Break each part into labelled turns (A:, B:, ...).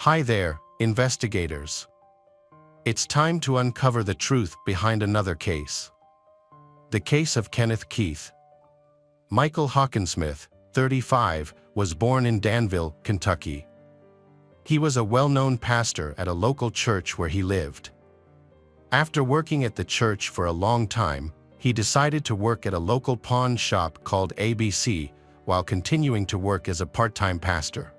A: Hi there, investigators. It's time to uncover the truth behind another case. The case of Kenneth Keith. Michael Hawkinsmith, 35, was born in Danville, Kentucky. He was a well-known pastor at a local church where he lived. After working at the church for a long time, he decided to work at a local pawn shop called ABC while continuing to work as a part-time pastor.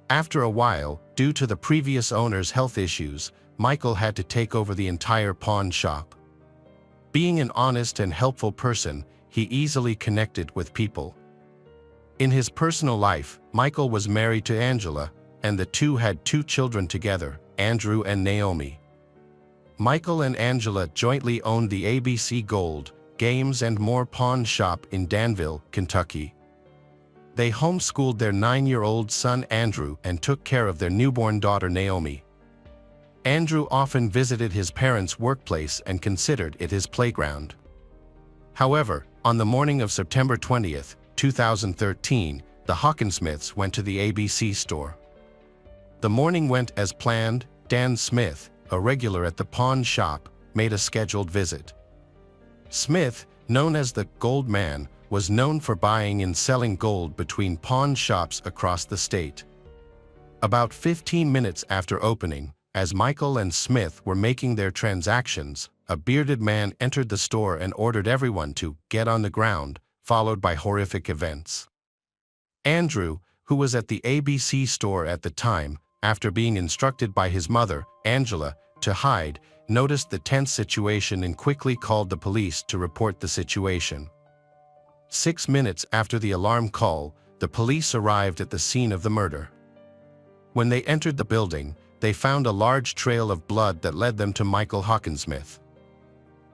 A: After a while, due to the previous owner's health issues, Michael had to take over the entire pawn shop. Being an honest and helpful person, he easily connected with people. In his personal life, Michael was married to Angela, and the two had 2 children together, Andrew and Naomi. Michael and Angela jointly owned the ABC Gold, Games and More pawn shop in Danville, Kentucky. They homeschooled their 9-year-old son Andrew and took care of their newborn daughter Naomi. Andrew often visited his parents' workplace and considered it his playground. However, on the morning of September 20, 2013, the Hawkinsmiths went to the ABC store. The morning went as planned. Dan Smith, a regular at the pawn shop, made a scheduled visit. Smith, known as the Gold Man, was known for buying and selling gold between pawn shops across the state. About 15 minutes after opening, as Michael and Smith were making their transactions, a bearded man entered the store and ordered everyone to get on the ground, followed by horrific events. Andrew, who was at the ABC store at the time, after being instructed by his mother, Angela, to hide, noticed the tense situation and quickly called the police to report the situation. 6 minutes after the alarm call, the police arrived at the scene of the murder. When they entered the building, they found a large trail of blood that led them to Michael Hawkinsmith.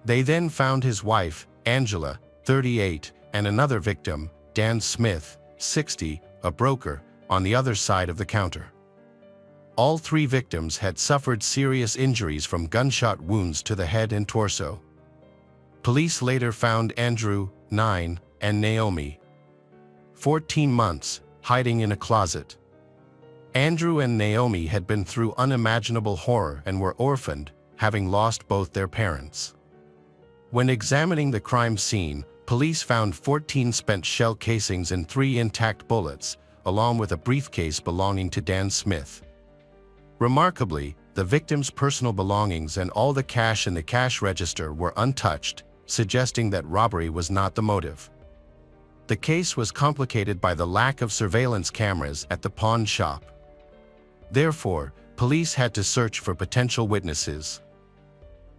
A: They then found his wife, Angela, 38, and another victim, Dan Smith, 60, a broker, on the other side of the counter. All 3 victims had suffered serious injuries from gunshot wounds to the head and torso. Police later found Andrew, 9, and Naomi, 14 months, hiding in a closet. Andrew and Naomi had been through unimaginable horror and were orphaned, having lost both their parents. When examining the crime scene, police found 14 spent shell casings and 3 intact bullets, along with a briefcase belonging to Dan Smith. Remarkably, the victims' personal belongings and all the cash in the cash register were untouched, suggesting that robbery was not the motive. The case was complicated by the lack of surveillance cameras at the pawn shop. Therefore, police had to search for potential witnesses.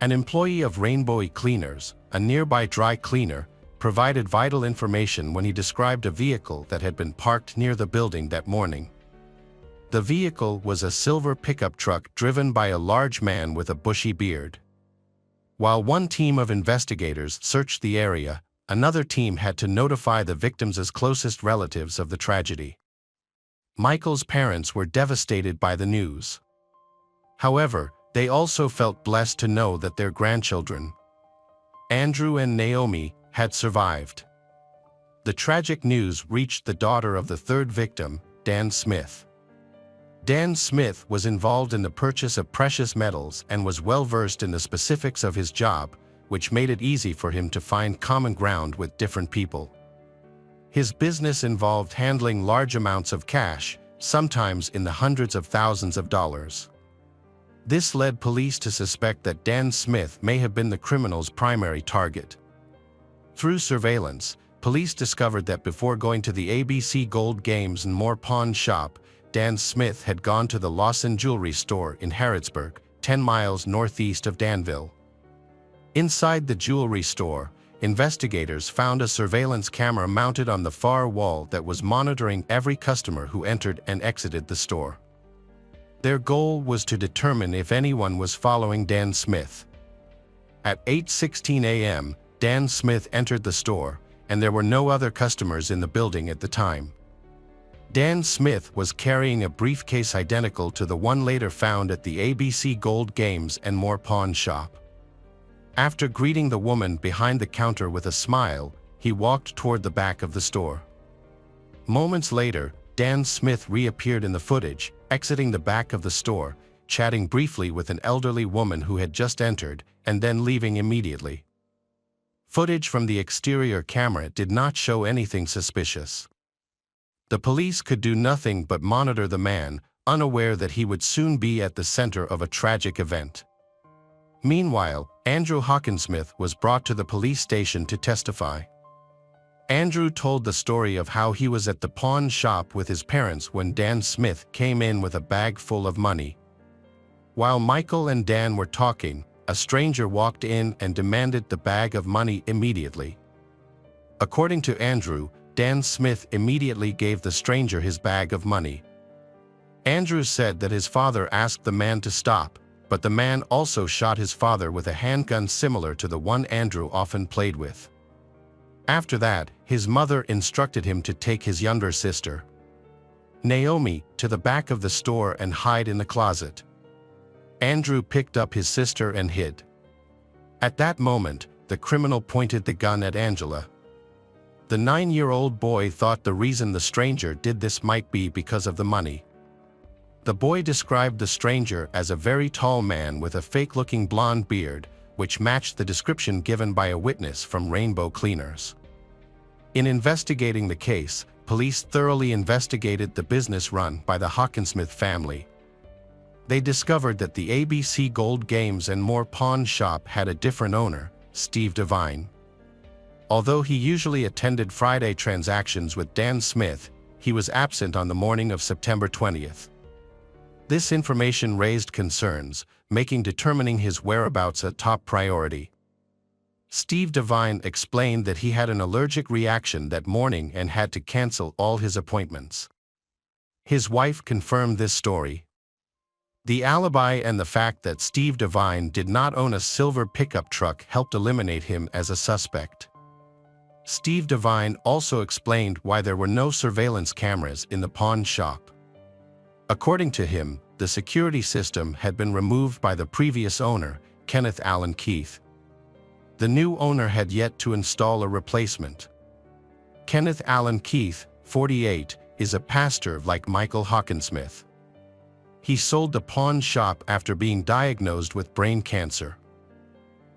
A: An employee of Rainbow Cleaners, a nearby dry cleaner, provided vital information when he described a vehicle that had been parked near the building that morning. The vehicle was a silver pickup truck driven by a large man with a bushy beard. While one team of investigators searched the area, another team had to notify the victims' closest relatives of the tragedy. Michael's parents were devastated by the news. However, they also felt blessed to know that their grandchildren, Andrew and Naomi, had survived. The tragic news reached the daughter of the 3rd victim, Dan Smith. Dan Smith was involved in the purchase of precious metals and was well versed in the specifics of his job, which made it easy for him to find common ground with different people. His business involved handling large amounts of cash, sometimes in the hundreds of thousands of dollars. This led police to suspect that Dan Smith may have been the criminal's primary target. Through surveillance, police discovered that before going to the ABC Gold Games and More pawn shop, Dan Smith had gone to the Lawson Jewelry Store in Harrodsburg, 10 miles northeast of Danville. Inside the jewelry store, investigators found a surveillance camera mounted on the far wall that was monitoring every customer who entered and exited the store. Their goal was to determine if anyone was following Dan Smith. At 8:16 a.m., Dan Smith entered the store, and there were no other customers in the building at the time. Dan Smith was carrying a briefcase identical to the one later found at the ABC Gold Games and More pawn shop. After greeting the woman behind the counter with a smile, he walked toward the back of the store. Moments later, Dan Smith reappeared in the footage, exiting the back of the store, chatting briefly with an elderly woman who had just entered, and then leaving immediately. Footage from the exterior camera did not show anything suspicious. The police could do nothing but monitor the man, unaware that he would soon be at the center of a tragic event. Meanwhile, Andrew Hawkinsmith was brought to the police station to testify. Andrew told the story of how he was at the pawn shop with his parents when Dan Smith came in with a bag full of money. While Michael and Dan were talking, a stranger walked in and demanded the bag of money immediately. According to Andrew, Dan Smith immediately gave the stranger his bag of money. Andrew said that his father asked the man to stop, but the man also shot his father with a handgun similar to the one Andrew often played with. After that, his mother instructed him to take his younger sister, Naomi, to the back of the store and hide in the closet. Andrew picked up his sister and hid. At that moment, the criminal pointed the gun at Angela. The 9-year-old boy thought the reason the stranger did this might be because of the money. The boy described the stranger as a very tall man with a fake-looking blonde beard, which matched the description given by a witness from Rainbow Cleaners. In investigating the case, police thoroughly investigated the business run by the Hawkinsmith family. They discovered that the ABC Gold Games and More pawn shop had a different owner, Steve Devine. Although he usually attended Friday transactions with Dan Smith, he was absent on the morning of September 20th. This information raised concerns, making determining his whereabouts a top priority. Steve Devine explained that he had an allergic reaction that morning and had to cancel all his appointments. His wife confirmed this story. The alibi and the fact that Steve Devine did not own a silver pickup truck helped eliminate him as a suspect. Steve Devine also explained why there were no surveillance cameras in the pawn shop. According to him, the security system had been removed by the previous owner, Kenneth Allen Keith. The new owner had yet to install a replacement. Kenneth Allen Keith, 48, is a pastor like Michael Hawkinsmith. He sold the pawn shop after being diagnosed with brain cancer.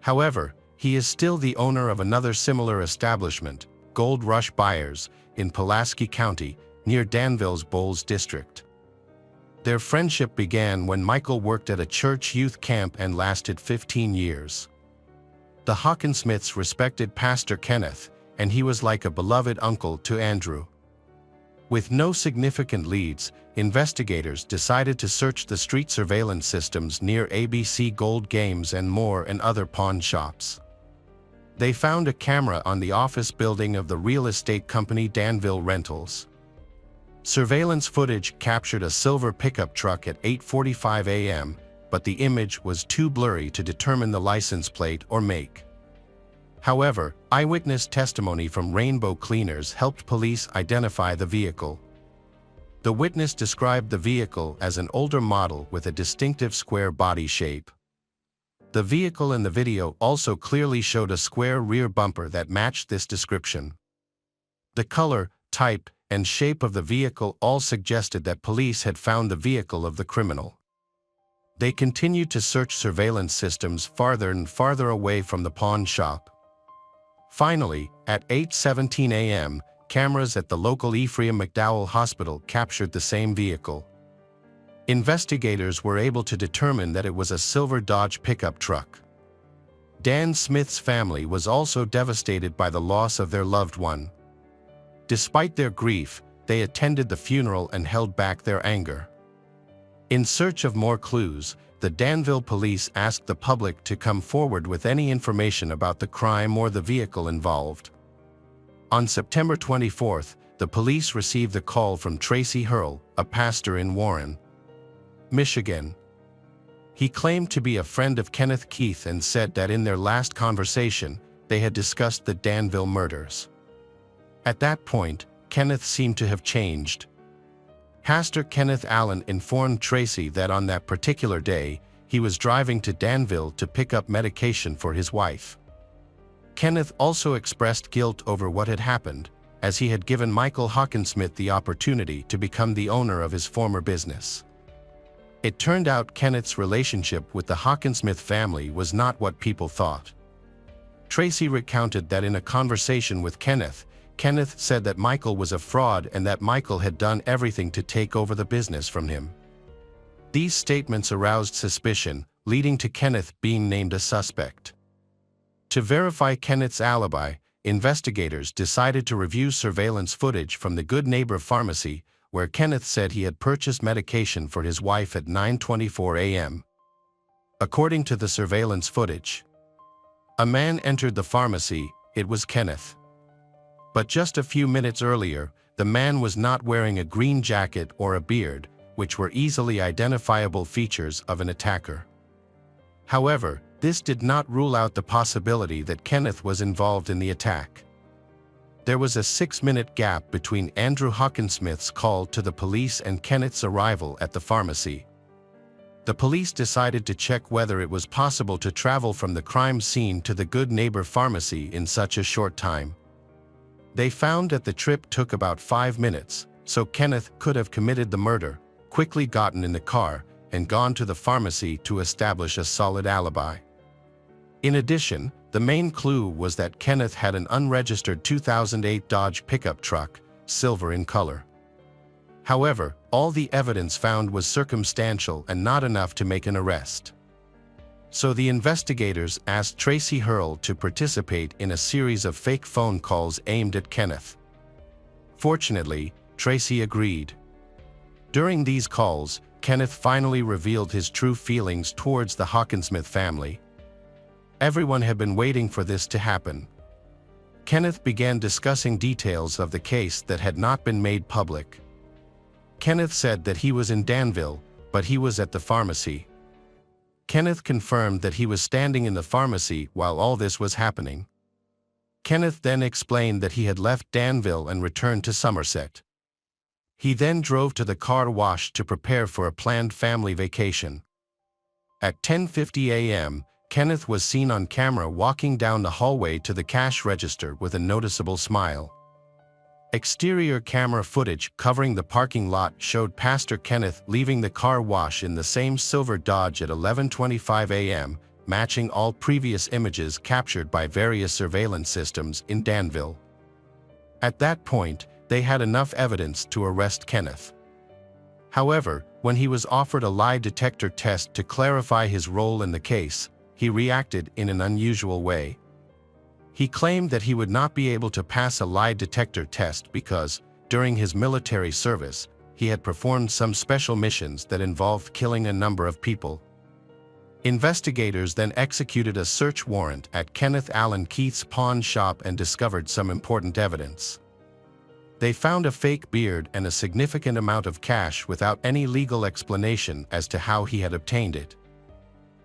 A: However, he is still the owner of another similar establishment, Gold Rush Buyers, in Pulaski County, near Danville's Bowles district. Their friendship began when Michael worked at a church youth camp and lasted 15 years. The Hawkinsmiths respected Pastor Kenneth, and he was like a beloved uncle to Andrew. With no significant leads, investigators decided to search the street surveillance systems near ABC Gold Games and More and other pawn shops. They found a camera on the office building of the real estate company Danville Rentals. Surveillance footage captured a silver pickup truck at 8:45 a.m., but the image was too blurry to determine the license plate or make. However, eyewitness testimony from Rainbow Cleaners helped police identify the vehicle. The witness described the vehicle as an older model with a distinctive square body shape. The vehicle in the video also clearly showed a square rear bumper that matched this description. The color, type, and shape of the vehicle all suggested that police had found the vehicle of the criminal. They continued to search surveillance systems farther and farther away from the pawn shop. Finally, at 8:17 a.m., cameras at the local Ephraim McDowell Hospital captured the same vehicle. Investigators were able to determine that it was a silver Dodge pickup truck. Dan Smith's family was also devastated by the loss of their loved one. Despite their grief, they attended the funeral and held back their anger. In search of more clues, the Danville police asked the public to come forward with any information about the crime or the vehicle involved. On September 24th, the police received a call from Tracy Hurl, a pastor in Warren, Michigan. He claimed to be a friend of Kenneth Keith and said that in their last conversation, they had discussed the Danville murders. At that point, Kenneth seemed to have changed. Pastor Kenneth Allen informed Tracy that on that particular day, he was driving to Danville to pick up medication for his wife. Kenneth also expressed guilt over what had happened, as he had given Michael Hawkinsmith the opportunity to become the owner of his former business. It turned out Kenneth's relationship with the Hawkinsmith family was not what people thought. Tracy recounted that in a conversation with Kenneth, Kenneth said that Michael was a fraud and that Michael had done everything to take over the business from him. These statements aroused suspicion, leading to Kenneth being named a suspect. To verify Kenneth's alibi, investigators decided to review surveillance footage from the Good Neighbor Pharmacy, where Kenneth said he had purchased medication for his wife at 9:24 a.m. According to the surveillance footage, a man entered the pharmacy. It was Kenneth. But just a few minutes earlier, the man was not wearing a green jacket or a beard, which were easily identifiable features of an attacker. However, this did not rule out the possibility that Kenneth was involved in the attack. There was a 6-minute gap between Andrew Hawkinsmith's call to the police and Kenneth's arrival at the pharmacy. The police decided to check whether it was possible to travel from the crime scene to the Good Neighbor Pharmacy in such a short time. They found that the trip took about 5 minutes, so Kenneth could have committed the murder, quickly gotten in the car, and gone to the pharmacy to establish a solid alibi. In addition, the main clue was that Kenneth had an unregistered 2008 Dodge pickup truck, silver in color. However, all the evidence found was circumstantial and not enough to make an arrest. So the investigators asked Tracy Hurl to participate in a series of fake phone calls aimed at Kenneth. Fortunately, Tracy agreed. During these calls, Kenneth finally revealed his true feelings towards the Hawkinsmith family. Everyone had been waiting for this to happen. Kenneth began discussing details of the case that had not been made public. Kenneth said that he was in Danville, but he was at the pharmacy. Kenneth confirmed that he was standing in the pharmacy while all this was happening. Kenneth then explained that he had left Danville and returned to Somerset. He then drove to the car wash to prepare for a planned family vacation. At 10:50 a.m., Kenneth was seen on camera walking down the hallway to the cash register with a noticeable smile. Exterior camera footage covering the parking lot showed Pastor Kenneth leaving the car wash in the same silver Dodge at 11:25 a.m., matching all previous images captured by various surveillance systems in Danville. At that point, they had enough evidence to arrest Kenneth. However, when he was offered a lie detector test to clarify his role in the case, he reacted in an unusual way. He claimed that he would not be able to pass a lie detector test because, during his military service, he had performed some special missions that involved killing a number of people. Investigators then executed a search warrant at Kenneth Allen Keith's pawn shop and discovered some important evidence. They found a fake beard and a significant amount of cash without any legal explanation as to how he had obtained it.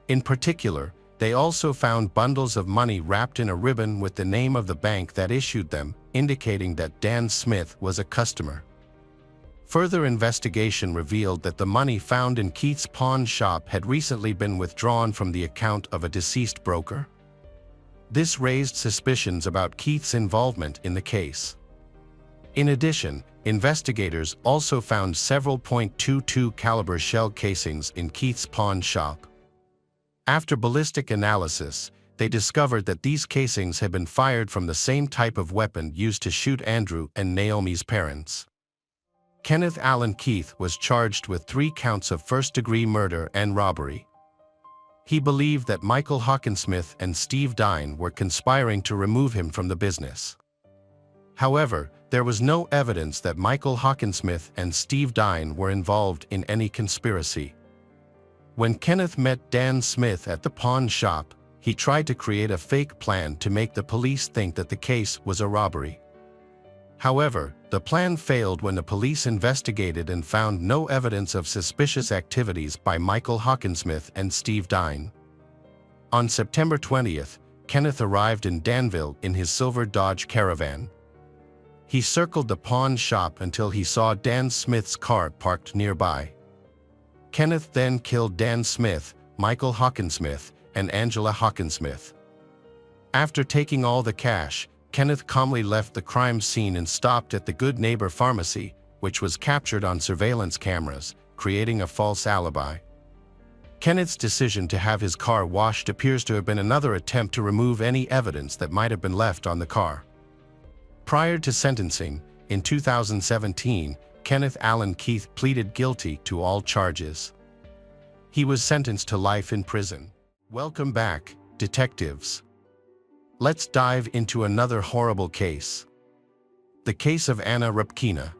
A: In particular, they also found bundles of money wrapped in a ribbon with the name of the bank that issued them, indicating that Dan Smith was a customer. Further investigation revealed that the money found in Keith's pawn shop had recently been withdrawn from the account of a deceased broker. This raised suspicions about Keith's involvement in the case. In addition, investigators also found several .22 caliber shell casings in Keith's pawn shop. After ballistic analysis, they discovered that these casings had been fired from the same type of weapon used to shoot Andrew and Naomi's parents. Kenneth Allen Keith was charged with 3 counts of first-degree murder and robbery. He believed that Michael Hawkinsmith and Steve Dine were conspiring to remove him from the business. However, there was no evidence that Michael Hawkinsmith and Steve Dine were involved in any conspiracy. When Kenneth met Dan Smith at the pawn shop, he tried to create a fake plan to make the police think that the case was a robbery. However, the plan failed when the police investigated and found no evidence of suspicious activities by Michael Hawkinsmith and Steve Dine. On September 20th, Kenneth arrived in Danville in his silver Dodge Caravan. He circled the pawn shop until he saw Dan Smith's car parked nearby. Kenneth then killed Dan Smith, Michael Hawkinsmith, and Angela Hawkinsmith. After taking all the cash, Kenneth calmly left the crime scene and stopped at the Good Neighbor Pharmacy, which was captured on surveillance cameras, creating a false alibi. Kenneth's decision to have his car washed appears to have been another attempt to remove any evidence that might have been left on the car. Prior to sentencing, in 2017, Kenneth Allen Keith pleaded guilty to all charges. He was sentenced to life in prison. Welcome back, detectives. Let's dive into another horrible case. The case of Anna Rybkina.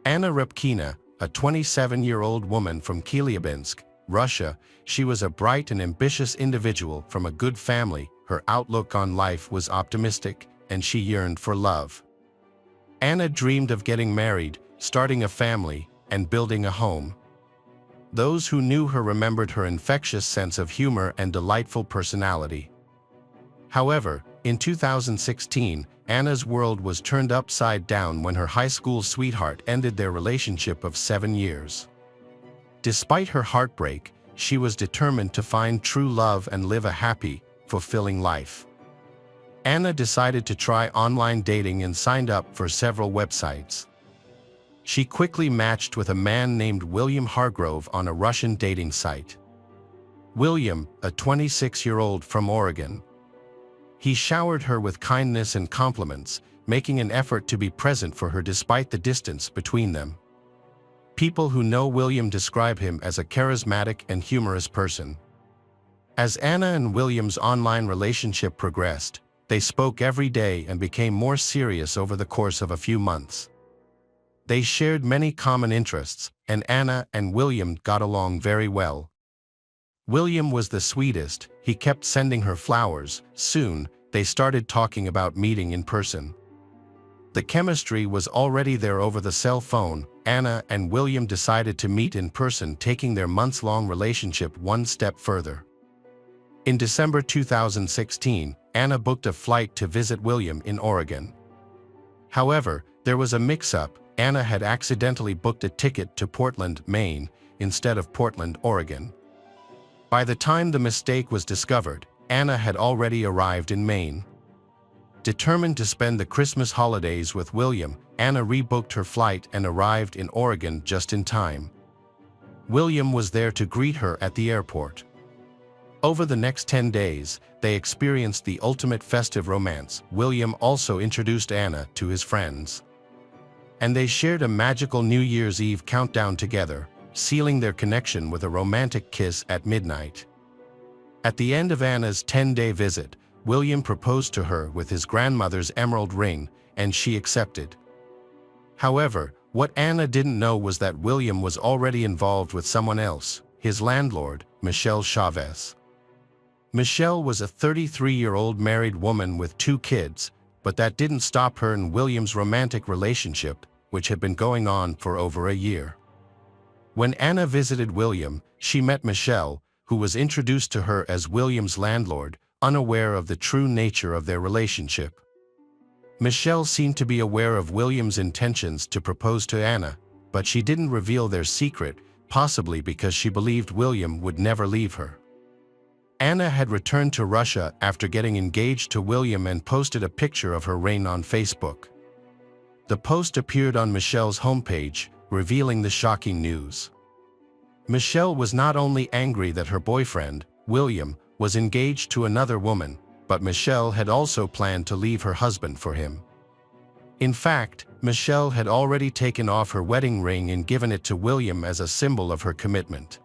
A: Anna Rybkina, a 27-year-old woman from Chelyabinsk, Russia, she was a bright and ambitious individual from a good family. Her outlook on life was optimistic, and she yearned for love. Anna dreamed of getting married, starting a family, and building a home. Those who knew her remembered her infectious sense of humor and delightful personality. However, in 2016, Anna's world was turned upside down when her high school sweetheart ended their relationship of 7 years. Despite her heartbreak, she was determined to find true love and live a happy, fulfilling life. Anna decided to try online dating and signed up for several websites. She quickly matched with a man named William Hargrove on a Russian dating site. William, a 26-year-old from Oregon. He showered her with kindness and compliments, making an effort to be present for her despite the distance between them. People who know William describe him as a charismatic and humorous person. As Anna and William's online relationship progressed, they spoke every day and became more serious over the course of a few months. They shared many common interests, and Anna and William got along very well. William was the sweetest, he kept sending her flowers. Soon, they started talking about meeting in person. The chemistry was already there over the cell phone. Anna and William decided to meet in person, taking their months-long relationship one step further. In December 2016, Anna booked a flight to visit William in Oregon. However, there was a mix-up. Anna had accidentally booked a ticket to Portland, Maine, instead of Portland, Oregon. By the time the mistake was discovered, Anna had already arrived in Maine. Determined to spend the Christmas holidays with William, Anna rebooked her flight and arrived in Oregon just in time. William was there to greet her at the airport. Over the next 10 days, they experienced the ultimate festive romance. William also introduced Anna to his friends. And they shared a magical New Year's Eve countdown together, sealing their connection with a romantic kiss at midnight. At the end of Anna's 10-day visit, William proposed to her with his grandmother's emerald ring, and she accepted. However, what Anna didn't know was that William was already involved with someone else, his landlord, Michelle Chavez. Michelle was a 33-year-old married woman with 2 kids, but that didn't stop her and William's romantic relationship, which had been going on for over a year. When Anna visited William, she met Michelle, who was introduced to her as William's landlord, unaware of the true nature of their relationship. Michelle seemed to be aware of William's intentions to propose to Anna, but she didn't reveal their secret, possibly because she believed William would never leave her. Anna had returned to Russia after getting engaged to William and posted a picture of her ring on Facebook. The post appeared on Michelle's homepage, revealing the shocking news. Michelle was not only angry that her boyfriend, William, was engaged to another woman, but Michelle had also planned to leave her husband for him. In fact, Michelle had already taken off her wedding ring and given it to William as a symbol of her commitment.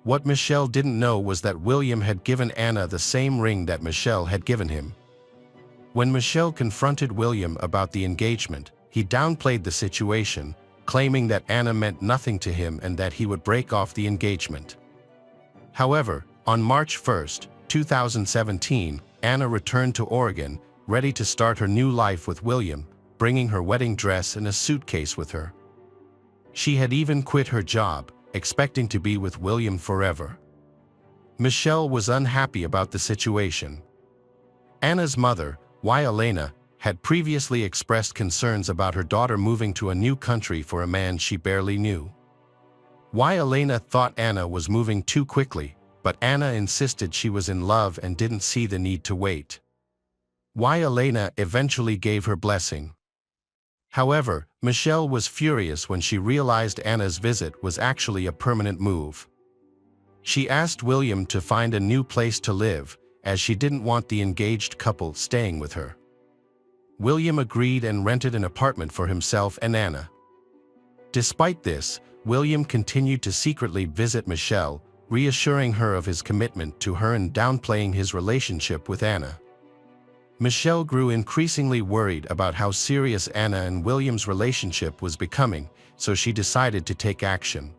A: What Michelle didn't know was that William had given Anna the same ring that Michelle had given him. When Michelle confronted William about the engagement, he downplayed the situation, claiming that Anna meant nothing to him and that he would break off the engagement. However, on March 1, 2017, Anna returned to Oregon, ready to start her new life with William, bringing her wedding dress and a suitcase with her. She had even quit her job, expecting to be with William forever. Michelle was unhappy about the situation. Anna's mother, Yelena, had previously expressed concerns about her daughter moving to a new country for a man she barely knew. Yelena thought Anna was moving too quickly, but Anna insisted she was in love and didn't see the need to wait. Yelena eventually gave her blessing. However, Michelle was furious when she realized Anna's visit was actually a permanent move. She asked William to find a new place to live, as she didn't want the engaged couple staying with her. William agreed and rented an apartment for himself and Anna. Despite this, William continued to secretly visit Michelle, reassuring her of his commitment to her and downplaying his relationship with Anna. Michelle grew increasingly worried about how serious Anna and William's relationship was becoming, so she decided to take action.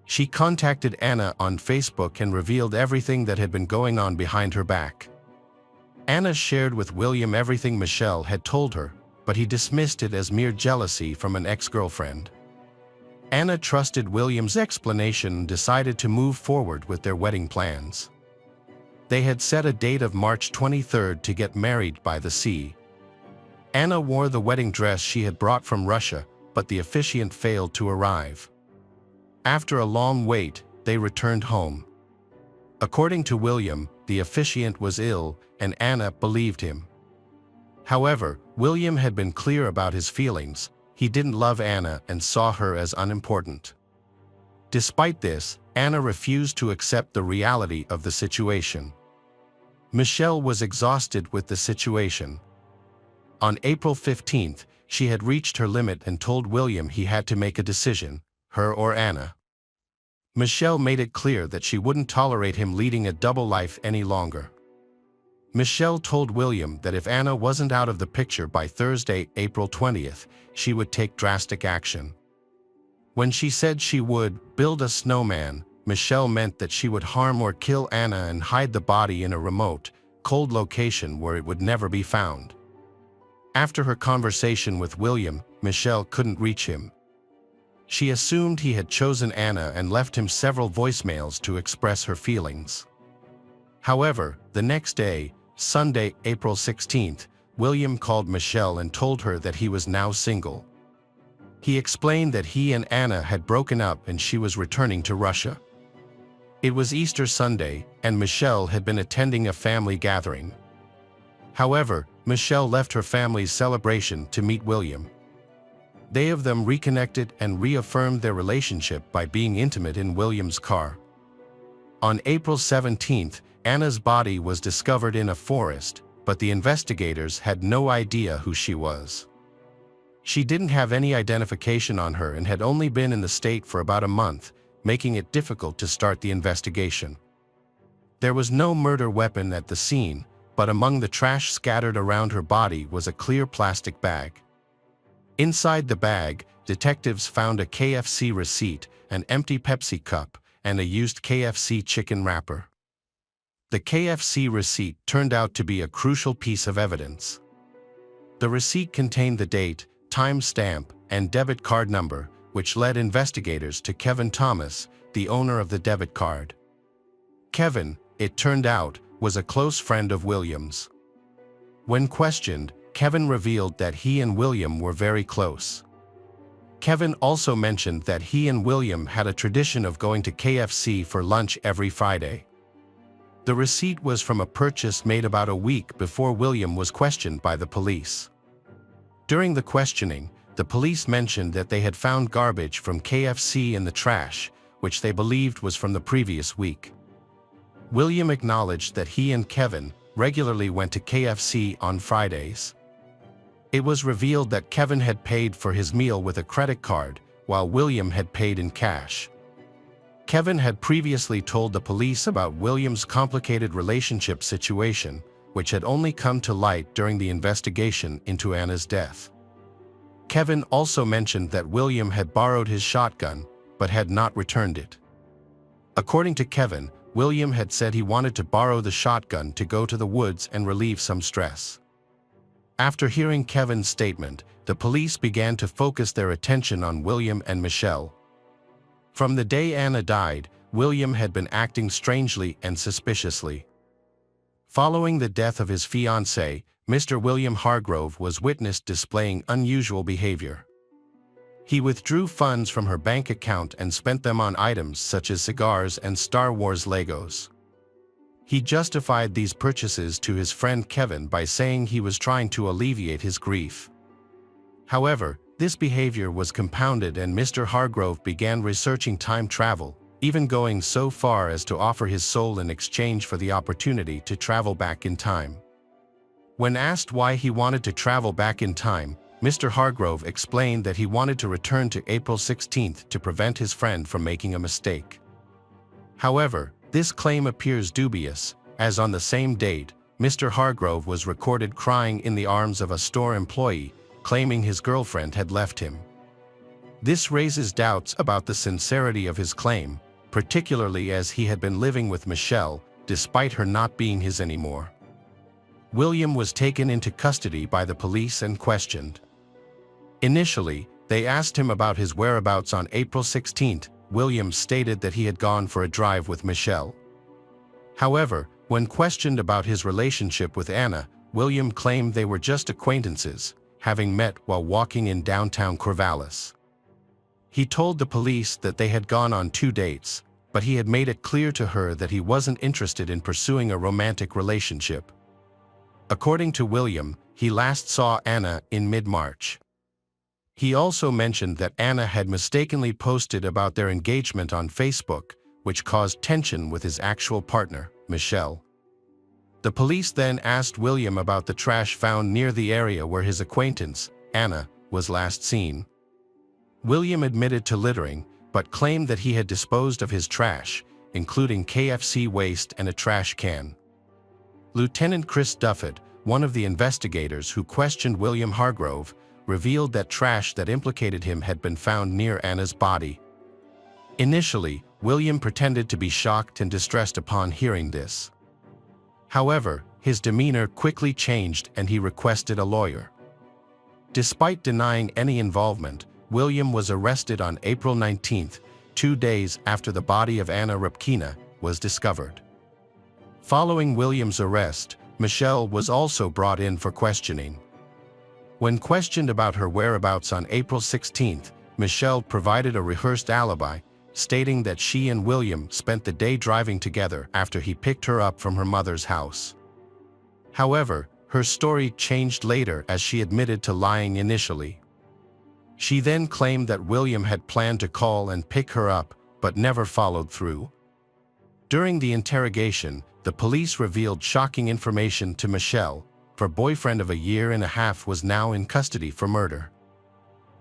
A: She contacted Anna on Facebook and revealed everything that had been going on behind her back. Anna shared with William everything Michelle had told her, but he dismissed it as mere jealousy from an ex-girlfriend. Anna trusted William's explanation and decided to move forward with their wedding plans. They had set a date of March 23rd to get married by the sea. Anna wore the wedding dress she had brought from Russia, but the officiant failed to arrive. After a long wait, they returned home. According to William, the officiant was ill, and Anna believed him. However, William had been clear about his feelings. He didn't love Anna and saw her as unimportant. Despite this, Anna refused to accept the reality of the situation. Michelle was exhausted with the situation. On April 15th, she had reached her limit and told William he had to make a decision, her or Anna. Michelle made it clear that she wouldn't tolerate him leading a double life any longer. Michelle told William that if Anna wasn't out of the picture by Thursday, April 20th, she would take drastic action. When she said she would build a snowman, Michelle meant that she would harm or kill Anna and hide the body in a remote, cold location where it would never be found. After her conversation with William, Michelle couldn't reach him. She assumed he had chosen Anna and left him several voicemails to express her feelings. However, the next day, Sunday, April 16th, William called Michelle and told her that he was now single. He explained that he and Anna had broken up and she was returning to Russia. It was Easter Sunday, and Michelle had been attending a family gathering. However, Michelle left her family's celebration to meet William. They of them reconnected and reaffirmed their relationship by being intimate in William's car. On April 17th, Anna's body was discovered in a forest, but the investigators had no idea who she was. She didn't have any identification on her and had only been in the state for about a month, making it difficult to start the investigation. There was no murder weapon at the scene, but among the trash scattered around her body was a clear plastic bag. Inside the bag, detectives found a KFC receipt, an empty Pepsi cup, and a used KFC chicken wrapper. The KFC receipt turned out to be a crucial piece of evidence. The receipt contained the date, time stamp, and debit card number, which led investigators to Kevin Thomas, the owner of the debit card. Kevin, it turned out, was a close friend of William's. When questioned, Kevin revealed that he and William were very close. Kevin also mentioned that he and William had a tradition of going to KFC for lunch every Friday. The receipt was from a purchase made about a week before William was questioned by the police. During the questioning, the police mentioned that they had found garbage from KFC in the trash, which they believed was from the previous week. William acknowledged that he and Kevin regularly went to KFC on Fridays. It was revealed that Kevin had paid for his meal with a credit card, while William had paid in cash. Kevin had previously told the police about William's complicated relationship situation, which had only come to light during the investigation into Anna's death. Kevin also mentioned that William had borrowed his shotgun, but had not returned it. According to Kevin, William had said he wanted to borrow the shotgun to go to the woods and relieve some stress. After hearing Kevin's statement, the police began to focus their attention on William and Michelle. From the day Anna died, William had been acting strangely and suspiciously. Following the death of his fiancée, Mr. William Hargrove was witnessed displaying unusual behavior. He withdrew funds from her bank account and spent them on items such as cigars and Star Wars Legos. He justified these purchases to his friend Kevin by saying he was trying to alleviate his grief. However, this behavior was compounded and Mr. Hargrove began researching time travel, even going so far as to offer his soul in exchange for the opportunity to travel back in time. When asked why he wanted to travel back in time, Mr. Hargrove explained that he wanted to return to April 16th to prevent his friend from making a mistake. However, this claim appears dubious, as on the same date, Mr. Hargrove was recorded crying in the arms of a store employee, claiming his girlfriend had left him. This raises doubts about the sincerity of his claim, particularly as he had been living with Michelle, despite her not being his anymore. William was taken into custody by the police and questioned. Initially, they asked him about his whereabouts on April 16. William stated that he had gone for a drive with Michelle. However, when questioned about his relationship with Anna, William claimed they were just acquaintances, having met while walking in downtown Corvallis. He told the police that they had gone on 2 dates, but he had made it clear to her that he wasn't interested in pursuing a romantic relationship. According to William, he last saw Anna in mid-March. He also mentioned that Anna had mistakenly posted about their engagement on Facebook, which caused tension with his actual partner, Michelle. The police then asked William about the trash found near the area where his acquaintance, Anna, was last seen. William admitted to littering, but claimed that he had disposed of his trash, including KFC waste and a trash can. Lieutenant Chris Duffett, one of the investigators who questioned William Hargrove, revealed that trash that implicated him had been found near Anna's body. Initially, William pretended to be shocked and distressed upon hearing this. However, his demeanor quickly changed and he requested a lawyer. Despite denying any involvement, William was arrested on April 19, 2 days after the body of Anna Rybkina was discovered. Following William's arrest, Michelle was also brought in for questioning. When questioned about her whereabouts on April 16, Michelle provided a rehearsed alibi, stating that she and William spent the day driving together after he picked her up from her mother's house. However, her story changed later as she admitted to lying initially. She then claimed that William had planned to call and pick her up, but never followed through. During the interrogation, the police revealed shocking information to Michelle. Her boyfriend of a year and a half was now in custody for murder.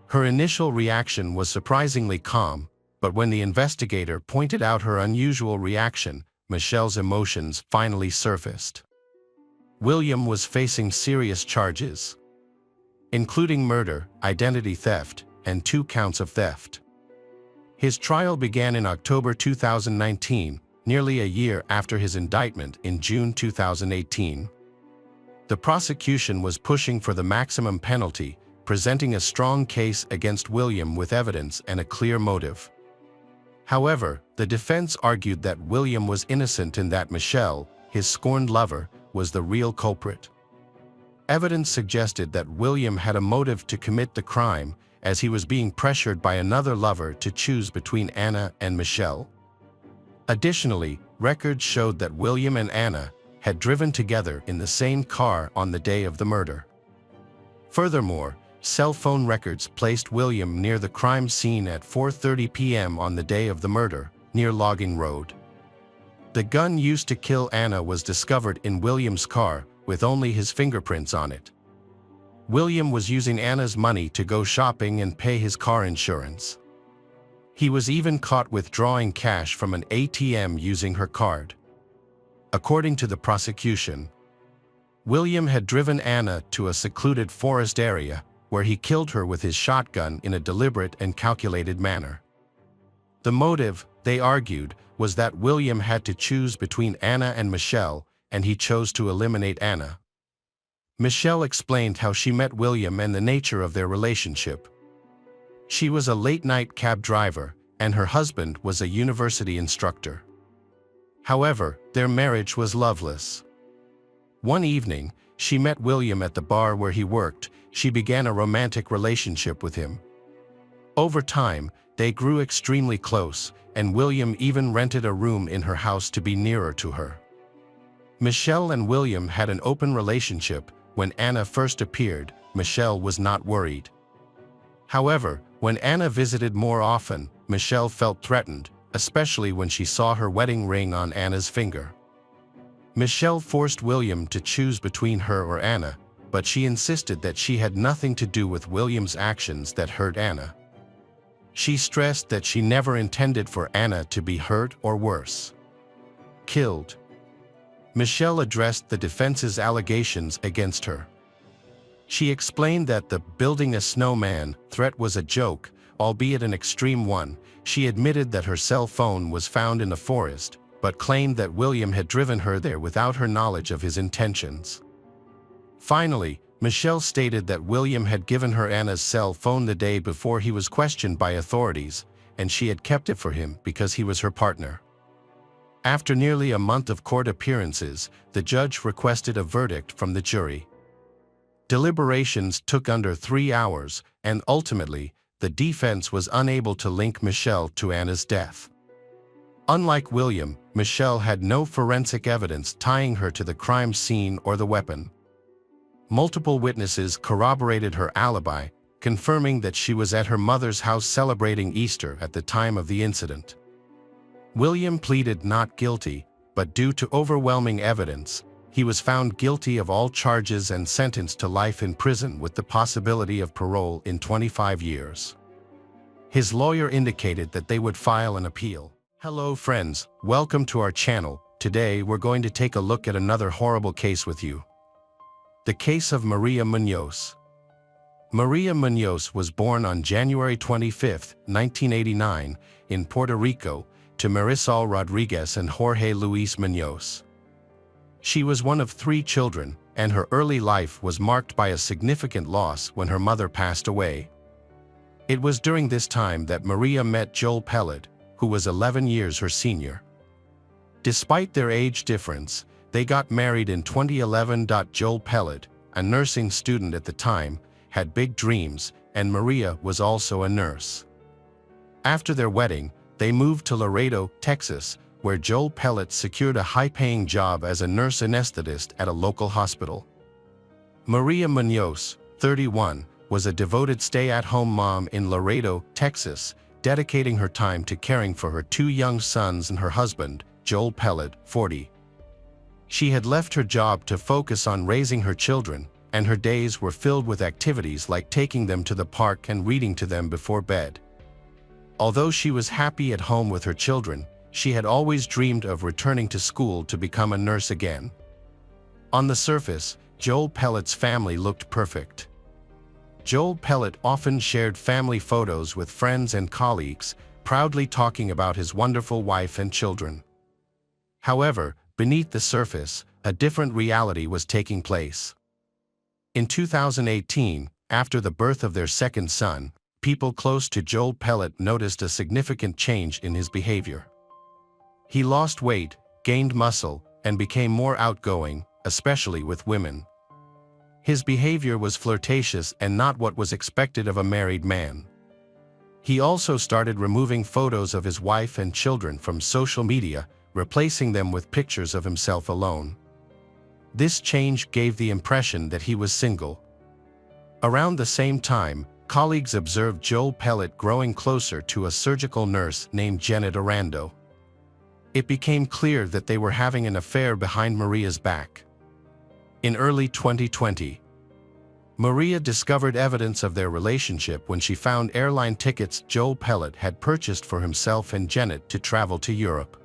A: Her initial reaction was surprisingly calm, but when the investigator pointed out her unusual reaction, Michelle's emotions finally surfaced. William was facing serious charges, including murder, identity theft, and 2 counts of theft. His trial began in October 2019, nearly a year after his indictment in June 2018. The prosecution was pushing for the maximum penalty, presenting a strong case against William with evidence and a clear motive. However, the defense argued that William was innocent and that Michelle, his scorned lover, was the real culprit. Evidence suggested that William had a motive to commit the crime, as he was being pressured by another lover to choose between Anna and Michelle. Additionally, records showed that William and Anna had driven together in the same car on the day of the murder. Furthermore, cell phone records placed William near the crime scene at 4:30 p.m. on the day of the murder, near Logging Road. The gun used to kill Anna was discovered in William's car, with only his fingerprints on it. William was using Anna's money to go shopping and pay his car insurance. He was even caught withdrawing cash from an ATM using her card. According to the prosecution, William had driven Anna to a secluded forest area, where he killed her with his shotgun in a deliberate and calculated manner. The motive, they argued, was that William had to choose between Anna and Michelle, and he chose to eliminate Anna. Michelle explained how she met William and the nature of their relationship. She was a late-night cab driver, and her husband was a university instructor. However, their marriage was loveless. One evening, she met William at the bar where he worked. She began a romantic relationship with him. Over time, they grew extremely close, and William even rented a room in her house to be nearer to her. Michelle and William had an open relationship. When Anna first appeared, Michelle was not worried. However, when Anna visited more often, Michelle felt threatened, especially when she saw her wedding ring on Anna's finger. Michelle forced William to choose between her or Anna, but she insisted that she had nothing to do with William's actions that hurt Anna. She stressed that she never intended for Anna to be hurt or worse, killed. Michelle addressed the defense's allegations against her. She explained that the building a snowman threat was a joke, albeit an extreme one. She admitted that her cell phone was found in the forest, but claimed that William had driven her there without her knowledge of his intentions. Finally, Michelle stated that William had given her Anna's cell phone the day before he was questioned by authorities, and she had kept it for him because he was her partner. After nearly a month of court appearances, the judge requested a verdict from the jury. Deliberations took under 3 hours, and ultimately, the defense was unable to link Michelle to Anna's death. Unlike William, Michelle had no forensic evidence tying her to the crime scene or the weapon. Multiple witnesses corroborated her alibi, confirming that she was at her mother's house celebrating Easter at the time of the incident. William pleaded not guilty, but due to overwhelming evidence, he was found guilty of all charges and sentenced to life in prison with the possibility of parole in 25 years. His lawyer indicated that they would file an appeal. Hello friends, welcome to our channel. Today we're going to take a look at another horrible case with you. The case of Maria Munoz. Maria Munoz was born on January 25, 1989, in Puerto Rico, to Marisol Rodriguez and Jorge Luis Munoz. She was one of 3 children, and her early life was marked by a significant loss when her mother passed away. It was during this time that Maria met Joel Pellet, who was 11 years her senior. Despite their age difference, they got married in 2011. Joel Pellet, a nursing student at the time, had big dreams, and Maria was also a nurse. After their wedding, they moved to Laredo, Texas, where Joel Pellet secured a high-paying job as a nurse anesthetist at a local hospital. Maria Munoz, 31, was a devoted stay-at-home mom in Laredo, Texas, dedicating her time to caring for her 2 young sons and her husband, Joel Pellet, 40. She had left her job to focus on raising her children, and her days were filled with activities like taking them to the park and reading to them before bed. Although she was happy at home with her children, she had always dreamed of returning to school to become a nurse again. On the surface, Joel Pellet's family looked perfect. Joel Pellet often shared family photos with friends and colleagues, proudly talking about his wonderful wife and children. However, beneath the surface, a different reality was taking place. In 2018, after the birth of their second son, people close to Joel Pellet noticed a significant change in his behavior. He lost weight, gained muscle, and became more outgoing, especially with women. His behavior was flirtatious and not what was expected of a married man. He also started removing photos of his wife and children from social media, replacing them with pictures of himself alone. This change gave the impression that he was single. Around the same time, colleagues observed Joel Pellet growing closer to a surgical nurse named Janet Arando. It became clear that they were having an affair behind Maria's back. In early 2020, Maria discovered evidence of their relationship when she found airline tickets Joel Pellet had purchased for himself and Janet to travel to Europe.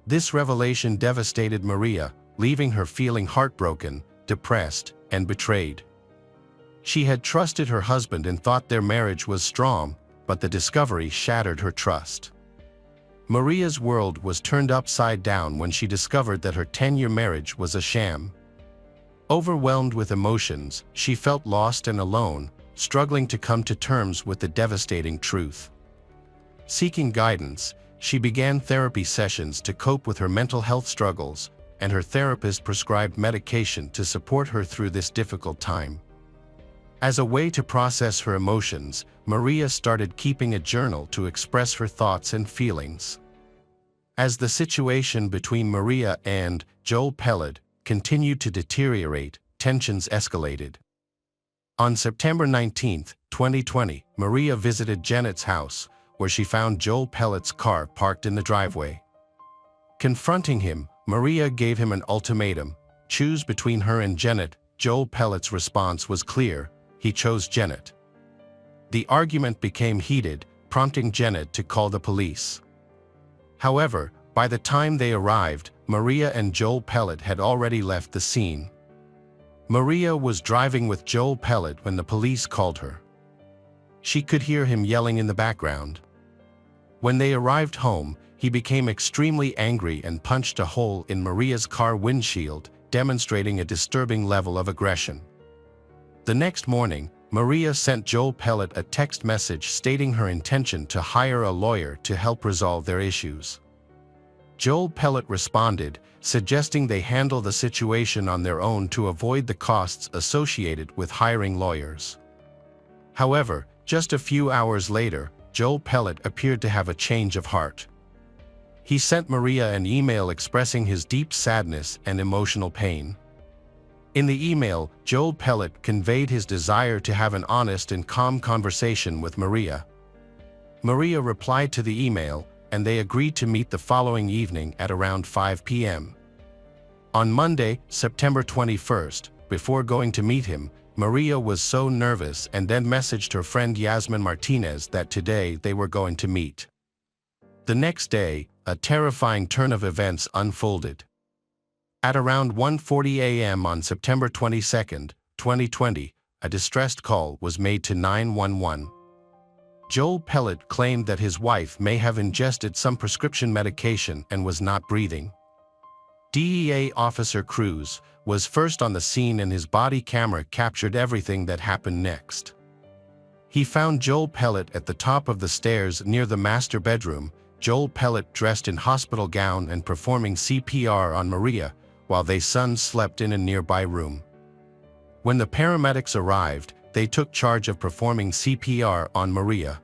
A: This revelation devastated Maria, leaving her feeling heartbroken, depressed, and betrayed. She had trusted her husband and thought their marriage was strong, but the discovery shattered her trust. Maria's world was turned upside down when she discovered that her 10-year marriage was a sham. Overwhelmed with emotions, she felt lost and alone, struggling to come to terms with the devastating truth. Seeking guidance, she began therapy sessions to cope with her mental health struggles, and her therapist prescribed medication to support her through this difficult time. As a way to process her emotions, Maria started keeping a journal to express her thoughts and feelings. As the situation between Maria and Joel Pellet continued to deteriorate, tensions escalated. On September 19, 2020, Maria visited Janet's house, where she found Joel Pellet's car parked in the driveway. Confronting him, Maria gave him an ultimatum: choose between her and Janet. Joel Pellet's response was clear: he chose Janet. The argument became heated, prompting Janet to call the police. However, by the time they arrived, Maria and Joel Pellet had already left the scene. Maria was driving with Joel Pellet when the police called her. She could hear him yelling in the background. When they arrived home, he became extremely angry and punched a hole in Maria's car windshield, demonstrating a disturbing level of aggression. The next morning, Maria sent Joel Pellet a text message stating her intention to hire a lawyer to help resolve their issues. Joel Pellet responded, suggesting they handle the situation on their own to avoid the costs associated with hiring lawyers. However, just a few hours later, Joel Pellet appeared to have a change of heart. He sent Maria an email expressing his deep sadness and emotional pain. In the email, Joel Pellet conveyed his desire to have an honest and calm conversation with Maria. Maria replied to the email, and they agreed to meet the following evening at around 5 p.m. On Monday, September 21st, before going to meet him, Maria was so nervous and then messaged her friend Yasmin Martinez that today they were going to meet. The next day, a terrifying turn of events unfolded. At around 1:40 a.m. on September 22, 2020, a distressed call was made to 911. Joel Pellet claimed that his wife may have ingested some prescription medication and was not breathing. DEA Officer Cruz was first on the scene, and his body camera captured everything that happened next. He found Joel Pellet at the top of the stairs near the master bedroom, Joel Pellet dressed in hospital gown and performing CPR on Maria, while their son slept in a nearby room. When the paramedics arrived, they took charge of performing CPR on Maria.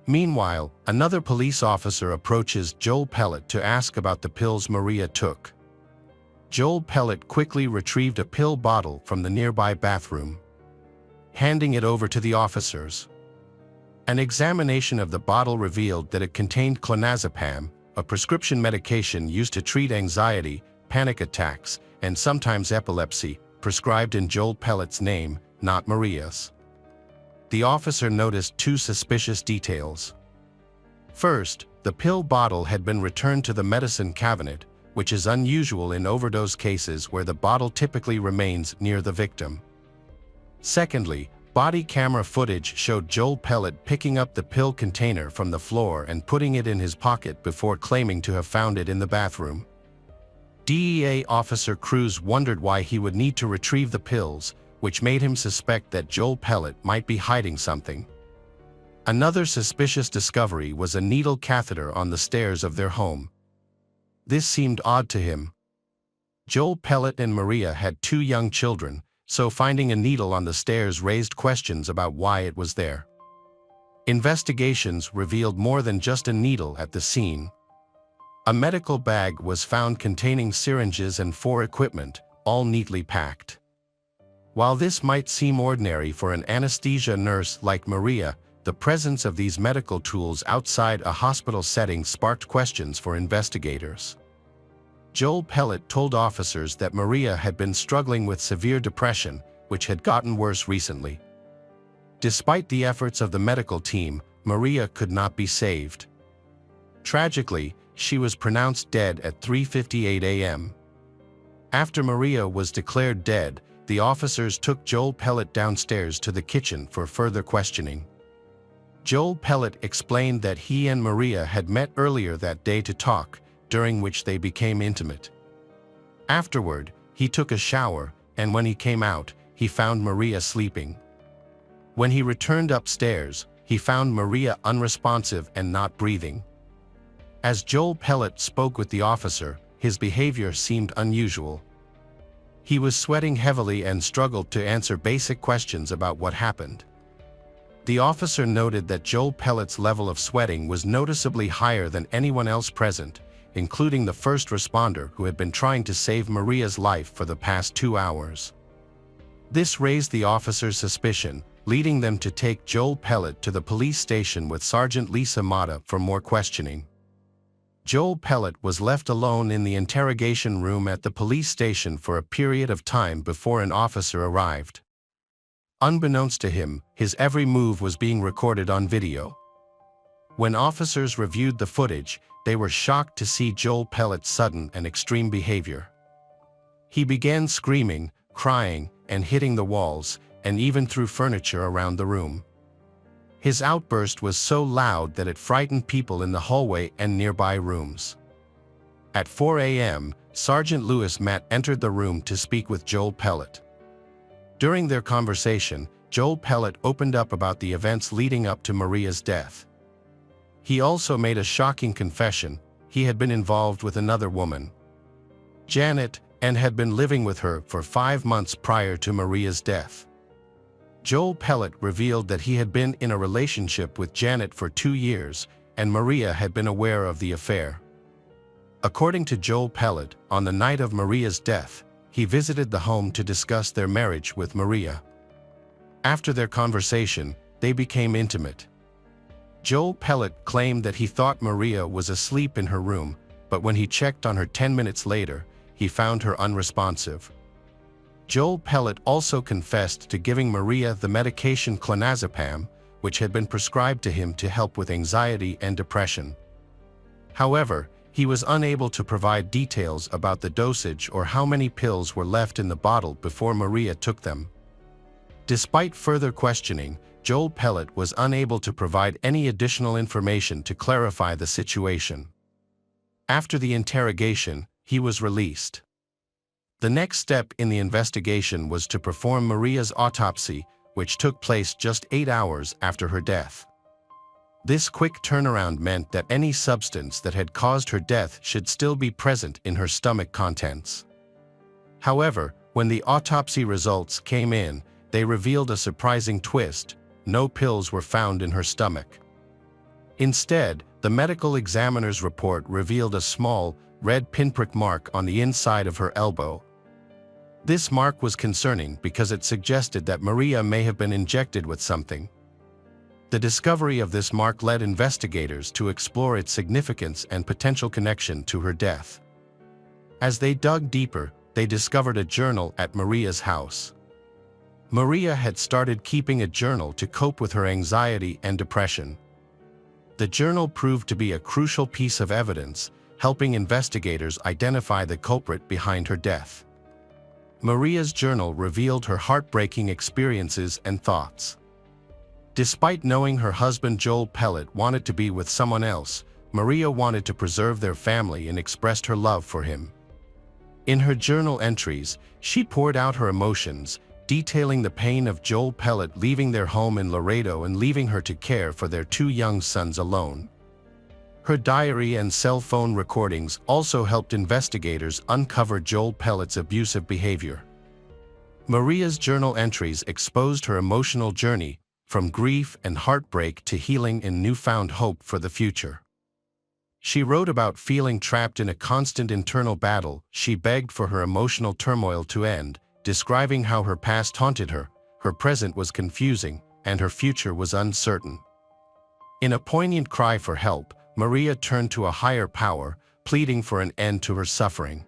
A: Meanwhile, another police officer approaches Joel Pellet to ask about the pills Maria took. Joel Pellet quickly retrieved a pill bottle from the nearby bathroom, handing it over to the officers. An examination of the bottle revealed that it contained clonazepam, a prescription medication used to treat anxiety, panic attacks, and sometimes epilepsy, prescribed in Joel Pellet's name, not Maria's. The officer noticed two suspicious details. First, the pill bottle had been returned to the medicine cabinet, which is unusual in overdose cases where the bottle typically remains near the victim. Secondly, body camera footage showed Joel Pellet picking up the pill container from the floor and putting it in his pocket before claiming to have found it in the bathroom. DEA Officer Cruz wondered why he would need to retrieve the pills, which made him suspect that Joel Pellet might be hiding something. Another suspicious discovery was a needle catheter on the stairs of their home. This seemed odd to him. Joel Pellet and Maria had two young children, so finding a needle on the stairs raised questions about why it was there. Investigations revealed more than just a needle at the scene. A medical bag was found containing syringes and equipment, all neatly packed. While this might seem ordinary for an anesthesia nurse like Maria, the presence of these medical tools outside a hospital setting sparked questions for investigators. Joel Pellet told officers that Maria had been struggling with severe depression, which had gotten worse recently. Despite the efforts of the medical team, Maria could not be saved. Tragically, she was pronounced dead at 3:58 a.m. After Maria was declared dead, the officers took Joel Pellet downstairs to the kitchen for further questioning. Joel Pellet explained that he and Maria had met earlier that day to talk, during which they became intimate. Afterward, he took a shower, and when he came out, he found Maria sleeping. When he returned upstairs, he found Maria unresponsive and not breathing. As Joel Pellet spoke with the officer, his behavior seemed unusual. He was sweating heavily and struggled to answer basic questions about what happened. The officer noted that Joel Pellet's level of sweating was noticeably higher than anyone else present, including the first responder who had been trying to save Maria's life for the past 2 hours. This raised the officers' suspicion, leading them to take Joel Pellet to the police station with Sergeant Lisa Mata for more questioning. Joel Pellet was left alone in the interrogation room at the police station for a period of time before an officer arrived. Unbeknownst to him, his every move was being recorded on video. When officers reviewed the footage, they were shocked to see Joel Pellet's sudden and extreme behavior. He began screaming, crying, and hitting the walls, and even threw furniture around the room. His outburst was so loud that it frightened people in the hallway and nearby rooms. At 4 a.m., Sergeant Louis Matt entered the room to speak with Joel Pellet. During their conversation, Joel Pellet opened up about the events leading up to Maria's death. He also made a shocking confession: he had been involved with another woman, Janet, and had been living with her for 5 months prior to Maria's death. Joel Pellet revealed that he had been in a relationship with Janet for 2 years, and Maria had been aware of the affair. According to Joel Pellet, on the night of Maria's death, he visited the home to discuss their marriage with Maria. After their conversation, they became intimate. Joel Pellet claimed that he thought Maria was asleep in her room, but when he checked on her 10 minutes later, he found her unresponsive. Joel Pellet also confessed to giving Maria the medication clonazepam, which had been prescribed to him to help with anxiety and depression. However, he was unable to provide details about the dosage or how many pills were left in the bottle before Maria took them. Despite further questioning, Joel Pellet was unable to provide any additional information to clarify the situation. After the interrogation, he was released. The next step in the investigation was to perform Maria's autopsy, which took place just 8 hours after her death. This quick turnaround meant that any substance that had caused her death should still be present in her stomach contents. However, when the autopsy results came in, they revealed a surprising twist: no pills were found in her stomach. Instead, the medical examiner's report revealed a small, red pinprick mark on the inside of her elbow. This mark was concerning because it suggested that Maria may have been injected with something. The discovery of this mark led investigators to explore its significance and potential connection to her death. As they dug deeper, they discovered a journal at Maria's house. Maria had started keeping a journal to cope with her anxiety and depression. The journal proved to be a crucial piece of evidence, helping investigators identify the culprit behind her death. Maria's journal revealed her heartbreaking experiences and thoughts. Despite knowing her husband Joel Pellet wanted to be with someone else, Maria wanted to preserve their family and expressed her love for him. In her journal entries, she poured out her emotions, detailing the pain of Joel Pellet leaving their home in Laredo and leaving her to care for their 2 young sons alone. Her diary and cell phone recordings also helped investigators uncover Joel Pellet's abusive behavior. Maria's journal entries exposed her emotional journey, from grief and heartbreak to healing and newfound hope for the future. She wrote about feeling trapped in a constant internal battle. She begged for her emotional turmoil to end, describing how her past haunted her, her present was confusing, and her future was uncertain. In a poignant cry for help, Maria turned to a higher power, pleading for an end to her suffering.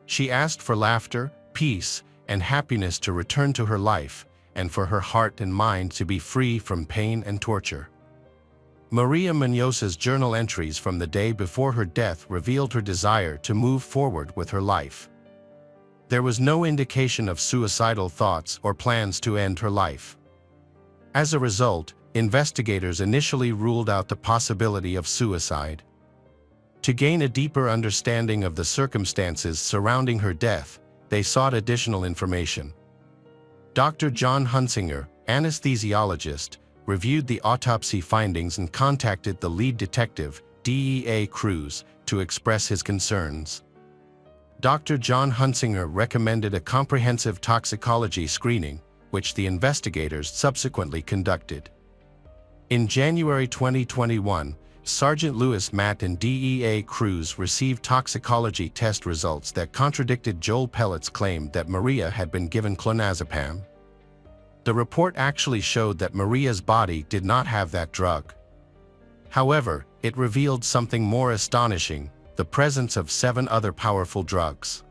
A: She asked for laughter, peace, and happiness to return to her life, and for her heart and mind to be free from pain and torture. Maria Munoz's journal entries from the day before her death revealed her desire to move forward with her life. There was no indication of suicidal thoughts or plans to end her life. As a result, investigators initially ruled out the possibility of suicide. To gain a deeper understanding of the circumstances surrounding her death, they sought additional information. Dr. John Hunsinger, anesthesiologist, reviewed the autopsy findings and contacted the lead detective, DEA Cruz, to express his concerns. Dr. John Hunsinger recommended a comprehensive toxicology screening, which the investigators subsequently conducted. In January 2021, Sergeant Lewis Matt and DEA crews received toxicology test results that contradicted Joel Pellet's claim that Maria had been given clonazepam. The report actually showed that Maria's body did not have that drug. However, it revealed something more astonishing: the presence of 7 other powerful drugs.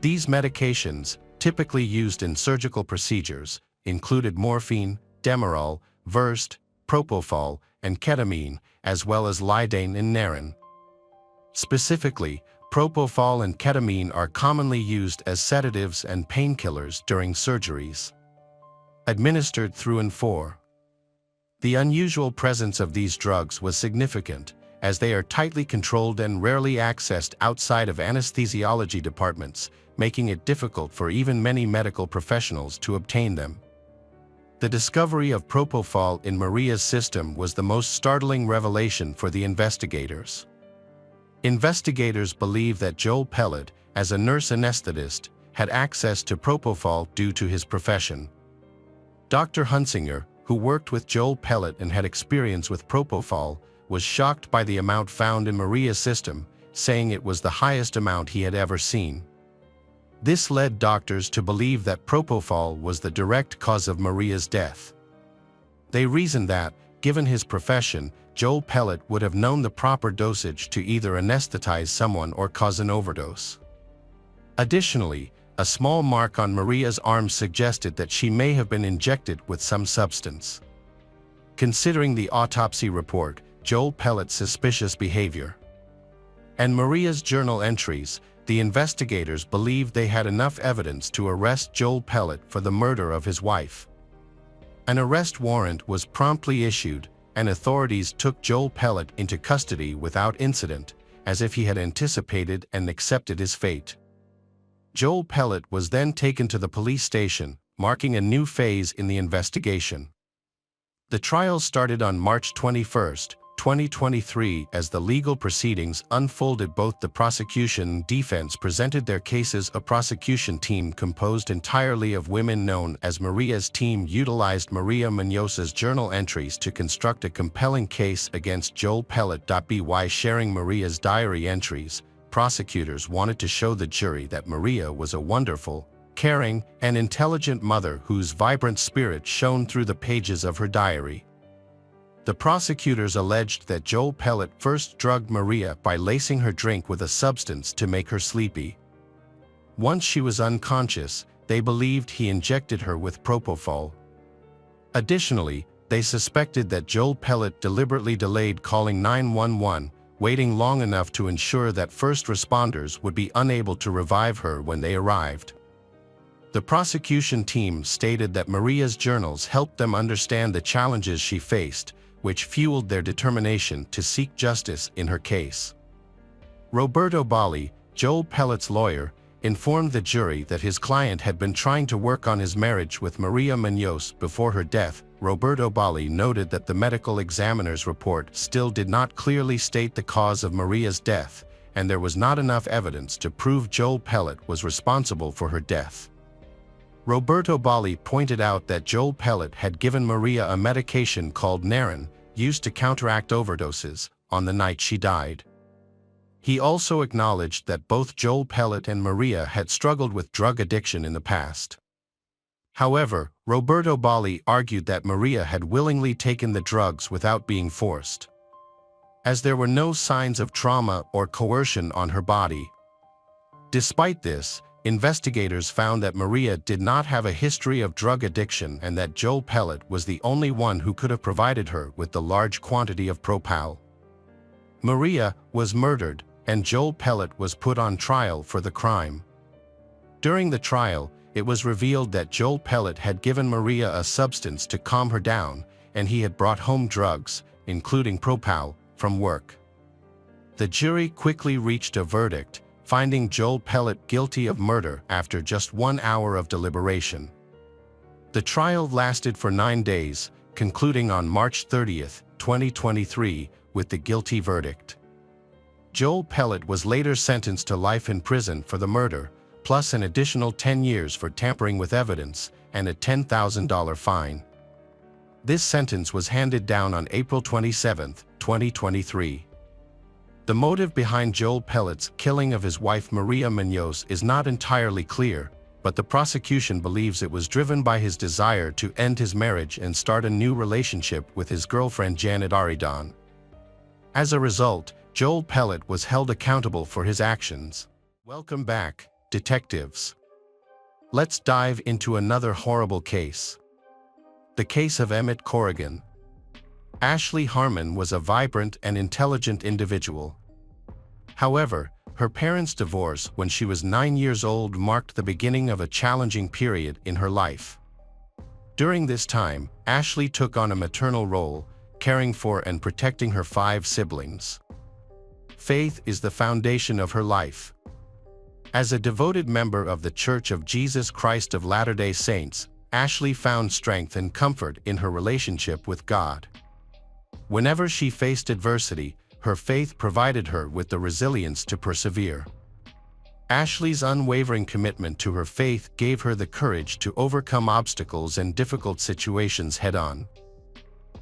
A: These medications, typically used in surgical procedures, included morphine, Demerol, Versed, propofol, and ketamine, as well as lidocaine and Naren. Specifically, propofol and ketamine are commonly used as sedatives and painkillers during surgeries. Administered through and for. The unusual presence of these drugs was significant, as they are tightly controlled and rarely accessed outside of anesthesiology departments, making it difficult for even many medical professionals to obtain them. The discovery of propofol in Maria's system was the most startling revelation for the investigators. Investigators believe that Joel Pellet, as a nurse anesthetist, had access to propofol due to his profession. Dr. Hunsinger, who worked with Joel Pellet and had experience with propofol, was shocked by the amount found in Maria's system, saying it was the highest amount he had ever seen. This led doctors to believe that propofol was the direct cause of Maria's death. They reasoned that, given his profession, Joel Pellet would have known the proper dosage to either anesthetize someone or cause an overdose. Additionally, a small mark on Maria's arm suggested that she may have been injected with some substance. Considering the autopsy report, Joel Pellet's suspicious behavior, and Maria's journal entries, the investigators believed they had enough evidence to arrest Joel Pellet for the murder of his wife. An arrest warrant was promptly issued, and authorities took Joel Pellet into custody without incident, as if he had anticipated and accepted his fate. Joel Pellet was then taken to the police station, marking a new phase in the investigation. The trial started on March 21, 2023. As the legal proceedings unfolded, both the prosecution and defense presented their cases. A prosecution team composed entirely of women known as Maria's team utilized Maria Muñoz's journal entries to construct a compelling case against Joel Pellet. By sharing Maria's diary entries, prosecutors wanted to show the jury that Maria was a wonderful, caring, and intelligent mother whose vibrant spirit shone through the pages of her diary. The prosecutors alleged that Joel Pellet first drugged Maria by lacing her drink with a substance to make her sleepy. Once she was unconscious, they believed he injected her with propofol. Additionally, they suspected that Joel Pellet deliberately delayed calling 911, waiting long enough to ensure that first responders would be unable to revive her when they arrived. The prosecution team stated that Maria's journals helped them understand the challenges she faced, which fueled their determination to seek justice in her case. Roberto Bali, Joel Pellet's lawyer, informed the jury that his client had been trying to work on his marriage with Maria Muñoz before her death. Roberto Bali noted that the medical examiner's report still did not clearly state the cause of Maria's death, and there was not enough evidence to prove Joel Pellet was responsible for her death. Roberto Bali pointed out that Joel Pellet had given Maria a medication called Naren, used to counteract overdoses, on the night she died. He also acknowledged that both Joel Pellet and Maria had struggled with drug addiction in the past. However, Roberto Bali argued that Maria had willingly taken the drugs without being forced, as there were no signs of trauma or coercion on her body. Despite this, investigators found that Maria did not have a history of drug addiction and that Joel Pellet was the only one who could have provided her with the large quantity of propofol. Maria was murdered, and Joel Pellet was put on trial for the crime. During the trial, it was revealed that Joel Pellet had given Maria a substance to calm her down, and he had brought home drugs, including propofol, from work. The jury quickly reached a verdict, finding Joel Pellet guilty of murder after just 1 hour of deliberation. The trial lasted for 9 days, concluding on March 30, 2023, with the guilty verdict. Joel Pellet was later sentenced to life in prison for the murder, plus an additional 10 years for tampering with evidence and a $10,000 fine. This sentence was handed down on April 27, 2023. 2023. The motive behind Joel Pellet's killing of his wife Maria Munoz is not entirely clear, but the prosecution believes it was driven by his desire to end his marriage and start a new relationship with his girlfriend Janet Arridan. As a result, Joel Pellet was held accountable for his actions. Welcome back, detectives. Let's dive into another horrible case. The case of Emmett Corrigan. Ashley Harmon was a vibrant and intelligent individual. However, her parents' divorce when she was 9 years old marked the beginning of a challenging period in her life. During this time, Ashley took on a maternal role, caring for and protecting her 5 siblings. Faith is the foundation of her life. As a devoted member of the Church of Jesus Christ of Latter-day Saints, Ashley found strength and comfort in her relationship with God. Whenever she faced adversity, her faith provided her with the resilience to persevere. Ashley's unwavering commitment to her faith gave her the courage to overcome obstacles and difficult situations head-on.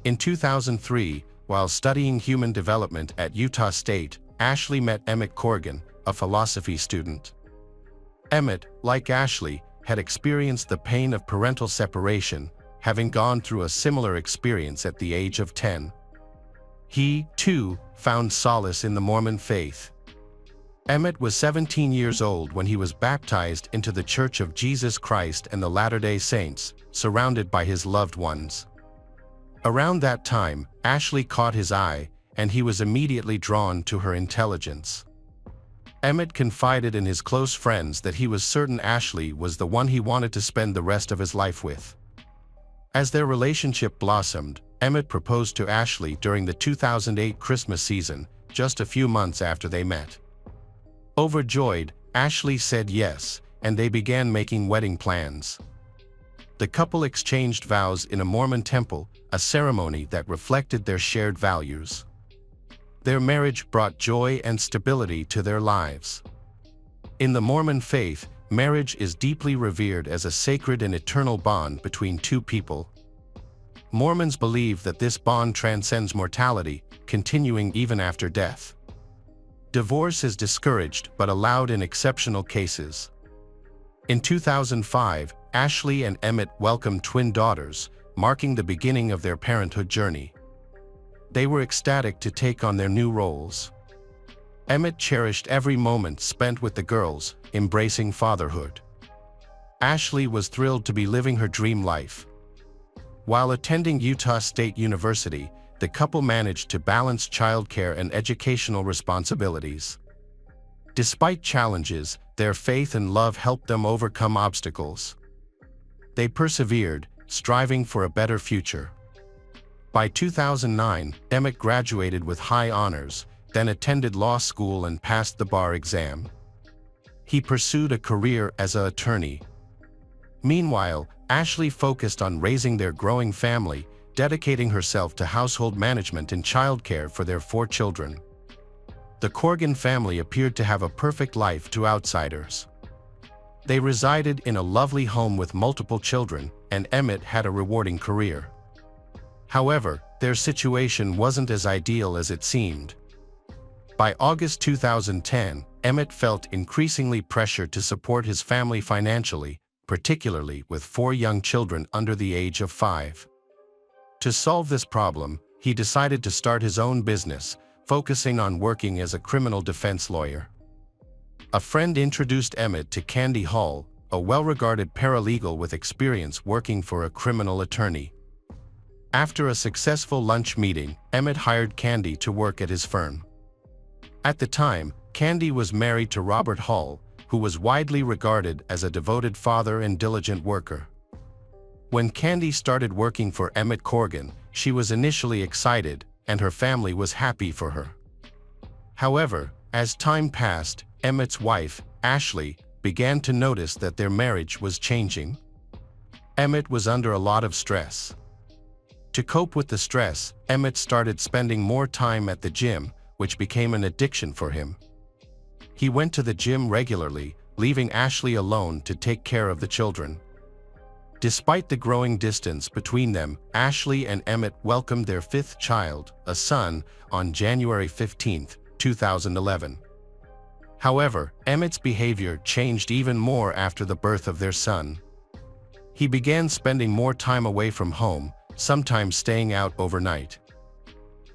A: In 2003, while studying human development at Utah State, Ashley met Emmett Corrigan, a philosophy student. Emmett, like Ashley, had experienced the pain of parental separation, having gone through a similar experience at the age of 10. He, too, found solace in the Mormon faith. Emmett was 17 years old when he was baptized into the Church of Jesus Christ and the Latter-day Saints, surrounded by his loved ones. Around that time, Ashley caught his eye, and he was immediately drawn to her intelligence. Emmett confided in his close friends that he was certain Ashley was the one he wanted to spend the rest of his life with. As their relationship blossomed, Emmett proposed to Ashley during the 2008 Christmas season, just a few months after they met. Overjoyed, Ashley said yes, and they began making wedding plans. The couple exchanged vows in a Mormon temple, a ceremony that reflected their shared values. Their marriage brought joy and stability to their lives. In the Mormon faith, marriage is deeply revered as a sacred and eternal bond between two people. Mormons believe that this bond transcends mortality, continuing even after death. Divorce is discouraged but allowed in exceptional cases. In 2005, Ashley and Emmett welcomed twin daughters, marking the beginning of their parenthood journey. They were ecstatic to take on their new roles. Emmett cherished every moment spent with the girls, embracing fatherhood. Ashley was thrilled to be living her dream life. While attending Utah State University, the couple managed to balance childcare and educational responsibilities. Despite challenges, their faith and love helped them overcome obstacles. They persevered, striving for a better future. By 2009, Emmett graduated with high honors, then attended law school and passed the bar exam. He pursued a career as an attorney. Meanwhile, Ashley focused on raising their growing family, dedicating herself to household management and childcare for their 4 children. The Corrigan family appeared to have a perfect life to outsiders. They resided in a lovely home with multiple children, and Emmett had a rewarding career. However, their situation wasn't as ideal as it seemed. By August 2010, Emmett felt increasingly pressured to support his family financially, particularly with 4 young children under the age of 5. To solve this problem, he decided to start his own business, focusing on working as a criminal defense lawyer. A friend introduced Emmett to Candy Hall, a well-regarded paralegal with experience working for a criminal attorney. After a successful lunch meeting, Emmett hired Candy to work at his firm. At the time, Candy was married to Robert Hall, who was widely regarded as a devoted father and diligent worker. When Candy started working for Emmett Corrigan, she was initially excited, and her family was happy for her. However, as time passed, Emmett's wife, Ashley, began to notice that their marriage was changing. Emmett was under a lot of stress. To cope with the stress, Emmett started spending more time at the gym, which became an addiction for him. He went to the gym regularly, leaving Ashley alone to take care of the children. Despite the growing distance between them, Ashley and Emmett welcomed their fifth child, a son, on January 15, 2011. However, Emmett's behavior changed even more after the birth of their son. He began spending more time away from home, sometimes staying out overnight.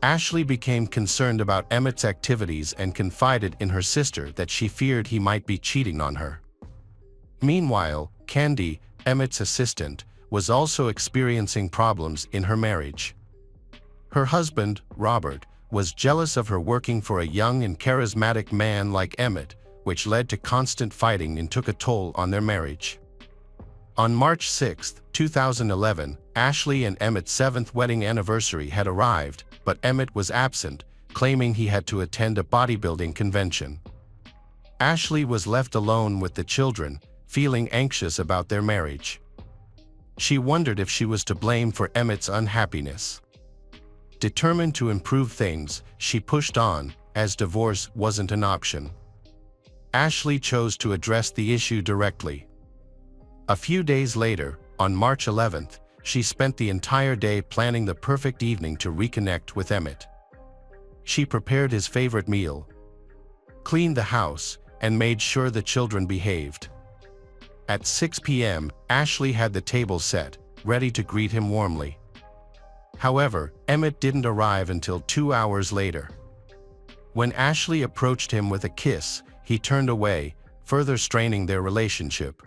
A: Ashley became concerned about Emmett's activities and confided in her sister that she feared he might be cheating on her. Meanwhile, Candy, Emmett's assistant, was also experiencing problems in her marriage. Her husband, Robert, was jealous of her working for a young and charismatic man like Emmett, which led to constant fighting and took a toll on their marriage. On March 6, 2011, Ashley and Emmett's 7th wedding anniversary had arrived, but Emmett was absent, claiming he had to attend a bodybuilding convention. Ashley was left alone with the children, feeling anxious about their marriage. She wondered if she was to blame for Emmett's unhappiness. Determined to improve things, she pushed on, as divorce wasn't an option. Ashley chose to address the issue directly. A few days later, on March 11th, she spent the entire day planning the perfect evening to reconnect with Emmett. She prepared his favorite meal, cleaned the house, and made sure the children behaved. At 6 p.m., Ashley had the table set, ready to greet him warmly. However, Emmett didn't arrive until 2 hours later. When Ashley approached him with a kiss, he turned away, further straining their relationship.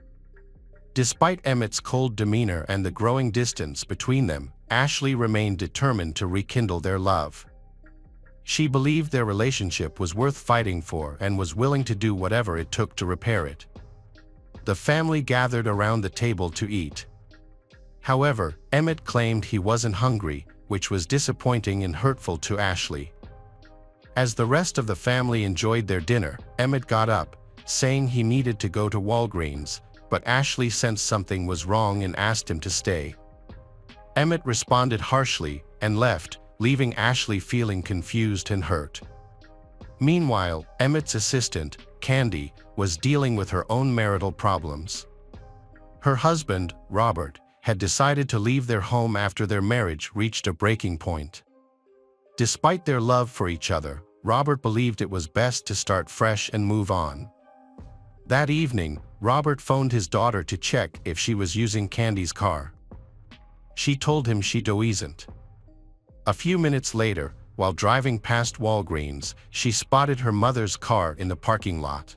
A: Despite Emmett's cold demeanor and the growing distance between them, Ashley remained determined to rekindle their love. She believed their relationship was worth fighting for and was willing to do whatever it took to repair it. The family gathered around the table to eat. However, Emmett claimed he wasn't hungry, which was disappointing and hurtful to Ashley. As the rest of the family enjoyed their dinner, Emmett got up, saying he needed to go to Walgreens, but Ashley sensed something was wrong and asked him to stay. Emmett responded harshly and left, leaving Ashley feeling confused and hurt. Meanwhile, Emmett's assistant, Candy, was dealing with her own marital problems. Her husband, Robert, had decided to leave their home after their marriage reached a breaking point. Despite their love for each other, Robert believed it was best to start fresh and move on. That evening, Robert phoned his daughter to check if she was using Candy's car. She told him she wasn't. A few minutes later, while driving past Walgreens, she spotted her mother's car in the parking lot.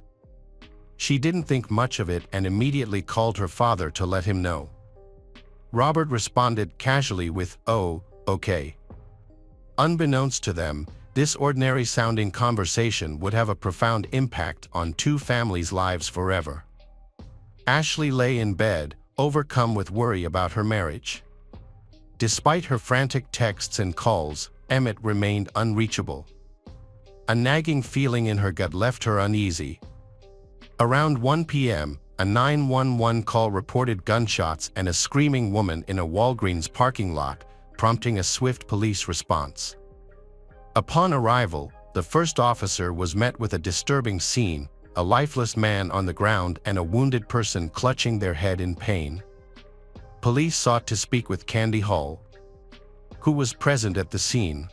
A: She didn't think much of it and immediately called her father to let him know. Robert responded casually with, "Oh, okay." Unbeknownst to them, this ordinary-sounding conversation would have a profound impact on two families' lives forever. Ashley lay in bed, overcome with worry about her marriage. Despite her frantic texts and calls, Emmett remained unreachable. A nagging feeling in her gut left her uneasy. Around 1 p.m., a 911 call reported gunshots and a screaming woman in a Walgreens parking lot, prompting a swift police response. Upon arrival, the first officer was met with a disturbing scene, a lifeless man on the ground and a wounded person clutching their head in pain. Police sought to speak with Candy Hall, who was present at the scene.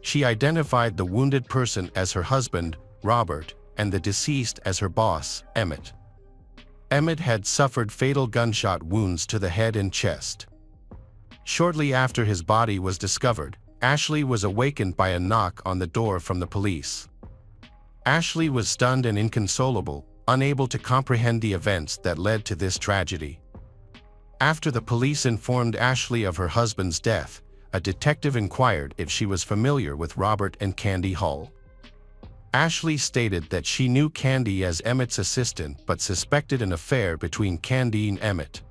A: She identified the wounded person as her husband, Robert, and the deceased as her boss, Emmett. Emmett had suffered fatal gunshot wounds to the head and chest. Shortly after his body was discovered, Ashley was awakened by a knock on the door from the police. Ashley was stunned and inconsolable, unable to comprehend the events that led to this tragedy. After the police informed Ashley of her husband's death, a detective inquired if she was familiar with Robert and Candy Hall. Ashley stated that she knew Candy as Emmett's assistant but suspected an affair between Candy and Emmett.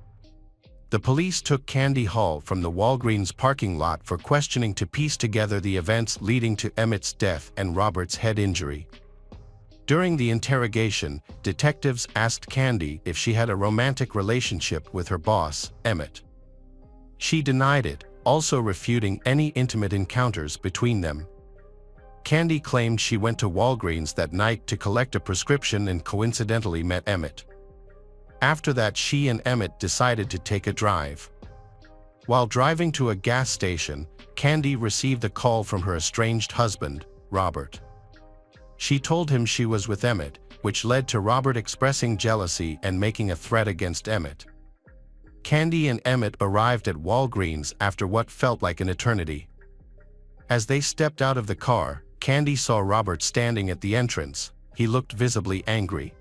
A: The police took Candy Hall from the Walgreens parking lot for questioning to piece together the events leading to Emmett's death and Robert's head injury. During the interrogation, detectives asked Candy if she had a romantic relationship with her boss, Emmett. She denied it, also refuting any intimate encounters between them. Candy claimed she went to Walgreens that night to collect a prescription and coincidentally met Emmett. After that, she and Emmett decided to take a drive. While driving to a gas station, Candy received a call from her estranged husband, Robert. She told him she was with Emmett, which led to Robert expressing jealousy and making a threat against Emmett. Candy and Emmett arrived at Walgreens after what felt like an eternity. As they stepped out of the car, Candy saw Robert standing at the entrance. He looked visibly angry.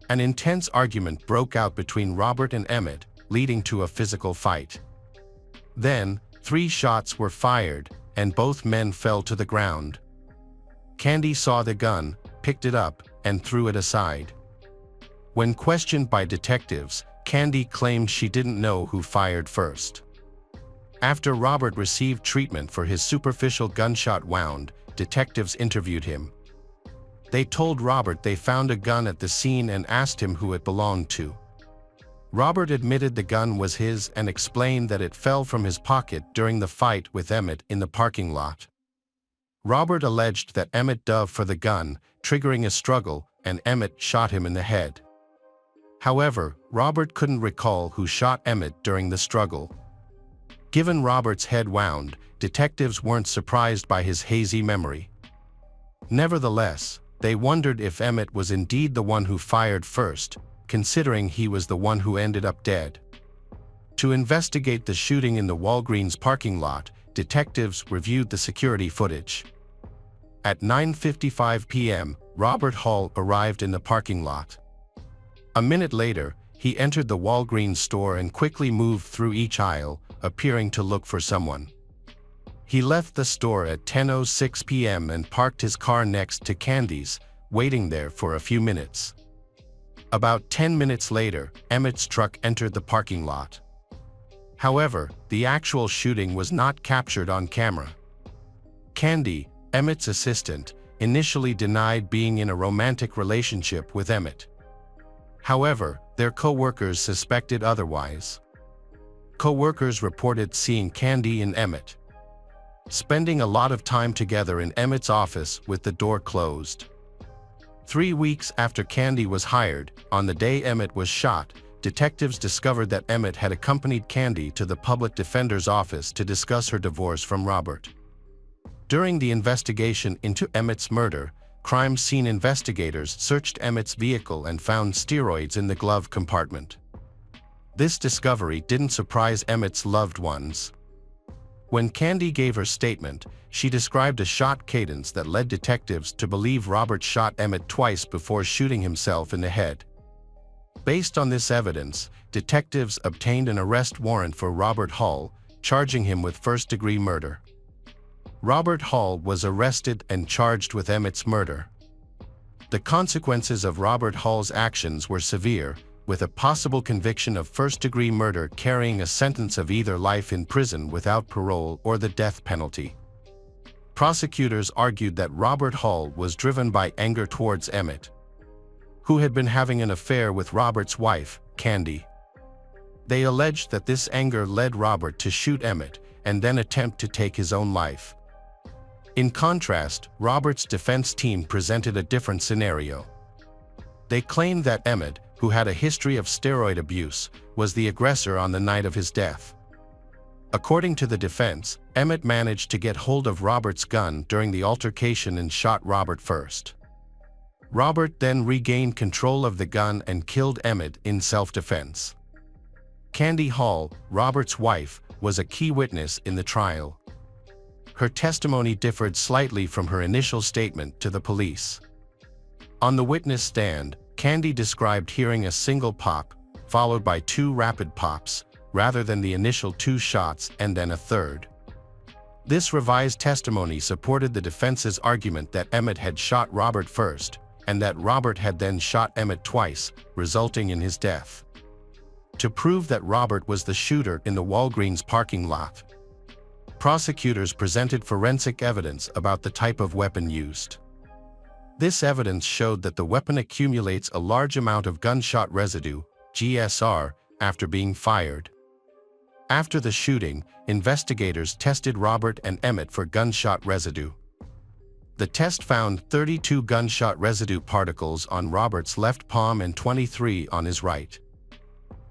A: An intense argument broke out between Robert and Emmett, leading to a physical fight. Then, 3 shots were fired, and both men fell to the ground. Candy saw the gun, picked it up, and threw it aside. When questioned by detectives, Candy claimed she didn't know who fired first. After Robert received treatment for his superficial gunshot wound, detectives interviewed him. They told Robert they found a gun at the scene and asked him who it belonged to. Robert admitted the gun was his and explained that it fell from his pocket during the fight with Emmett in the parking lot. Robert alleged that Emmett dove for the gun, triggering a struggle, and Emmett shot him in the head. However, Robert couldn't recall who shot Emmett during the struggle. Given Robert's head wound, detectives weren't surprised by his hazy memory. Nevertheless, they wondered if Emmett was indeed the one who fired first, considering he was the one who ended up dead. To investigate the shooting in the Walgreens parking lot, detectives reviewed the security footage. At 9:55 p.m., Robert Hall arrived in the parking lot. A minute later, he entered the Walgreens store and quickly moved through each aisle, appearing to look for someone. He left the store at 10:06 p.m. and parked his car next to Candy's, waiting there for a few minutes. About 10 minutes later, Emmett's truck entered the parking lot. However, the actual shooting was not captured on camera. Candy, Emmett's assistant, initially denied being in a romantic relationship with Emmett. However, their co-workers suspected otherwise. Co-workers reported seeing Candy and Emmett spending a lot of time together in Emmett's office with the door closed. 3 weeks after Candy was hired, on the day Emmett was shot, detectives discovered that Emmett had accompanied Candy to the public defender's office to discuss her divorce from Robert. During the investigation into Emmett's murder, crime scene investigators searched Emmett's vehicle and found steroids in the glove compartment. This discovery didn't surprise Emmett's loved ones. When Candy gave her statement, she described a shot cadence that led detectives to believe Robert shot Emmett twice before shooting himself in the head. Based on this evidence, detectives obtained an arrest warrant for Robert Hall, charging him with first-degree murder. Robert Hall was arrested and charged with Emmett's murder. The consequences of Robert Hall's actions were severe, with a possible conviction of first-degree murder carrying a sentence of either life in prison without parole or the death penalty. Prosecutors argued that Robert Hall was driven by anger towards Emmett, who had been having an affair with Robert's wife, Candy. They alleged that this anger led Robert to shoot Emmett and then attempt to take his own life. In contrast, Robert's defense team presented a different scenario. They claimed that Emmett, who had a history of steroid abuse, was the aggressor on the night of his death. According to the defense, Emmett managed to get hold of Robert's gun during the altercation and shot Robert first. Robert then regained control of the gun and killed Emmett in self-defense. Candy Hall, Robert's wife, was a key witness in the trial. Her testimony differed slightly from her initial statement to the police. On the witness stand, Candy described hearing a single pop, followed by 2 rapid pops, rather than the initial 2 shots and then a third. This revised testimony supported the defense's argument that Emmett had shot Robert first, and that Robert had then shot Emmett twice, resulting in his death. To prove that Robert was the shooter in the Walgreens parking lot, prosecutors presented forensic evidence about the type of weapon used. This evidence showed that the weapon accumulates a large amount of gunshot residue, GSR, after being fired. After the shooting, investigators tested Robert and Emmett for gunshot residue. The test found 32 gunshot residue particles on Robert's left palm and 23 on his right.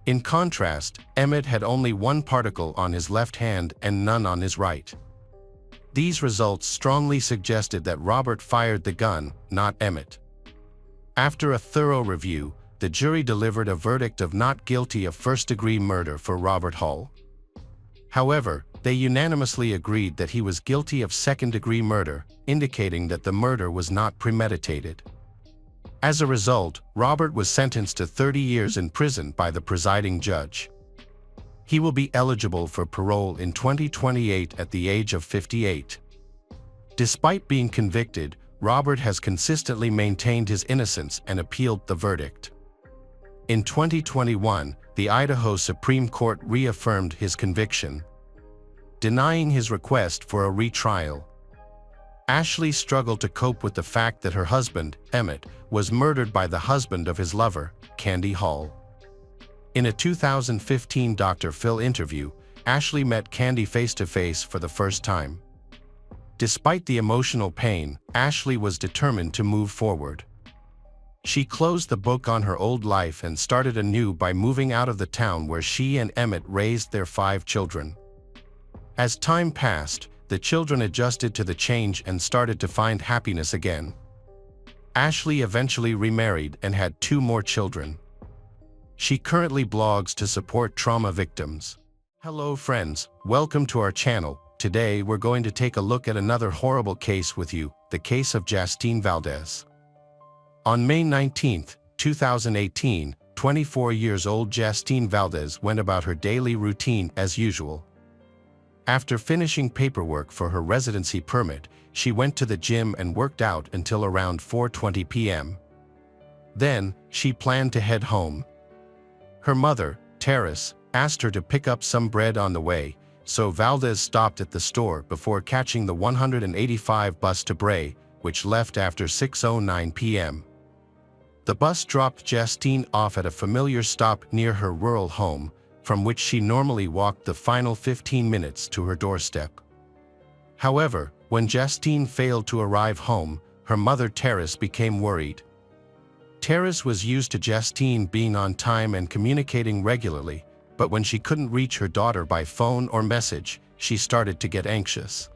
A: In contrast, Emmett had only 1 particle on his left hand and none on his right. These results strongly suggested that Robert fired the gun, not Emmett. After a thorough review, the jury delivered a verdict of not guilty of first-degree murder for Robert Hull. However, they unanimously agreed that he was guilty of second-degree murder, indicating that the murder was not premeditated. As a result, Robert was sentenced to 30 years in prison by the presiding judge. He will be eligible for parole in 2028 at the age of 58. Despite being convicted, Robert has consistently maintained his innocence and appealed the verdict. In 2021, the Idaho Supreme Court reaffirmed his conviction, denying his request for a retrial. Ashley struggled to cope with the fact that her husband, Emmett, was murdered by the husband of his lover, Candy Hull. In a 2015 Dr. Phil interview, Ashley met Candy face-to-face for the first time. Despite the emotional pain, Ashley was determined to move forward. She closed the book on her old life and started anew by moving out of the town where she and Emmett raised their 5 children. As time passed, the children adjusted to the change and started to find happiness again. Ashley eventually remarried and had 2 more children. She currently blogs to support trauma victims. Hello friends, welcome to our channel. Today we're going to take a look at another horrible case with you, the case of Justine Valdez. On May 19, 2018, 24 years old Justine Valdez went about her daily routine as usual. After finishing paperwork for her residency permit, she went to the gym and worked out until around 4:20 p.m. Then, she planned to head home. Her mother, Terrace, asked her to pick up some bread on the way, so Valdez stopped at the store before catching the 185 bus to Bray, which left after 6:09 p.m. The bus dropped Justine off at a familiar stop near her rural home, from which she normally walked the final 15 minutes to her doorstep. However, when Justine failed to arrive home, her mother Terrace became worried. Terrace was used to Justine being on time and communicating regularly, but when she couldn't reach her daughter by phone or message, she started to get anxious.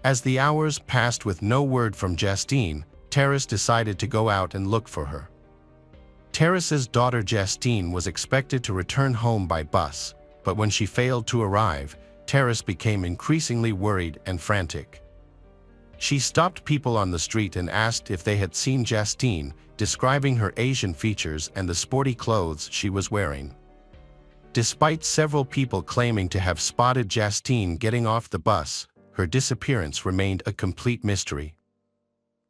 A: As the hours passed with no word from Justine, Terrace decided to go out and look for her. Terrace's daughter Justine was expected to return home by bus, but when she failed to arrive, Terrace became increasingly worried and frantic. She stopped people on the street and asked if they had seen Justine, describing her Asian features and the sporty clothes she was wearing. Despite several people claiming to have spotted Justine getting off the bus, her disappearance remained a complete mystery.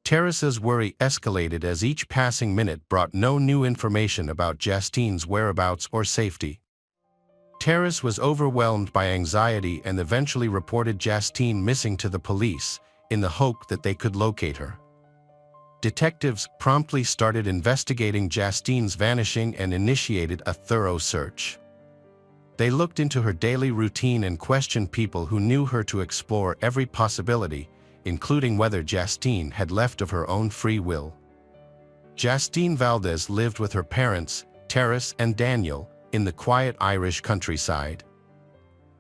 A: Terrace's worry escalated as each passing minute brought no new information about Justine's whereabouts or safety. Terrace was overwhelmed by anxiety and eventually reported Justine missing to the police, in the hope that they could locate her. Detectives promptly started investigating Justine's vanishing and initiated a thorough search. They looked into her daily routine and questioned people who knew her to explore every possibility, including whether Justine had left of her own free will. Justine Valdez lived with her parents, Terrace and Daniel, in the quiet Irish countryside.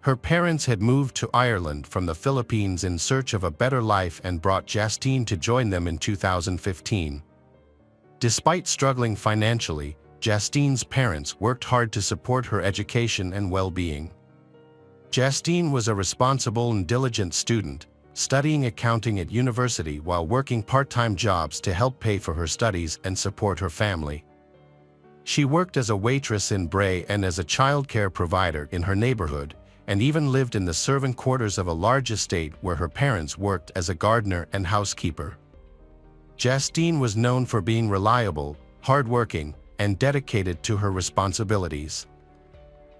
A: Her parents had moved to Ireland from the Philippines in search of a better life and brought Justine to join them in 2015. Despite struggling financially, Justine's parents worked hard to support her education and well-being. Justine was a responsible and diligent student, studying accounting at university while working part-time jobs to help pay for her studies and support her family. She worked as a waitress in Bray and as a childcare provider in her neighborhood, and even lived in the servant quarters of a large estate where her parents worked as a gardener and housekeeper. Justine was known for being reliable, hardworking, and dedicated to her responsibilities.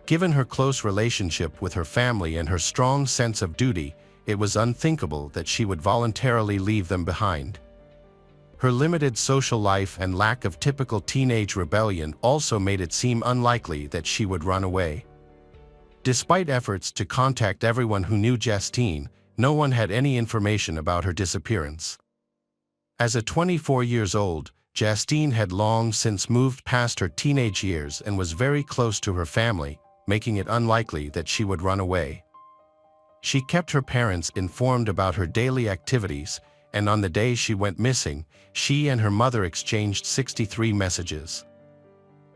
A: Given her close relationship with her family and her strong sense of duty, it was unthinkable that she would voluntarily leave them behind. Her limited social life and lack of typical teenage rebellion also made it seem unlikely that she would run away. Despite efforts to contact everyone who knew Justine, no one had any information about her disappearance. As a 24 years old, Justine had long since moved past her teenage years and was very close to her family, making it unlikely that she would run away. She kept her parents informed about her daily activities, and on the day she went missing, she and her mother exchanged 63 messages.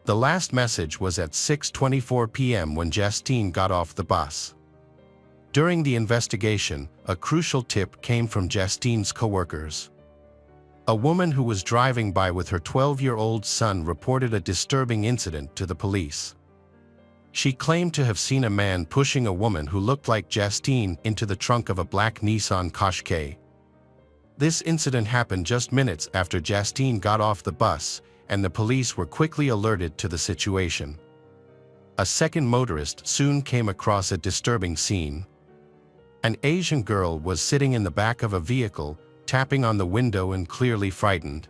A: The last message was at 6:24 p.m. when Justine got off the bus. During the investigation, a crucial tip came from Justine's coworkers. A woman who was driving by with her 12-year-old son reported a disturbing incident to the police. She claimed to have seen a man pushing a woman who looked like Justine into the trunk of a black Nissan Qashqai. This incident happened just minutes after Justine got off the bus, and the police were quickly alerted to the situation. A second motorist soon came across a disturbing scene. An Asian girl was sitting in the back of a vehicle, tapping on the window and clearly frightened.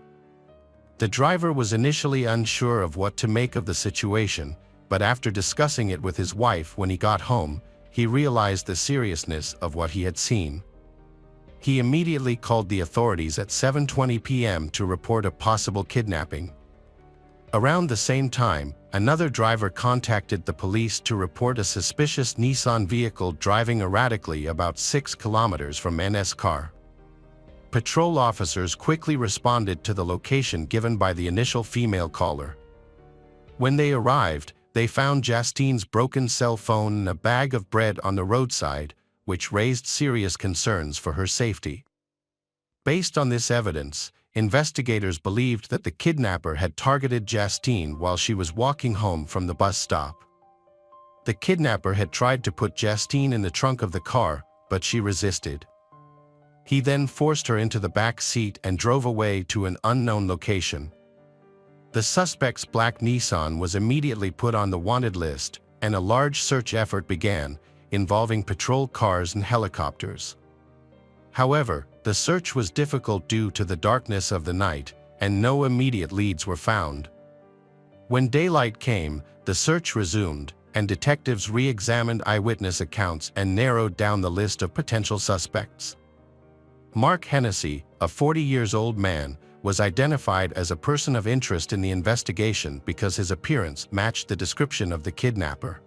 A: The driver was initially unsure of what to make of the situation, but after discussing it with his wife when he got home, he realized the seriousness of what he had seen. He immediately called the authorities at 7:20 p.m. to report a possible kidnapping. Around the same time, another driver contacted the police to report a suspicious Nissan vehicle driving erratically about 6 kilometers from NS car. Patrol officers quickly responded to the location given by the initial female caller. When they arrived, they found Justine's broken cell phone and a bag of bread on the roadside, which raised serious concerns for her safety. Based on this evidence, investigators believed that the kidnapper had targeted Justine while she was walking home from the bus stop. The kidnapper had tried to put Justine in the trunk of the car, but she resisted. He then forced her into the back seat and drove away to an unknown location. The suspect's black Nissan was immediately put on the wanted list, and a large search effort began, involving patrol cars and helicopters. However, the search was difficult due to the darkness of the night, and no immediate leads were found. When daylight came, the search resumed, and detectives re-examined eyewitness accounts and narrowed down the list of potential suspects. Mark Hennessy, a 40-year-old man, was identified as a person of interest in the investigation because his appearance matched the description of the kidnapper.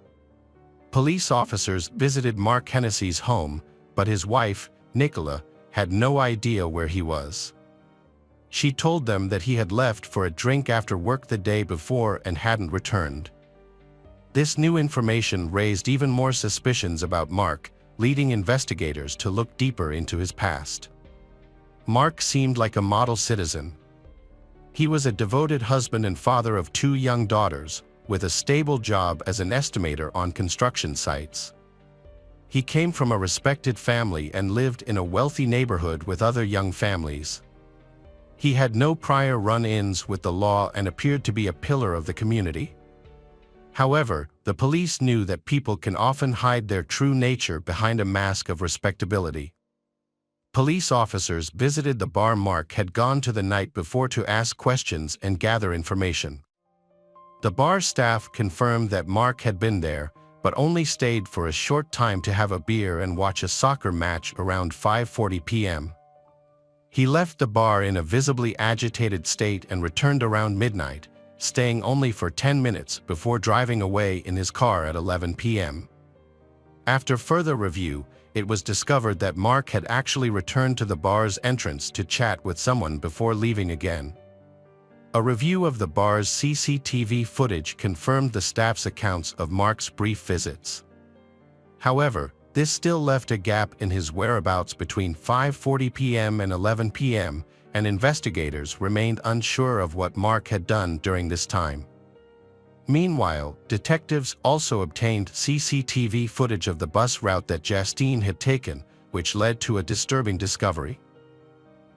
A: Police officers visited Mark Hennessy's home, but his wife, Nicola, had no idea where he was. She told them that he had left for a drink after work the day before and hadn't returned. This new information raised even more suspicions about Mark, leading investigators to look deeper into his past. Mark seemed like a model citizen. He was a devoted husband and father of 2 young daughters, with a stable job as an estimator on construction sites. He came from a respected family and lived in a wealthy neighborhood with other young families. He had no prior run-ins with the law and appeared to be a pillar of the community. However, the police knew that people can often hide their true nature behind a mask of respectability. Police officers visited the bar Mark had gone to the night before to ask questions and gather information. The bar staff confirmed that Mark had been there, but only stayed for a short time to have a beer and watch a soccer match around 5:40 p.m. He left the bar in a visibly agitated state and returned around midnight, staying only for 10 minutes before driving away in his car at 11 p.m. After further review, it was discovered that Mark had actually returned to the bar's entrance to chat with someone before leaving again. A review of the bar's CCTV footage confirmed the staff's accounts of Mark's brief visits. However, this still left a gap in his whereabouts between 5:40 p.m. and 11 p.m., and investigators remained unsure of what Mark had done during this time. Meanwhile, detectives also obtained CCTV footage of the bus route that Justine had taken, which led to a disturbing discovery.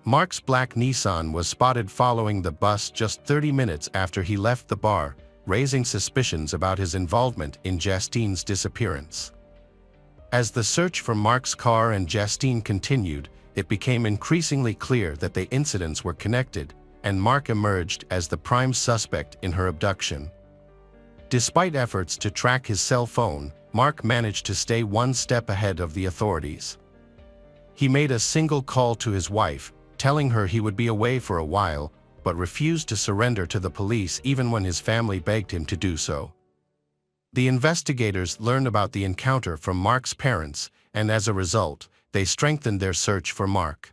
A: Mark's black Nissan was spotted following the bus just 30 minutes after he left the bar, raising suspicions about his involvement in Justine's disappearance. As the search for Mark's car and Justine continued, it became increasingly clear that the incidents were connected, and Mark emerged as the prime suspect in her abduction. Despite efforts to track his cell phone, Mark managed to stay one step ahead of the authorities. He made a single call to his wife, telling her he would be away for a while, but refused to surrender to the police even when his family begged him to do so. The investigators learned about the encounter from Mark's parents, and as a result, they strengthened their search for Mark.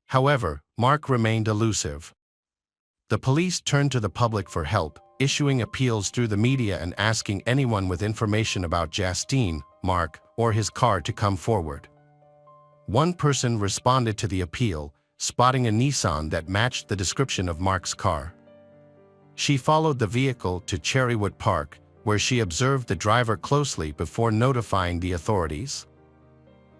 A: However, Mark remained elusive. The police turned to the public for help, issuing appeals through the media and asking anyone with information about Justine, Mark, or his car to come forward. One person responded to the appeal, spotting a Nissan that matched the description of Mark's car. She followed the vehicle to Cherrywood Park, where she observed the driver closely before notifying the authorities.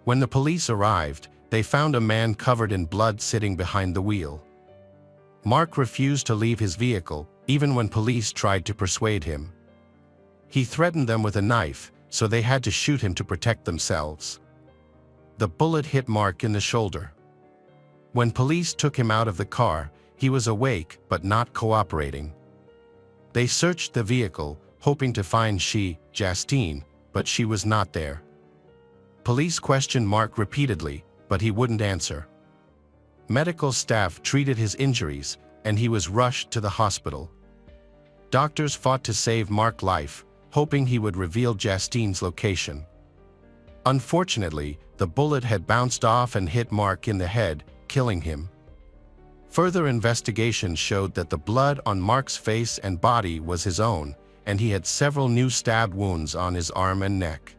A: When the police arrived, they found a man covered in blood sitting behind the wheel. Mark refused to leave his vehicle, even when police tried to persuade him. He threatened them with a knife, so they had to shoot him to protect themselves. The bullet hit Mark in the shoulder. When police took him out of the car, he was awake but not cooperating. They searched the vehicle, hoping to find Justine, but she was not there. Police questioned Mark repeatedly, but he wouldn't answer. Medical staff treated his injuries, and he was rushed to the hospital. Doctors fought to save Mark's life, hoping he would reveal Justine's location. Unfortunately, the bullet had bounced off and hit Mark in the head, killing him. Further investigation showed that the blood on Mark's face and body was his own, and he had several new stab wounds on his arm and neck.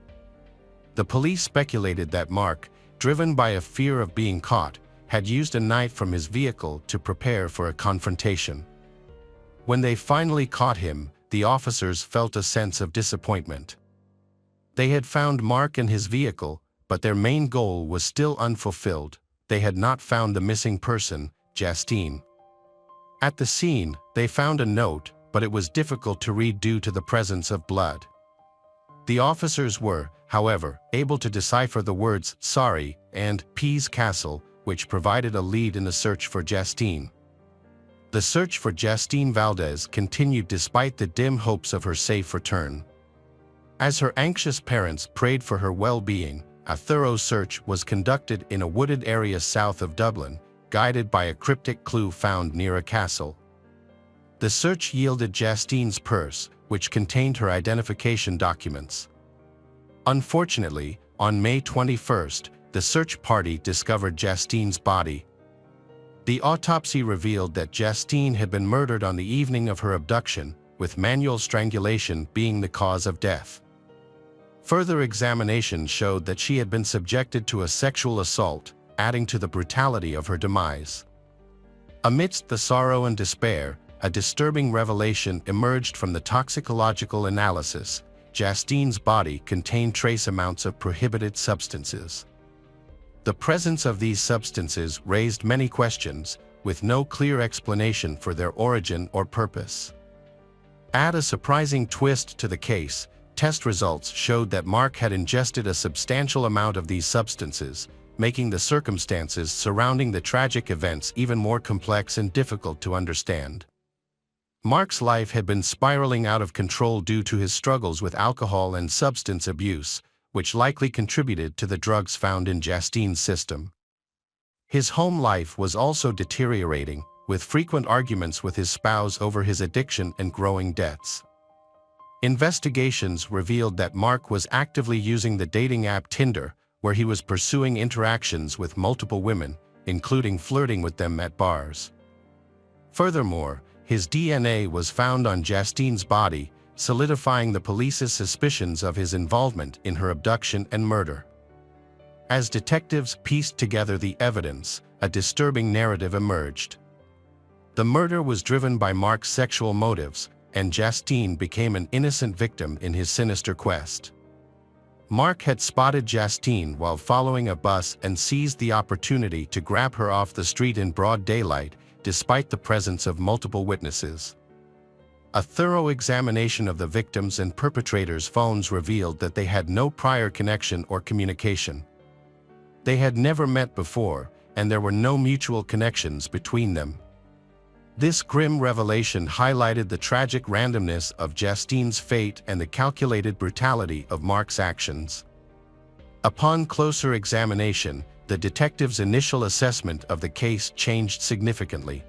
A: The police speculated that Mark, driven by a fear of being caught, had used a knife from his vehicle to prepare for a confrontation. When they finally caught him, the officers felt a sense of disappointment. They had found Mark in his vehicle, but their main goal was still unfulfilled. They had not found the missing person, Justine. At the scene, they found a note, but it was difficult to read due to the presence of blood. The officers were, however, able to decipher the words "sorry" and "Pease Castle," which provided a lead in the search for Justine. The search for Justine Valdez continued despite the dim hopes of her safe return. As her anxious parents prayed for her well-being, a thorough search was conducted in a wooded area south of Dublin, guided by a cryptic clue found near a castle. The search yielded Justine's purse, which contained her identification documents. Unfortunately, on May 21st, the search party discovered Justine's body. The autopsy revealed that Justine had been murdered on the evening of her abduction, with manual strangulation being the cause of death. Further examination showed that she had been subjected to a sexual assault, adding to the brutality of her demise. Amidst the sorrow and despair, a disturbing revelation emerged from the toxicological analysis. Justine's body contained trace amounts of prohibited substances. The presence of these substances raised many questions, with no clear explanation for their origin or purpose. Add a surprising twist to the case. Test results showed that Mark had ingested a substantial amount of these substances, making the circumstances surrounding the tragic events even more complex and difficult to understand. Mark's life had been spiraling out of control due to his struggles with alcohol and substance abuse, which likely contributed to the drugs found in Justine's system. His home life was also deteriorating, with frequent arguments with his spouse over his addiction and growing debts. Investigations revealed that Mark was actively using the dating app Tinder, where he was pursuing interactions with multiple women, including flirting with them at bars. Furthermore, his DNA was found on Justine's body, solidifying the police's suspicions of his involvement in her abduction and murder. As detectives pieced together the evidence, a disturbing narrative emerged. The murder was driven by Mark's sexual motives, and Justine became an innocent victim in his sinister quest. Mark had spotted Justine while following a bus and seized the opportunity to grab her off the street in broad daylight, despite the presence of multiple witnesses. A thorough examination of the victims' and perpetrators' phones revealed that they had no prior connection or communication. They had never met before, and there were no mutual connections between them. This grim revelation highlighted the tragic randomness of Justine's fate and the calculated brutality of Mark's actions. Upon closer examination, the detective's initial assessment of the case changed significantly.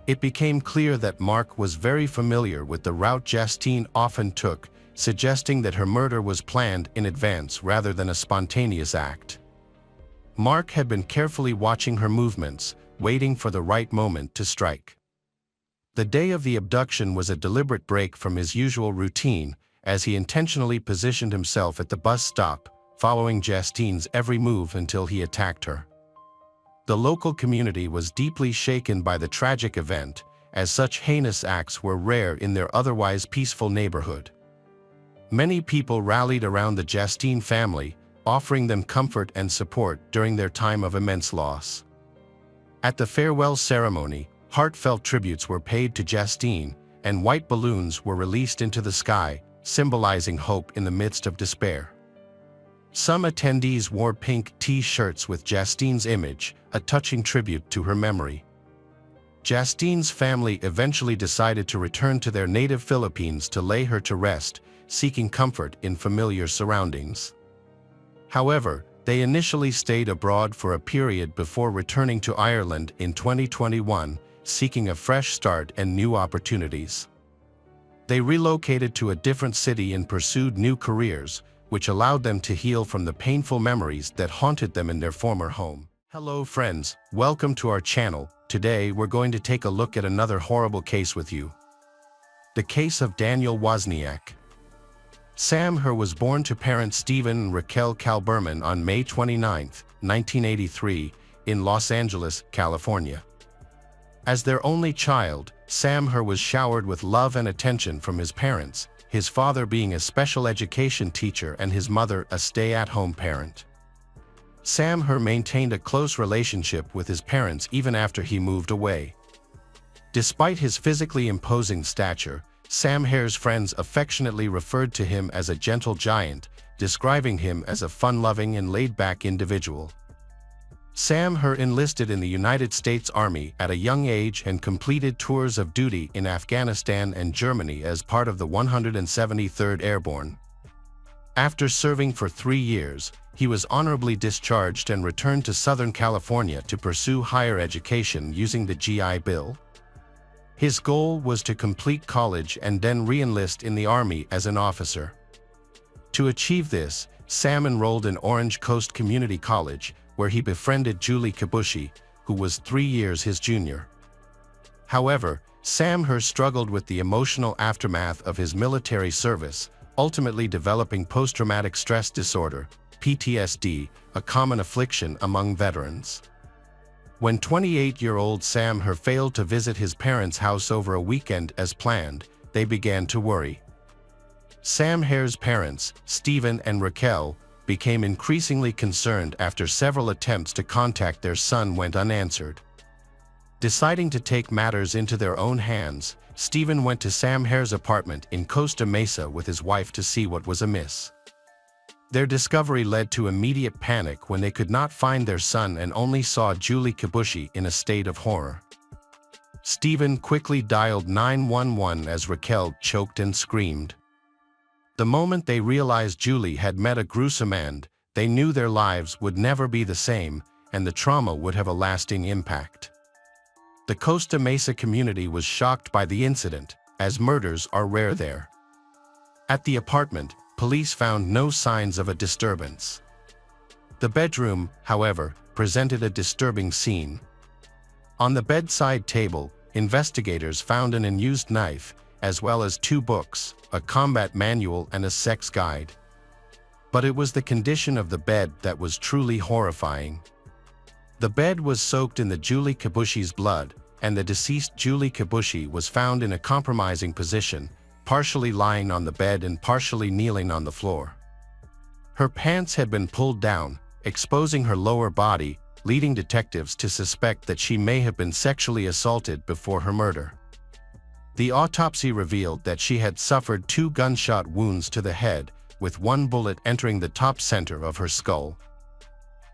A: It became clear that Mark was very familiar with the route Justine often took, suggesting that her murder was planned in advance rather than a spontaneous act. Mark had been carefully watching her movements, waiting for the right moment to strike. The day of the abduction was a deliberate break from his usual routine, as he intentionally positioned himself at the bus stop, following Justine's every move until he attacked her. The local community was deeply shaken by the tragic event, as such heinous acts were rare in their otherwise peaceful neighborhood. Many people rallied around the Justine family, offering them comfort and support during their time of immense loss. At the farewell ceremony, heartfelt tributes were paid to Justine, and white balloons were released into the sky, symbolizing hope in the midst of despair. Some attendees wore pink T-shirts with Justine's image, a touching tribute to her memory. Justine's family eventually decided to return to their native Philippines to lay her to rest, seeking comfort in familiar surroundings. However, they initially stayed abroad for a period before returning to Ireland in 2021, seeking a fresh start and new opportunities. They relocated to a different city and pursued new careers, which allowed them to heal from the painful memories that haunted them in their former home. Hello friends, welcome to our channel. Today we're going to take a look at another horrible case with you. The case of Daniel Wozniak. Sam Herr was born to parents Stephen and Raquel Kalberman on May 29, 1983, in Los Angeles, California. As their only child, Sam Herr was showered with love and attention from his parents, his father being a special education teacher and his mother a stay-at-home parent. Sam Herr maintained a close relationship with his parents even after he moved away. Despite his physically imposing stature, Sam Herr's friends affectionately referred to him as a gentle giant, describing him as a fun-loving and laid-back individual. Sam Herr enlisted in the United States Army at a young age and completed tours of duty in Afghanistan and Germany as part of the 173rd Airborne. After serving for 3 years, he was honorably discharged and returned to Southern California to pursue higher education using the GI Bill. His goal was to complete college and then re-enlist in the Army as an officer. To achieve this, Sam enrolled in Orange Coast Community College, where he befriended Julie Kibushi, who was 3 years his junior. However, Sam Herr struggled with the emotional aftermath of his military service, ultimately developing post-traumatic stress disorder, PTSD, a common affliction among veterans. When 28-year-old Sam Herr failed to visit his parents' house over a weekend as planned, they began to worry. Sam Herr's parents, Stephen and Raquel, became increasingly concerned after several attempts to contact their son went unanswered. Deciding to take matters into their own hands, Stephen went to Sam Herr's apartment in Costa Mesa with his wife to see what was amiss. Their discovery led to immediate panic when they could not find their son and only saw Julie Kibushi in a state of horror. Stephen quickly dialed 911 as Raquel choked and screamed. The moment they realized Julie had met a gruesome end, they knew their lives would never be the same, and the trauma would have a lasting impact. The Costa Mesa community was shocked by the incident, as murders are rare there. At the apartment, police found no signs of a disturbance. The bedroom, however, presented a disturbing scene. On the bedside table, investigators found an unused knife, as well as 2 books, a combat manual and a sex guide. But it was the condition of the bed that was truly horrifying. The bed was soaked in the Julie Kibushi's blood, and the deceased Julie Kibushi was found in a compromising position, partially lying on the bed and partially kneeling on the floor. Her pants had been pulled down, exposing her lower body, leading detectives to suspect that she may have been sexually assaulted before her murder. The autopsy revealed that she had suffered 2 gunshot wounds to the head, with 1 bullet entering the top center of her skull.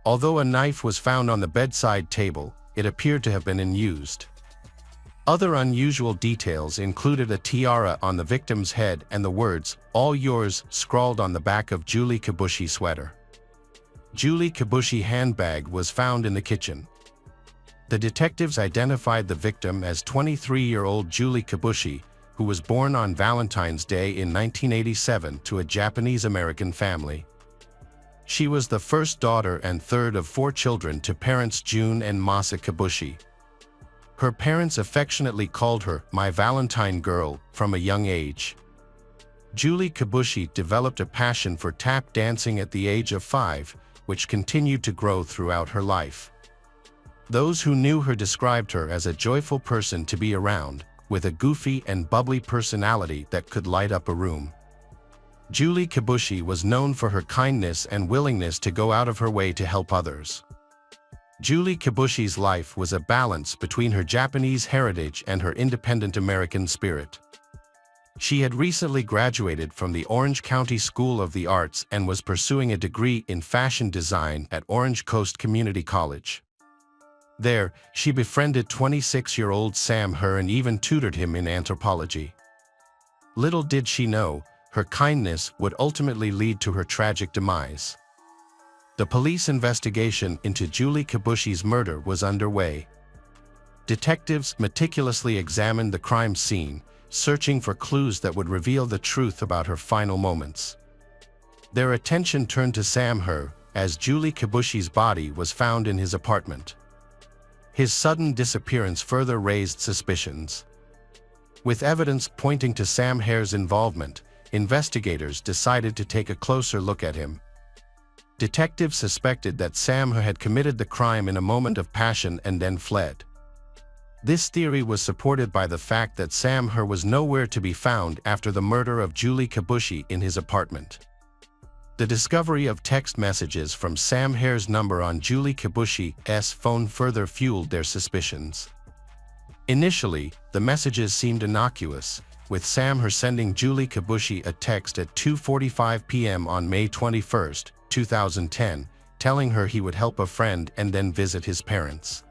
A: Although a knife was found on the bedside table, it appeared to have been unused. Other unusual details included a tiara on the victim's head and the words, "All yours," scrawled on the back of Julie Kibushi's sweater. Julie Kibushi handbag was found in the kitchen. The detectives identified the victim as 23-year-old Julie Kibushi, who was born on Valentine's Day in 1987 to a Japanese-American family. She was the first daughter and third of 4 children to parents June and Masa Kibushi. Her parents affectionately called her "my Valentine girl" from a young age. Julie Kibushi developed a passion for tap dancing at the age of 5, which continued to grow throughout her life. Those who knew her described her as a joyful person to be around, with a goofy and bubbly personality that could light up a room. Julie Kibushi was known for her kindness and willingness to go out of her way to help others. Julie Kibushi's life was a balance between her Japanese heritage and her independent American spirit. She had recently graduated from the Orange County School of the Arts and was pursuing a degree in fashion design at Orange Coast Community College. There, she befriended 26-year-old Sam Her and even tutored him in anthropology. Little did she know, her kindness would ultimately lead to her tragic demise. The police investigation into Julie Kibushi's murder was underway. Detectives meticulously examined the crime scene, searching for clues that would reveal the truth about her final moments. Their attention turned to Sam Her, as Julie Kibushi's body was found in his apartment. His sudden disappearance further raised suspicions. With evidence pointing to Sam Her's involvement, investigators decided to take a closer look at him. Detectives suspected that Sam Her had committed the crime in a moment of passion and then fled. This theory was supported by the fact that Sam Her was nowhere to be found after the murder of Julie Kibushi in his apartment. The discovery of text messages from Sam Her's number on Julie Kibushi's phone further fueled their suspicions. Initially, the messages seemed innocuous, with Sam Her sending Julie Kibushi a text at 2:45 p.m. on May 21, 2010, telling her he would help a friend and then visit his parents.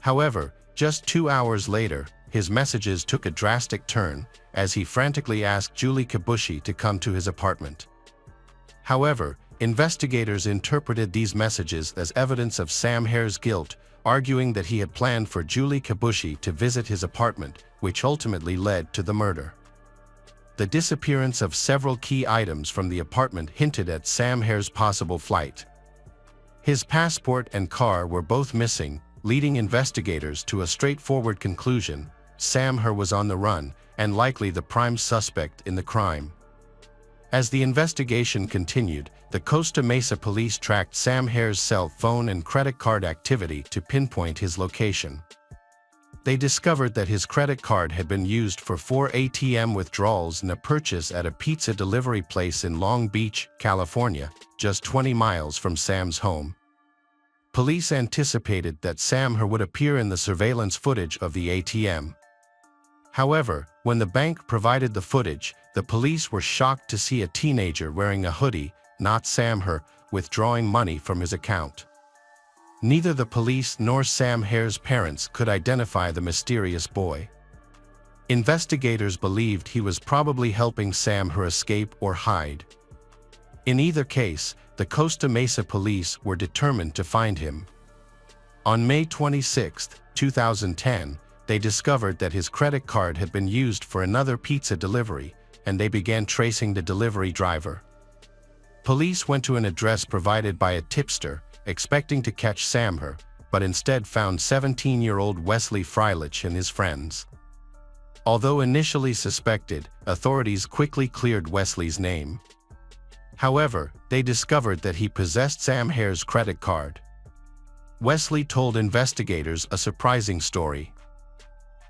A: However, just 2 hours later, his messages took a drastic turn, as he frantically asked Julie Kibushi to come to his apartment. However, investigators interpreted these messages as evidence of Sam Her's guilt, arguing that he had planned for Julie Kibushi to visit his apartment, which ultimately led to the murder. The disappearance of several key items from the apartment hinted at Sam Her's possible flight. His passport and car were both missing, leading investigators to a straightforward conclusion: Sam Her was on the run, and likely the prime suspect in the crime. As the investigation continued, the Costa Mesa police tracked Sam Her's cell phone and credit card activity to pinpoint his location. They discovered that his credit card had been used for 4 ATM withdrawals and a purchase at a pizza delivery place in Long Beach, California, just 20 miles from Sam's home. Police anticipated that Sam Her would appear in the surveillance footage of the ATM. However, when the bank provided the footage, the police were shocked to see a teenager wearing a hoodie, not Sam Her, withdrawing money from his account. Neither the police nor Sam Her's parents could identify the mysterious boy. Investigators believed he was probably helping Sam Her escape or hide. In either case, the Costa Mesa police were determined to find him. On May 26, 2010, they discovered that his credit card had been used for another pizza delivery, and they began tracing the delivery driver. Police went to an address provided by a tipster, expecting to catch Sam Her, but instead found 17-year-old Wesley Freilich and his friends. Although initially suspected, authorities quickly cleared Wesley's name. However, they discovered that he possessed Sam Her's credit card. Wesley told investigators a surprising story.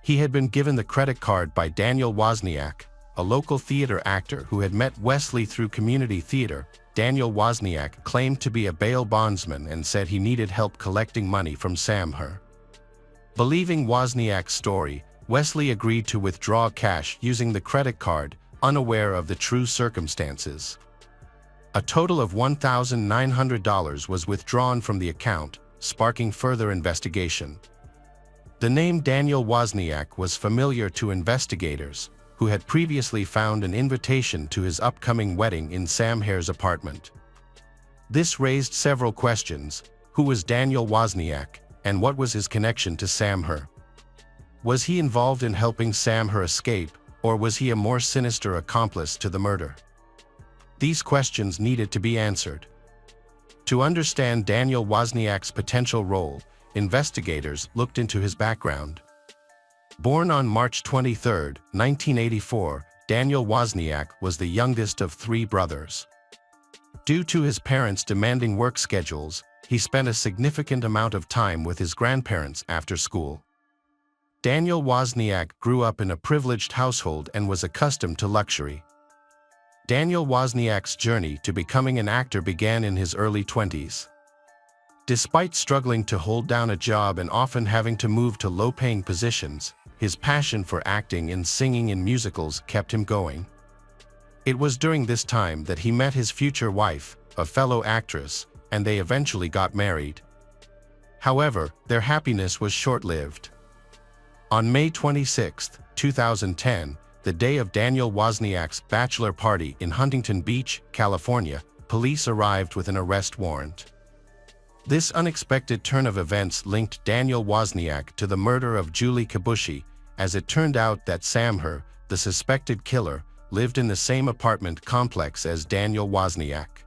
A: He had been given the credit card by Daniel Wozniak, a local theater actor who had met Wesley through community theater. Daniel Wozniak claimed to be a bail bondsman and said he needed help collecting money from Sam Her. Believing Wozniak's story, Wesley agreed to withdraw cash using the credit card, unaware of the true circumstances. A total of $1,900 was withdrawn from the account, sparking further investigation. The name Daniel Wozniak was familiar to investigators, who had previously found an invitation to his upcoming wedding in Sam Her's apartment. This raised several questions. Who was Daniel Wozniak, and what was his connection to Sam Herr? Was he involved in helping Sam Herr escape, or was he a more sinister accomplice to the murder? These questions needed to be answered. To understand Daniel Wozniak's potential role, investigators looked into his background. Born on March 23, 1984, Daniel Wozniak was the youngest of three brothers. Due to his parents' demanding work schedules, he spent a significant amount of time with his grandparents after school. Daniel Wozniak grew up in a privileged household and was accustomed to luxury. Daniel Wozniak's journey to becoming an actor began in his early 20s. Despite struggling to hold down a job and often having to move to low-paying positions, his passion for acting and singing in musicals kept him going. It was during this time that he met his future wife, a fellow actress, and they eventually got married. However, their happiness was short-lived. On May 26, 2010, the day of Daniel Wozniak's bachelor party in Huntington Beach, California, police arrived with an arrest warrant. This unexpected turn of events linked Daniel Wozniak to the murder of Julie Kibushi, as it turned out that Sam Herr, the suspected killer, lived in the same apartment complex as Daniel Wozniak.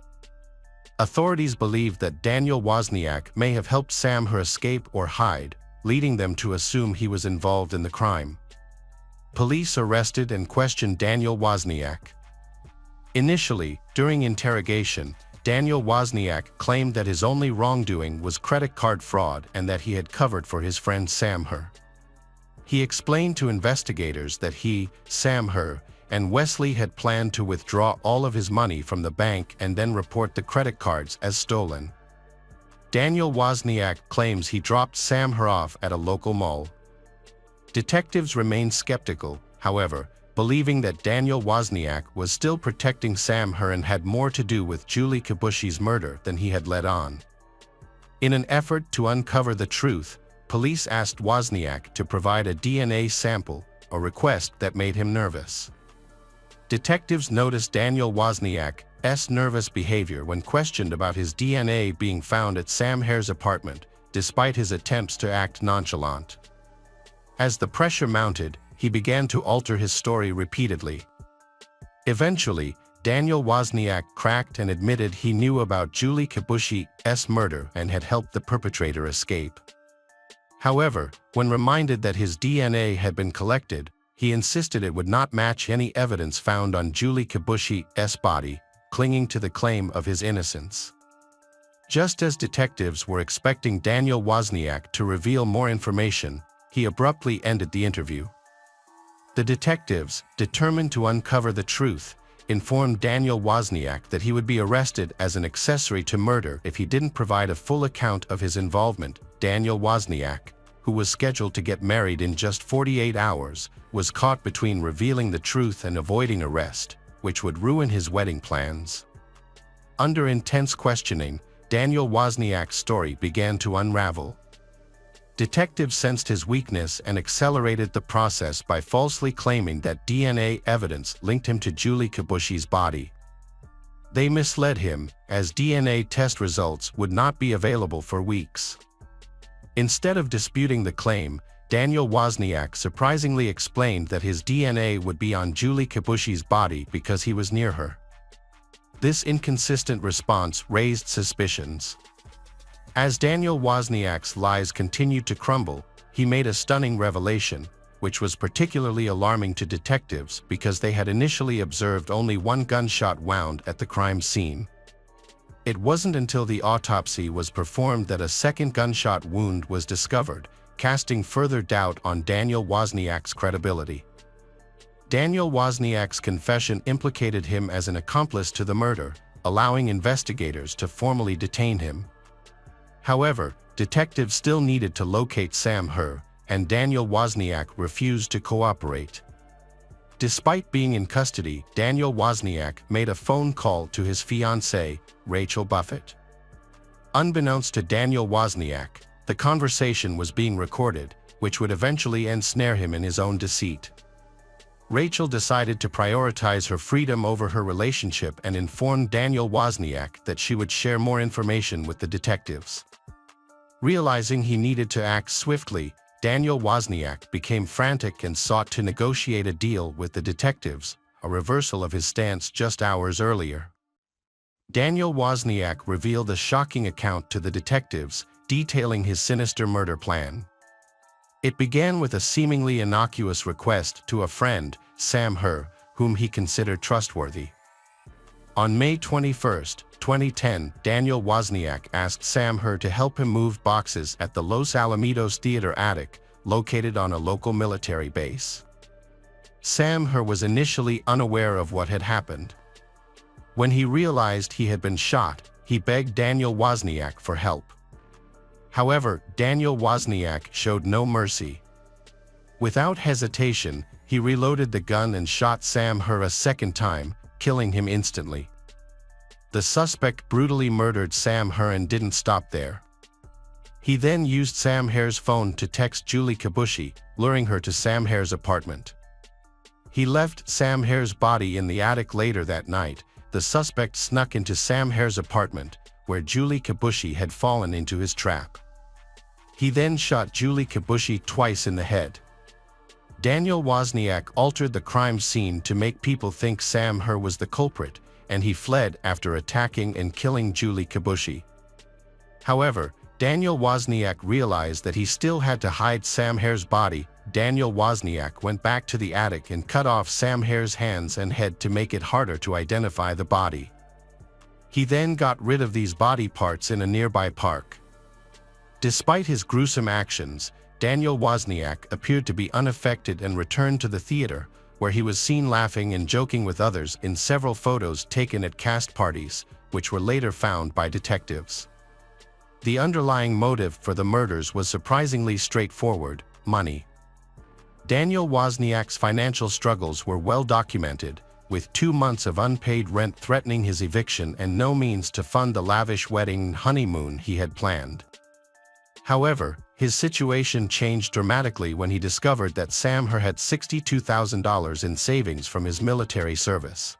A: Authorities believed that Daniel Wozniak may have helped Sam Herr escape or hide, leading them to assume he was involved in the crime. Police arrested and questioned Daniel Wozniak. Initially, during interrogation, Daniel Wozniak claimed that his only wrongdoing was credit card fraud and that he had covered for his friend Sam Herr. He explained to investigators that he, Sam Herr, and Wesley had planned to withdraw all of his money from the bank and then report the credit cards as stolen. Daniel Wozniak claims he dropped Sam Herr off at a local mall. Detectives remained skeptical, however, believing that Daniel Wozniak was still protecting Sam Herr and had more to do with Julie Kibushi's murder than he had let on. In an effort to uncover the truth, police asked Wozniak to provide a DNA sample, a request that made him nervous. Detectives noticed Daniel Wozniak's nervous behavior when questioned about his DNA being found at Sam Herr's apartment, despite his attempts to act nonchalant. As the pressure mounted, he began to alter his story repeatedly. Eventually, Daniel Wozniak cracked and admitted he knew about Julie Kibushi's murder and had helped the perpetrator escape. However, when reminded that his DNA had been collected, he insisted it would not match any evidence found on Julie Kibushi's body, clinging to the claim of his innocence. Just as detectives were expecting Daniel Wozniak to reveal more information, he abruptly ended the interview. The detectives, determined to uncover the truth, informed Daniel Wozniak that he would be arrested as an accessory to murder if he didn't provide a full account of his involvement. Daniel Wozniak, who was scheduled to get married in just 48 hours, was caught between revealing the truth and avoiding arrest, which would ruin his wedding plans. Under intense questioning, Daniel Wozniak's story began to unravel. Detectives sensed his weakness and accelerated the process by falsely claiming that DNA evidence linked him to Julie Kibushi's body. They misled him, as DNA test results would not be available for weeks. Instead of disputing the claim, Daniel Wozniak surprisingly explained that his DNA would be on Julie Kibushi's body because he was near her. This inconsistent response raised suspicions. As Daniel Wozniak's lies continued to crumble, he made a stunning revelation, which was particularly alarming to detectives because they had initially observed only one gunshot wound at the crime scene. It wasn't until the autopsy was performed that a second gunshot wound was discovered, casting further doubt on Daniel Wozniak's credibility. Daniel Wozniak's confession implicated him as an accomplice to the murder, allowing investigators to formally detain him. However, detectives still needed to locate Sam Herr, and Daniel Wozniak refused to cooperate. Despite being in custody, Daniel Wozniak made a phone call to his fiancée, Rachel Buffett. Unbeknownst to Daniel Wozniak, the conversation was being recorded, which would eventually ensnare him in his own deceit. Rachel decided to prioritize her freedom over her relationship and informed Daniel Wozniak that she would share more information with the detectives. Realizing he needed to act swiftly, Daniel Wozniak became frantic and sought to negotiate a deal with the detectives, a reversal of his stance just hours earlier. Daniel Wozniak revealed a shocking account to the detectives, detailing his sinister murder plan. It began with a seemingly innocuous request to a friend, Sam Herr, whom he considered trustworthy. On May 21, 2010, Daniel Wozniak asked Sam Herr to help him move boxes at the Los Alamitos Theater attic, located on a local military base. Sam Herr was initially unaware of what had happened. When he realized he had been shot, he begged Daniel Wozniak for help. However, Daniel Wozniak showed no mercy. Without hesitation, he reloaded the gun and shot Sam Herr a second time, killing him instantly. The suspect brutally murdered Sam Herr and didn't stop there. He then used Sam Herr's phone to text Julie Kibushi, luring her to Sam Herr's apartment. He left Sam Herr's body in the attic later that night. The suspect snuck into Sam Herr's apartment, where Julie Kibushi had fallen into his trap. He then shot Julie Kibushi twice in the head. Daniel Wozniak altered the crime scene to make people think Sam Herr was the culprit, and he fled after attacking and killing Julie Kibushi. However, Daniel Wozniak realized that he still had to hide Sam Herr's body. Daniel Wozniak went back to the attic and cut off Sam Herr's hands and head to make it harder to identify the body. He then got rid of these body parts in a nearby park. Despite his gruesome actions, Daniel Wozniak appeared to be unaffected and returned to the theater, where he was seen laughing and joking with others in several photos taken at cast parties, which were later found by detectives. The underlying motive for the murders was surprisingly straightforward: money. Daniel Wozniak's financial struggles were well documented, with 2 months of unpaid rent threatening his eviction and no means to fund the lavish wedding and honeymoon he had planned. However, his situation changed dramatically when he discovered that Sam Herr had $62,000 in savings from his military service.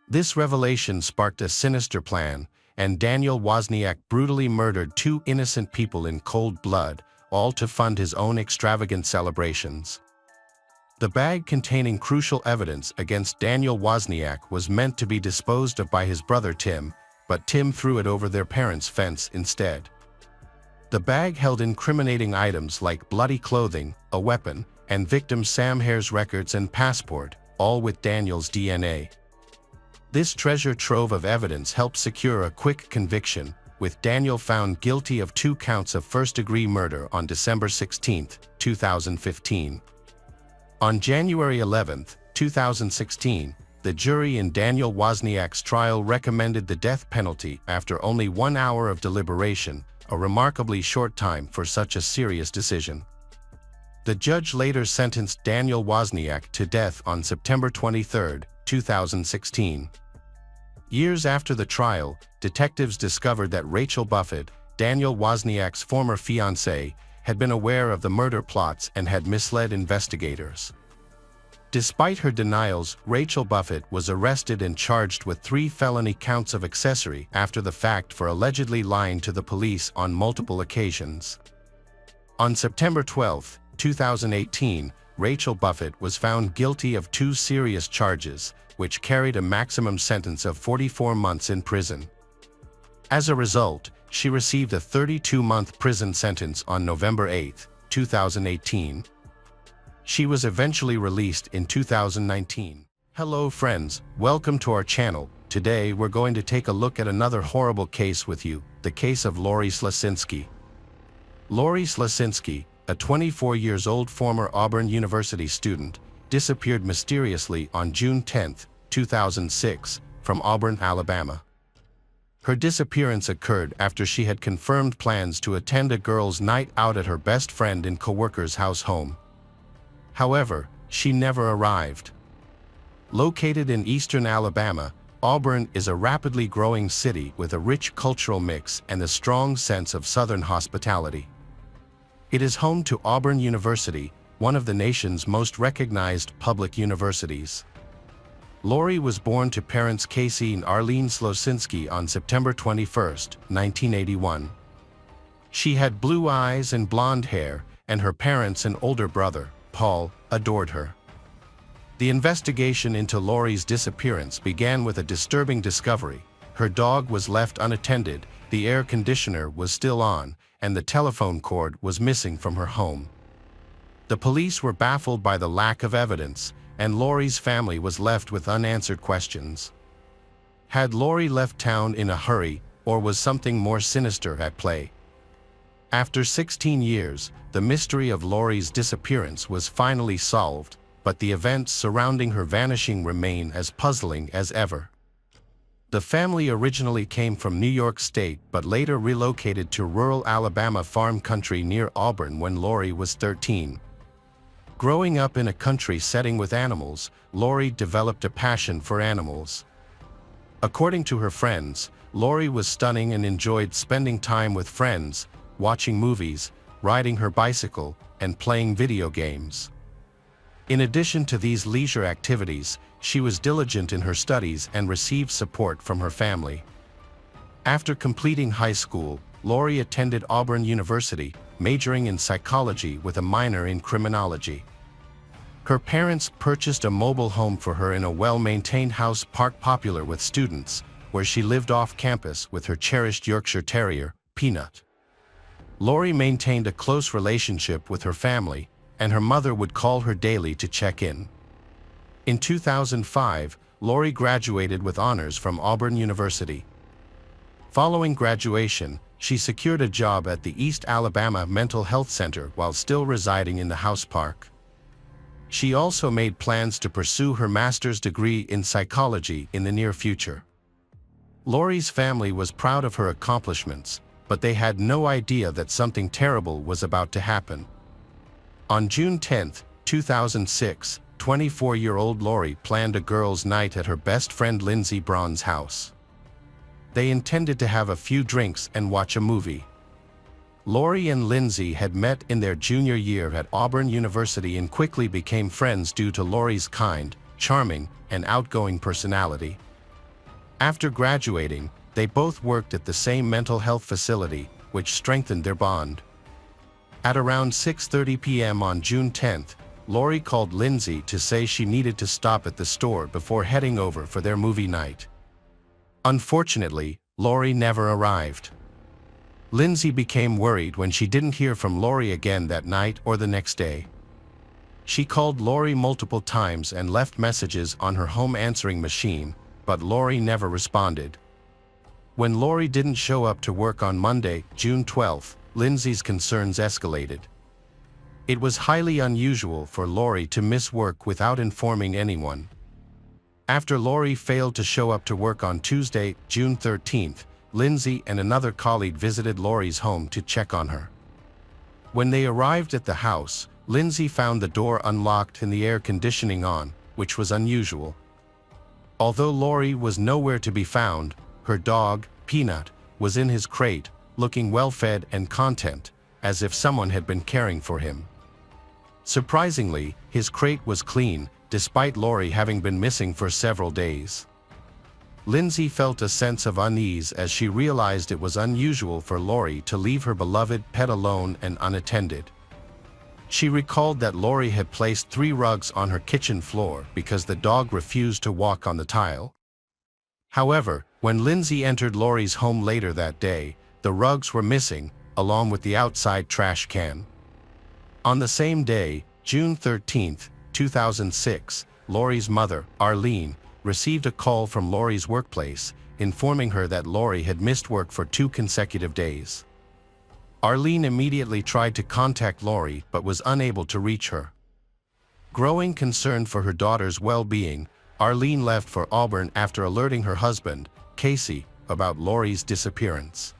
A: This revelation sparked a sinister plan, and Daniel Wozniak brutally murdered 2 innocent people in cold blood, all to fund his own extravagant celebrations. The bag containing crucial evidence against Daniel Wozniak was meant to be disposed of by his brother Tim, but Tim threw it over their parents' fence instead. The bag held incriminating items like bloody clothing, a weapon, and victim Sam Herr's records and passport, all with Daniel's DNA. This treasure trove of evidence helped secure a quick conviction, with Daniel found guilty of 2 counts of first-degree murder on December 16, 2015. On January 11, 2016, the jury in Daniel Wozniak's trial recommended the death penalty after only 1 hour of deliberation, a remarkably short time for such a serious decision. The judge later sentenced Daniel Wozniak to death on September 23, 2016. Years after the trial, detectives discovered that Rachel Buffett, Daniel Wozniak's former fiancée, had been aware of the murder plots and had misled investigators. Despite her denials, Rachel Buffett was arrested and charged with 3 felony counts of accessory after the fact for allegedly lying to the police on multiple occasions. On September 12, 2018, Rachel Buffett was found guilty of 2 serious charges, which carried a maximum sentence of 44 months in prison. As a result, she received a 32-month prison sentence on November 8, 2018. She was eventually released in 2019. Hello friends, welcome to our channel. Today we're going to take a look at another horrible case with you, the case of Lori Slasinski. Lori Slasinski, a 24-year-old former Auburn University student, disappeared mysteriously on June 10, 2006, from Auburn, Alabama. Her disappearance occurred after she had confirmed plans to attend a girls' night out at her best friend and coworker's house home. However, she never arrived. Located in eastern Alabama, Auburn is a rapidly growing city with a rich cultural mix and a strong sense of Southern hospitality. It is home to Auburn University, one of the nation's most recognized public universities. Lori was born to parents Casey and Arlene Slosinski on September 21, 1981. She had blue eyes and blonde hair, and her parents and older brother, Paul, adored her. The investigation into Lori's disappearance began with a disturbing discovery. Her dog was left unattended, the air conditioner was still on, and the telephone cord was missing from her home. The police were baffled by the lack of evidence, and Lori's family was left with unanswered questions. Had Lori left town in a hurry, or was something more sinister at play? After 16 years, the mystery of Lori's disappearance was finally solved, but the events surrounding her vanishing remain as puzzling as ever. The family originally came from New York State but later relocated to rural Alabama farm country near Auburn when Lori was 13. Growing up in a country setting with animals, Lori developed a passion for animals. According to her friends, Lori was stunning and enjoyed spending time with friends, watching movies, riding her bicycle, and playing video games. In addition to these leisure activities, she was diligent in her studies and received support from her family. After completing high school, Lori attended Auburn University, majoring in psychology with a minor in criminology. Her parents purchased a mobile home for her in a well-maintained house park popular with students, where she lived off campus with her cherished Yorkshire Terrier, Peanut. Lori maintained a close relationship with her family, and her mother would call her daily to check in. In 2005, Lori graduated with honors from Auburn University. Following graduation, she secured a job at the East Alabama Mental Health Center while still residing in the house park. She also made plans to pursue her master's degree in psychology in the near future. Lori's family was proud of her accomplishments, but they had no idea that something terrible was about to happen. On June 10, 2006, 24-year-old Lori planned a girls' night at her best friend Lindsey Braun's house. They intended to have a few drinks and watch a movie. Lori and Lindsey had met in their junior year at Auburn University and quickly became friends due to Lori's kind, charming, and outgoing personality. After graduating, they both worked at the same mental health facility, which strengthened their bond. At around 6:30 p.m. on June 10th, Lori called Lindsey to say she needed to stop at the store before heading over for their movie night. Unfortunately, Lori never arrived. Lindsey became worried when she didn't hear from Lori again that night or the next day. She called Lori multiple times and left messages on her home answering machine, but Lori never responded. When Lori didn't show up to work on Monday, June 12th, Lindsey's concerns escalated. It was highly unusual for Lori to miss work without informing anyone. After Lori failed to show up to work on Tuesday, June 13th, Lindsey and another colleague visited Lori's home to check on her. When they arrived at the house, Lindsey found the door unlocked and the air conditioning on, which was unusual. Although Lori was nowhere to be found, her dog, Peanut, was in his crate, looking well-fed and content, as if someone had been caring for him. Surprisingly, his crate was clean, despite Lori having been missing for several days. Lindsey felt a sense of unease as she realized it was unusual for Lori to leave her beloved pet alone and unattended. She recalled that Lori had placed 3 rugs on her kitchen floor because the dog refused to walk on the tile. However, when Lindsey entered Lori's home later that day, the rugs were missing, along with the outside trash can. On the same day, June 13, 2006, Lori's mother, Arlene, received a call from Lori's workplace, informing her that Lori had missed work for 2 consecutive days. Arlene immediately tried to contact Lori but was unable to reach her. Growing concerned for her daughter's well-being, Arlene left for Auburn after alerting her husband, Casey, about Lori's disappearance.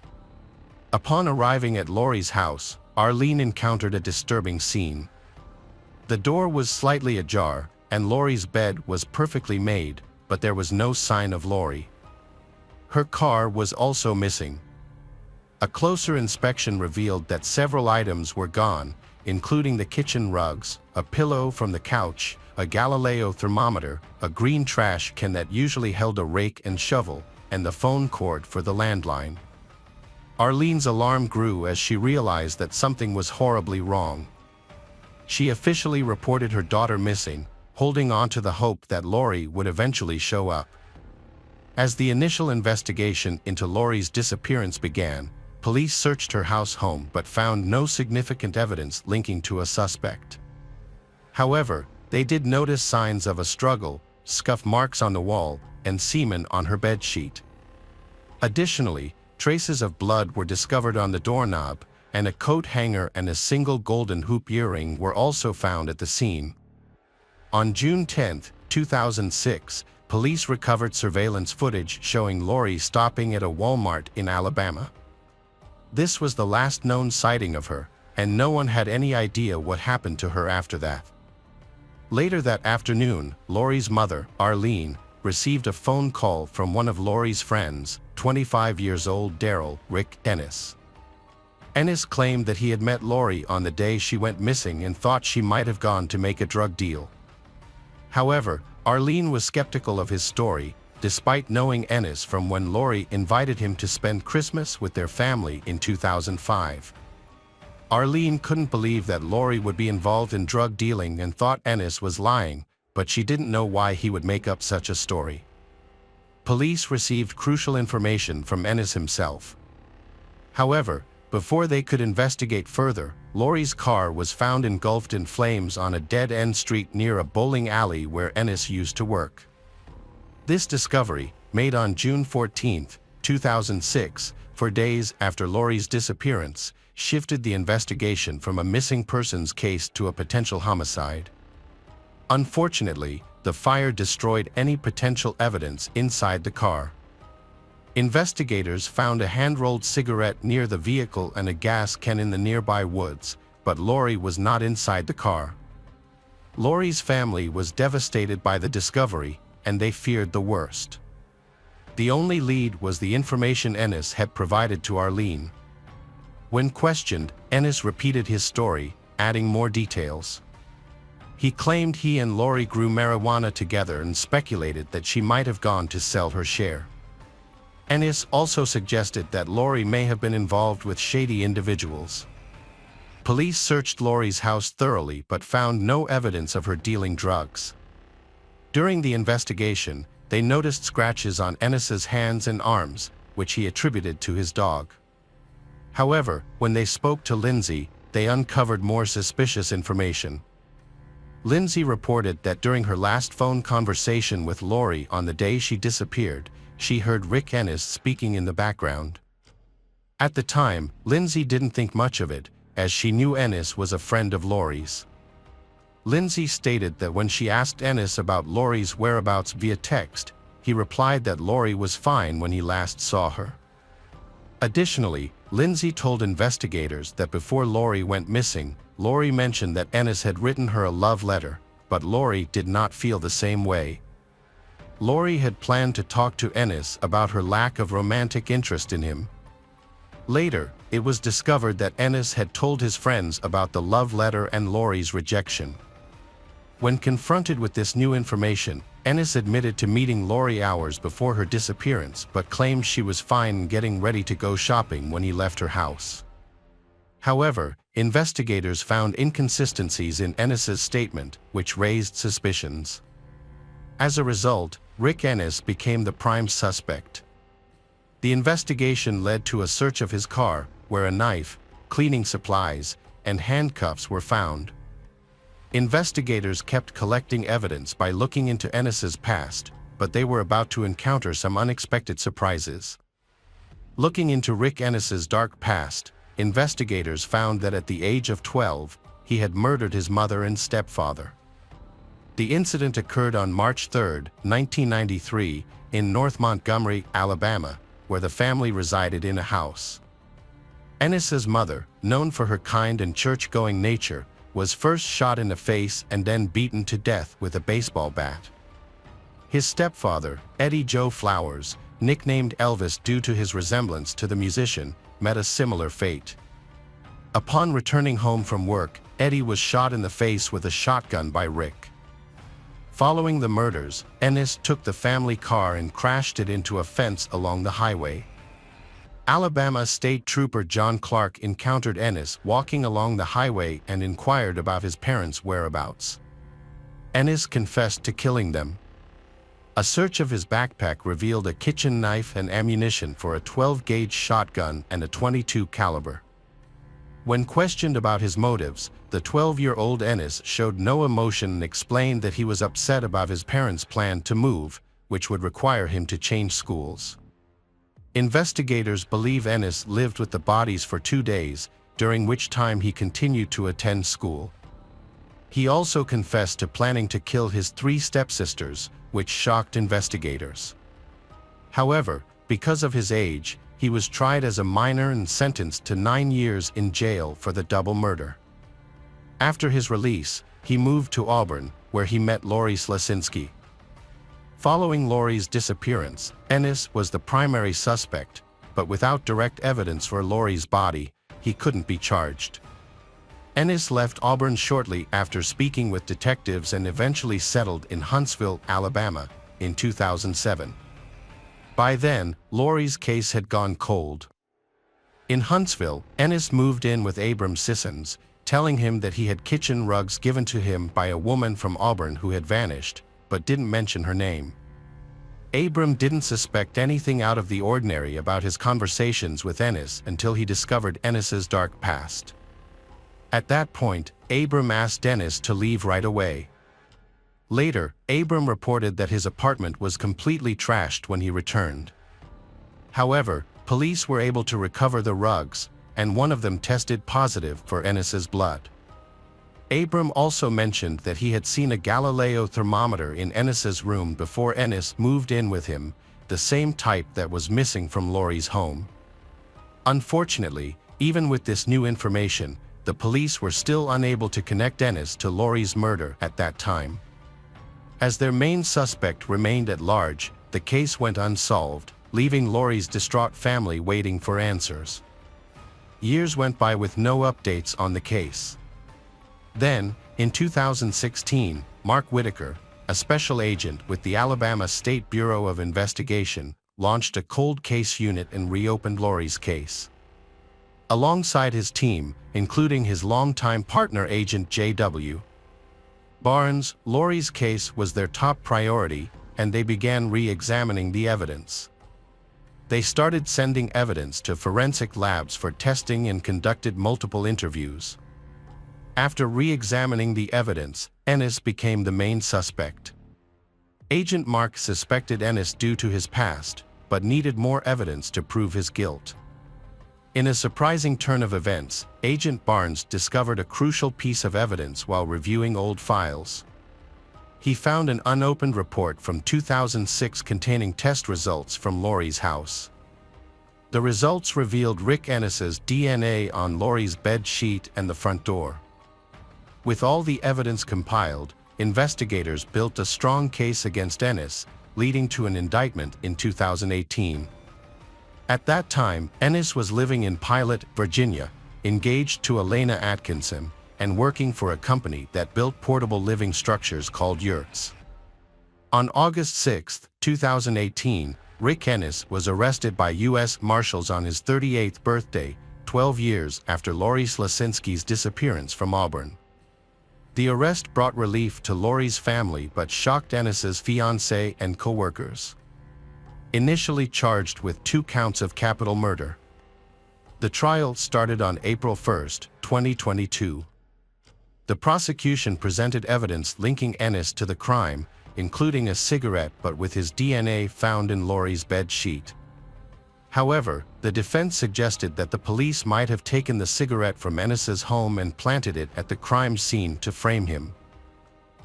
A: Upon arriving at Lori's house, Arlene encountered a disturbing scene. The door was slightly ajar, and Lori's bed was perfectly made, but there was no sign of Lori. Her car was also missing. A closer inspection revealed that several items were gone, including the kitchen rugs, a pillow from the couch, a Galileo thermometer, a green trash can that usually held a rake and shovel, and the phone cord for the landline. Arlene's alarm grew as she realized that something was horribly wrong. She officially reported her daughter missing, holding on to the hope that Lori would eventually show up. As the initial investigation into Lori's disappearance began, police searched her house home but found no significant evidence linking to a suspect. However, they did notice signs of a struggle, scuff marks on the wall, and semen on her bedsheet. Additionally, traces of blood were discovered on the doorknob, and a coat hanger and a single golden hoop earring were also found at the scene. On June 10, 2006, police recovered surveillance footage showing Lori stopping at a Walmart in Alabama. This was the last known sighting of her, and no one had any idea what happened to her after that. Later that afternoon, Lori's mother, Arlene, received a phone call from one of Lori's friends, 25 years old Rick Ennis. Ennis claimed that he had met Lori on the day she went missing and thought she might have gone to make a drug deal. However, Arlene was skeptical of his story, despite knowing Ennis from when Lori invited him to spend Christmas with their family in 2005. Arlene couldn't believe that Lori would be involved in drug dealing and thought Ennis was lying, but she didn't know why he would make up such a story. Police received crucial information from Ennis himself. However, before they could investigate further, Lori's car was found engulfed in flames on a dead-end street near a bowling alley where Ennis used to work. This discovery, made on June 14, 2006, 4 days after Lori's disappearance, shifted the investigation from a missing persons case to a potential homicide. Unfortunately, the fire destroyed any potential evidence inside the car. Investigators found a hand-rolled cigarette near the vehicle and a gas can in the nearby woods, but Lori was not inside the car. Lori's family was devastated by the discovery, and they feared the worst. The only lead was the information Ennis had provided to Arlene. When questioned, Ennis repeated his story, adding more details. He claimed he and Lori grew marijuana together and speculated that she might have gone to sell her share. Ennis also suggested that Lori may have been involved with shady individuals. Police searched Lori's house thoroughly but found no evidence of her dealing drugs. During the investigation, they noticed scratches on Ennis's hands and arms, which he attributed to his dog. However, when they spoke to Lindsay, they uncovered more suspicious information. Lindsay reported that during her last phone conversation with Lori on the day she disappeared, she heard Rick Ennis speaking in the background. At the time, Lindsay didn't think much of it, as she knew Ennis was a friend of Lori's. Lindsay stated that when she asked Ennis about Lori's whereabouts via text, he replied that Lori was fine when he last saw her. Additionally, Lindsay told investigators that before Lori went missing, Lori mentioned that Ennis had written her a love letter, but Lori did not feel the same way. Lori had planned to talk to Ennis about her lack of romantic interest in him. Later, it was discovered that Ennis had told his friends about the love letter and Lori's rejection. When confronted with this new information, Ennis admitted to meeting Lori hours before her disappearance but claimed she was fine getting ready to go shopping when he left her house. However, investigators found inconsistencies in Ennis's statement, which raised suspicions. As a result, Rick Ennis became the prime suspect. The investigation led to a search of his car, where a knife, cleaning supplies, and handcuffs were found. Investigators kept collecting evidence by looking into Ennis's past, but they were about to encounter some unexpected surprises. Looking into Rick Ennis's dark past, investigators found that at the age of 12, he had murdered his mother and stepfather. The incident occurred on March 3, 1993, in North Montgomery, Alabama, where the family resided in a house. Ennis's mother, known for her kind and church-going nature, was first shot in the face and then beaten to death with a baseball bat. His stepfather, Eddie Joe Flowers, nicknamed Elvis due to his resemblance to the musician, met a similar fate. Upon returning home from work, Eddie was shot in the face with a shotgun by Rick. Following the murders, Ennis took the family car and crashed it into a fence along the highway. Alabama State Trooper John Clark encountered Ennis walking along the highway and inquired about his parents' whereabouts. Ennis confessed to killing them. A search of his backpack revealed a kitchen knife and ammunition for a 12-gauge shotgun and a .22 caliber. When questioned about his motives, the 12-year-old Ennis showed no emotion and explained that he was upset about his parents' plan to move, which would require him to change schools. Investigators believe Ennis lived with the bodies for 2 days, during which time he continued to attend school. He also confessed to planning to kill his 3 stepsisters, which shocked investigators. However, because of his age, he was tried as a minor and sentenced to 9 years in jail for the double murder. After his release, he moved to Auburn, where he met Lori Slasinski. Following Lori's disappearance, Ennis was the primary suspect, but without direct evidence for Lori's body, he couldn't be charged. Ennis left Auburn shortly after speaking with detectives and eventually settled in Huntsville, Alabama, in 2007. By then, Lori's case had gone cold. In Huntsville, Ennis moved in with Abram Sissons, telling him that he had kitchen rugs given to him by a woman from Auburn who had vanished, but didn't mention her name. Abram didn't suspect anything out of the ordinary about his conversations with Ennis until he discovered Ennis's dark past. At that point, Abram asked Ennis to leave right away. Later, Abram reported that his apartment was completely trashed when he returned. However, police were able to recover the rugs, and one of them tested positive for Ennis's blood. Abram also mentioned that he had seen a Galileo thermometer in Ennis's room before Ennis moved in with him, the same type that was missing from Lori's home. Unfortunately, even with this new information, the police were still unable to connect Ennis to Lori's murder at that time. As their main suspect remained at large, the case went unsolved, leaving Lori's distraught family waiting for answers. Years went by with no updates on the case. Then, in 2016, Mark Whitaker, a special agent with the Alabama State Bureau of Investigation, launched a cold case unit and reopened Lori's case. Alongside his team, including his longtime partner Agent J.W. Barnes, Lori's case was their top priority, and they began re-examining the evidence. They started sending evidence to forensic labs for testing and conducted multiple interviews. After re-examining the evidence, Ennis became the main suspect. Agent Mark suspected Ennis due to his past, but needed more evidence to prove his guilt. In a surprising turn of events, Agent Barnes discovered a crucial piece of evidence while reviewing old files. He found an unopened report from 2006 containing test results from Lori's house. The results revealed Rick Ennis's DNA on Lori's bed sheet and the front door. With all the evidence compiled, investigators built a strong case against Ennis, leading to an indictment in 2018. At that time, Ennis was living in Pilot, Virginia, engaged to Elena Atkinson, and working for a company that built portable living structures called yurts. On August 6, 2018, Rick Ennis was arrested by U.S. Marshals on his 38th birthday, 12 years after Lori Slasinski's disappearance from Auburn. The arrest brought relief to Lori's family but shocked Ennis's fiancée and co-workers. Initially charged with 2 counts of capital murder. The trial started on April 1, 2022. The prosecution presented evidence linking Ennis to the crime, including a cigarette but with his DNA found in Lori's bed sheet. However, the defense suggested that the police might have taken the cigarette from Ennis's home and planted it at the crime scene to frame him.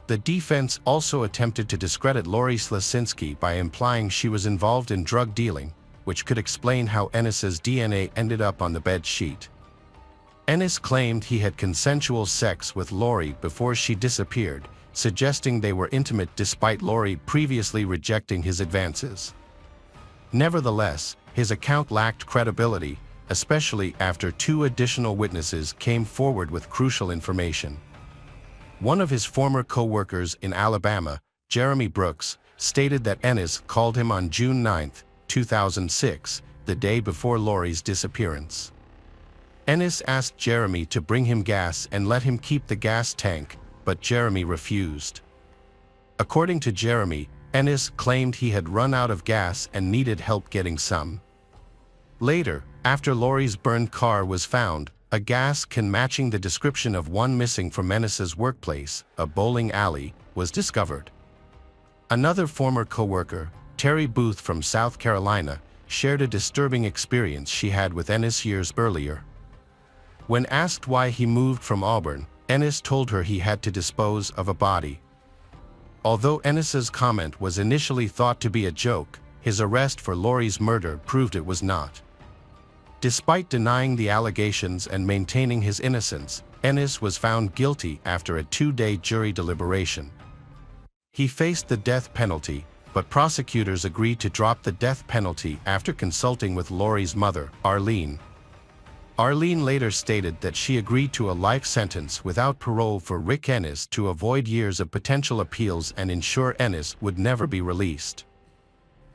A: The defense also attempted to discredit Lori Slasinski by implying she was involved in drug dealing, which could explain how Ennis's DNA ended up on the bed sheet. Ennis claimed he had consensual sex with Lori before she disappeared, suggesting they were intimate despite Lori previously rejecting his advances. Nevertheless, his account lacked credibility, especially after two additional witnesses came forward with crucial information. One of his former co-workers in Alabama, Jeremy Brooks, stated that Ennis called him on June 9, 2006, the day before Lori's disappearance. Ennis asked Jeremy to bring him gas and let him keep the gas tank, but Jeremy refused. According to Jeremy, Ennis claimed he had run out of gas and needed help getting some. Later, after Lori's burned car was found, a gas can matching the description of one missing from Ennis's workplace, a bowling alley, was discovered. Another former co-worker, Terry Booth from South Carolina, shared a disturbing experience she had with Ennis years earlier. When asked why he moved from Auburn, Ennis told her he had to dispose of a body. Although Ennis's comment was initially thought to be a joke, his arrest for Lori's murder proved it was not. Despite denying the allegations and maintaining his innocence, Ennis was found guilty after a 2-day jury deliberation. He faced the death penalty, but prosecutors agreed to drop the death penalty after consulting with Lori's mother, Arlene. Arlene later stated that she agreed to a life sentence without parole for Rick Ennis to avoid years of potential appeals and ensure Ennis would never be released.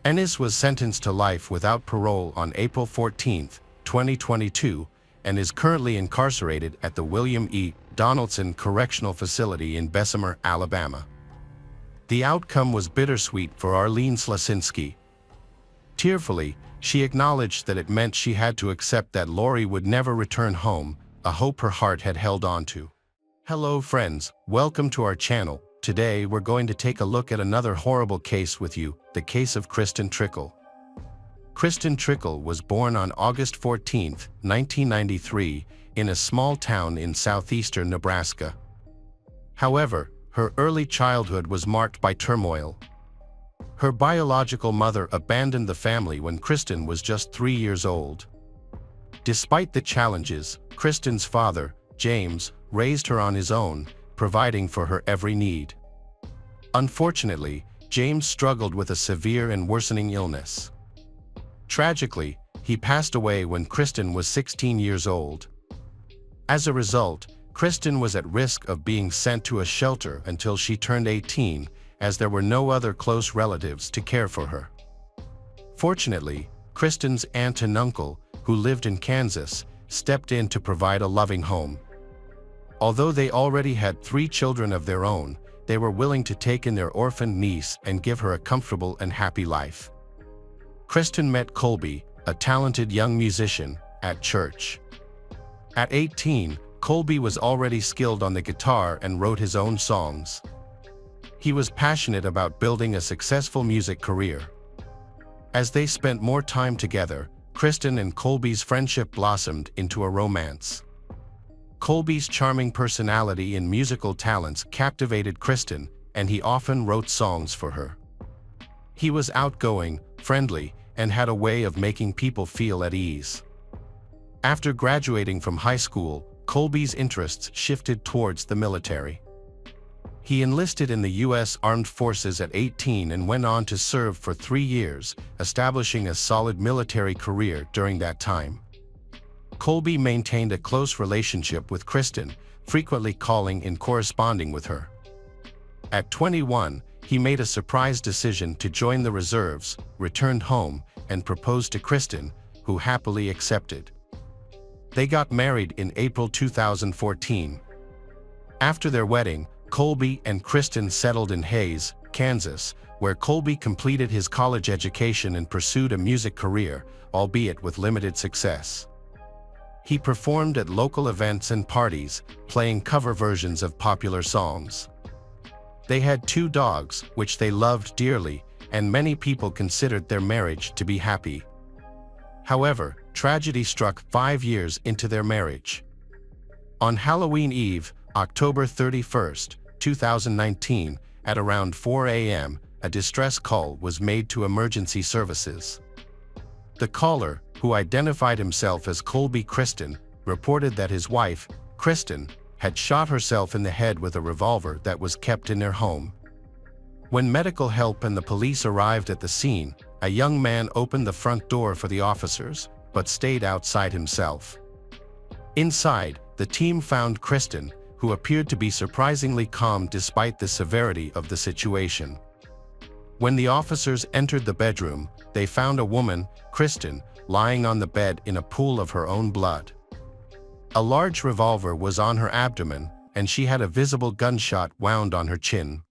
A: Ennis was sentenced to life without parole on April 14, 2022, and is currently incarcerated at the William E. Donaldson Correctional Facility in Bessemer, Alabama. The outcome was bittersweet for Arlene Slasinski. Tearfully, she acknowledged that it meant she had to accept that Lori would never return home, a hope her heart had held on to. Hello friends, welcome to our channel. Today we're going to take a look at another horrible case with you, the case of Kristen Trickle. Kristen Trickle was born on August 14, 1993, in a small town in southeastern Nebraska. However, her early childhood was marked by turmoil. Her biological mother abandoned the family when Kristen was just 3 years old. Despite the challenges, Kristen's father, James, raised her on his own, providing for her every need. Unfortunately, James struggled with a severe and worsening illness. Tragically, he passed away when Kristen was 16 years old. As a result, Kristen was at risk of being sent to a shelter until she turned 18, as there were no other close relatives to care for her. Fortunately, Kristen's aunt and uncle, who lived in Kansas, stepped in to provide a loving home. Although they already had 3 children of their own, they were willing to take in their orphaned niece and give her a comfortable and happy life. Kristen met Colby, a talented young musician, at church. At 18, Colby was already skilled on the guitar and wrote his own songs. He was passionate about building a successful music career. As they spent more time together, Kristen and Colby's friendship blossomed into a romance. Colby's charming personality and musical talents captivated Kristen, and he often wrote songs for her. He was outgoing, friendly, and had a way of making people feel at ease. After graduating from high school, Colby's interests shifted towards the military. He enlisted in the U.S. Armed Forces at 18 and went on to serve for 3 years, establishing a solid military career during that time. Colby maintained a close relationship with Kristen, frequently calling and corresponding with her. At 21, he made a surprise decision to join the reserves, returned home, and proposed to Kristen, who happily accepted. They got married in April 2014. After their wedding, Colby and Kristen settled in Hays, Kansas, where Colby completed his college education and pursued a music career, albeit with limited success. He performed at local events and parties, playing cover versions of popular songs. They had 2 dogs, which they loved dearly, and many people considered their marriage to be happy. However, tragedy struck 5 years into their marriage. On Halloween Eve, October 31, 2019, at around 4 a.m., a distress call was made to emergency services. The caller, who identified himself as Colby Kristen, reported that his wife, Kristen, had shot herself in the head with a revolver that was kept in their home. When medical help and the police arrived at the scene, a young man opened the front door for the officers, but stayed outside himself. Inside, the team found Kristen, who appeared to be surprisingly calm despite the severity of the situation. When the officers entered the bedroom, they found a woman, Kristen, lying on the bed in a pool of her own blood. A large revolver was on her abdomen, and she had a visible gunshot wound on her chin.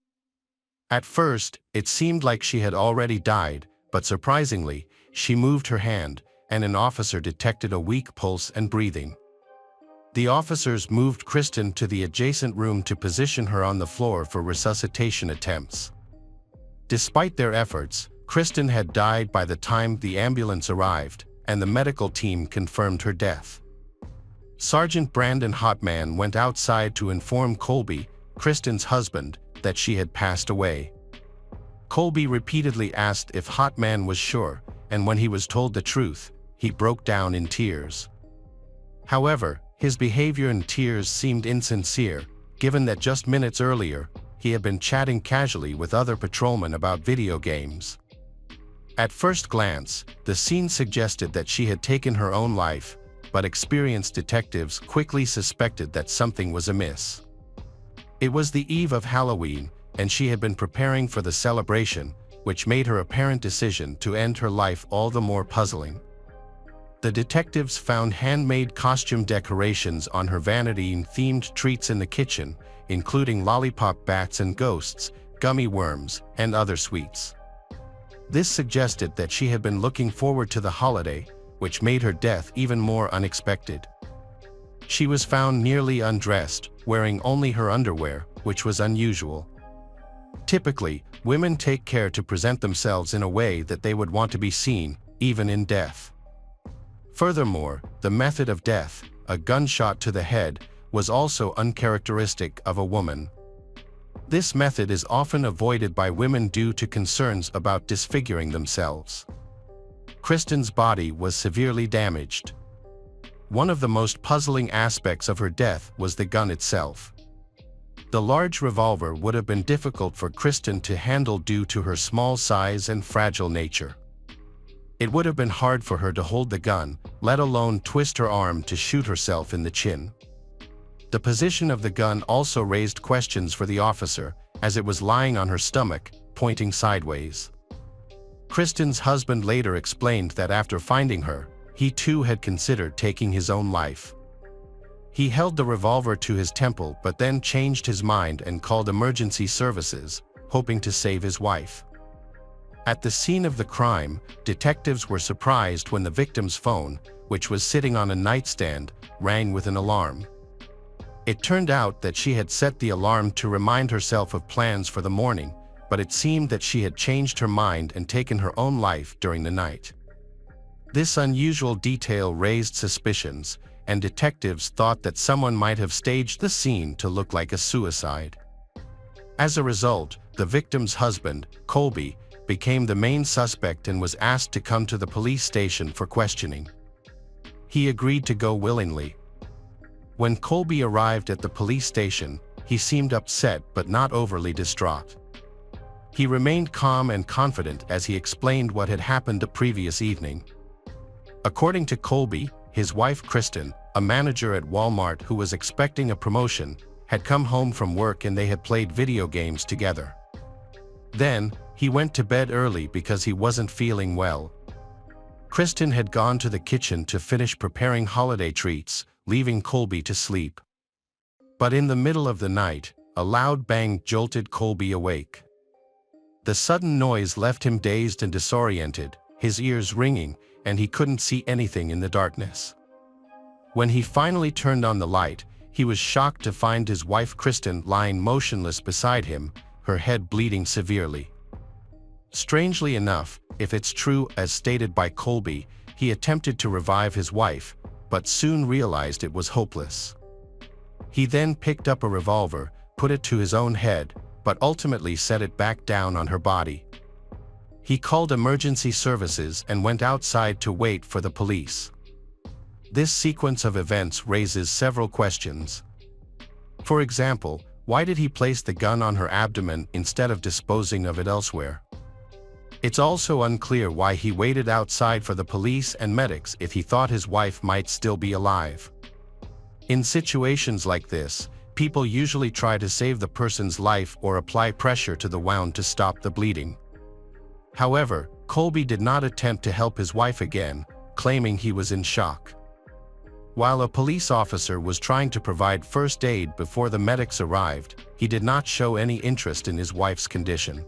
A: At first, it seemed like she had already died, but surprisingly, she moved her hand, and an officer detected a weak pulse and breathing. The officers moved Kristen to the adjacent room to position her on the floor for resuscitation attempts. Despite their efforts, Kristen had died by the time the ambulance arrived, and the medical team confirmed her death. Sergeant Brandon Hotman went outside to inform Colby, Kristen's husband, that she had passed away. Colby repeatedly asked if Hotman was sure, and when he was told the truth, he broke down in tears. However, his behavior and tears seemed insincere, given that just minutes earlier, he had been chatting casually with other patrolmen about video games. At first glance, the scene suggested that she had taken her own life, but experienced detectives quickly suspected that something was amiss. It was the eve of Halloween, and she had been preparing for the celebration, which made her apparent decision to end her life all the more puzzling. The detectives found handmade costume decorations on her vanity and themed treats in the kitchen, including lollipop bats and ghosts, gummy worms, and other sweets. This suggested that she had been looking forward to the holiday, which made her death even more unexpected. She was found nearly undressed, wearing only her underwear, which was unusual. Typically, women take care to present themselves in a way that they would want to be seen, even in death. Furthermore, the method of death, a gunshot to the head, was also uncharacteristic of a woman. This method is often avoided by women due to concerns about disfiguring themselves. Kristen's body was severely damaged. One of the most puzzling aspects of her death was the gun itself. The large revolver would have been difficult for Kristen to handle due to her small size and fragile nature. It would have been hard for her to hold the gun, let alone twist her arm to shoot herself in the chin. The position of the gun also raised questions for the officer, as it was lying on her stomach, pointing sideways. Kristen's husband later explained that after finding her, he too had considered taking his own life. He held the revolver to his temple but then changed his mind and called emergency services, hoping to save his wife. At the scene of the crime, detectives were surprised when the victim's phone, which was sitting on a nightstand, rang with an alarm. It turned out that she had set the alarm to remind herself of plans for the morning, but it seemed that she had changed her mind and taken her own life during the night. This unusual detail raised suspicions, and detectives thought that someone might have staged the scene to look like a suicide. As a result, the victim's husband, Colby, became the main suspect and was asked to come to the police station for questioning. He agreed to go willingly. When Colby arrived at the police station, he seemed upset but not overly distraught. He remained calm and confident as he explained what had happened the previous evening. According to Colby, his wife Kristen, a manager at Walmart who was expecting a promotion, had come home from work and they had played video games together. Then, he went to bed early because he wasn't feeling well. Kristen had gone to the kitchen to finish preparing holiday treats, leaving Colby to sleep. But in the middle of the night, a loud bang jolted Colby awake. The sudden noise left him dazed and disoriented, his ears ringing, and he couldn't see anything in the darkness. When he finally turned on the light, he was shocked to find his wife Kristen lying motionless beside him, her head bleeding severely. Strangely enough, if it's true as stated by Colby, he attempted to revive his wife, but soon realized it was hopeless. He then picked up a revolver, put it to his own head, but ultimately set it back down on her body. He called emergency services and went outside to wait for the police. This sequence of events raises several questions. For example, why did he place the gun on her abdomen instead of disposing of it elsewhere? It's also unclear why he waited outside for the police and medics if he thought his wife might still be alive. In situations like this, people usually try to save the person's life or apply pressure to the wound to stop the bleeding. However, Colby did not attempt to help his wife again, claiming he was in shock. While a police officer was trying to provide first aid before the medics arrived, he did not show any interest in his wife's condition.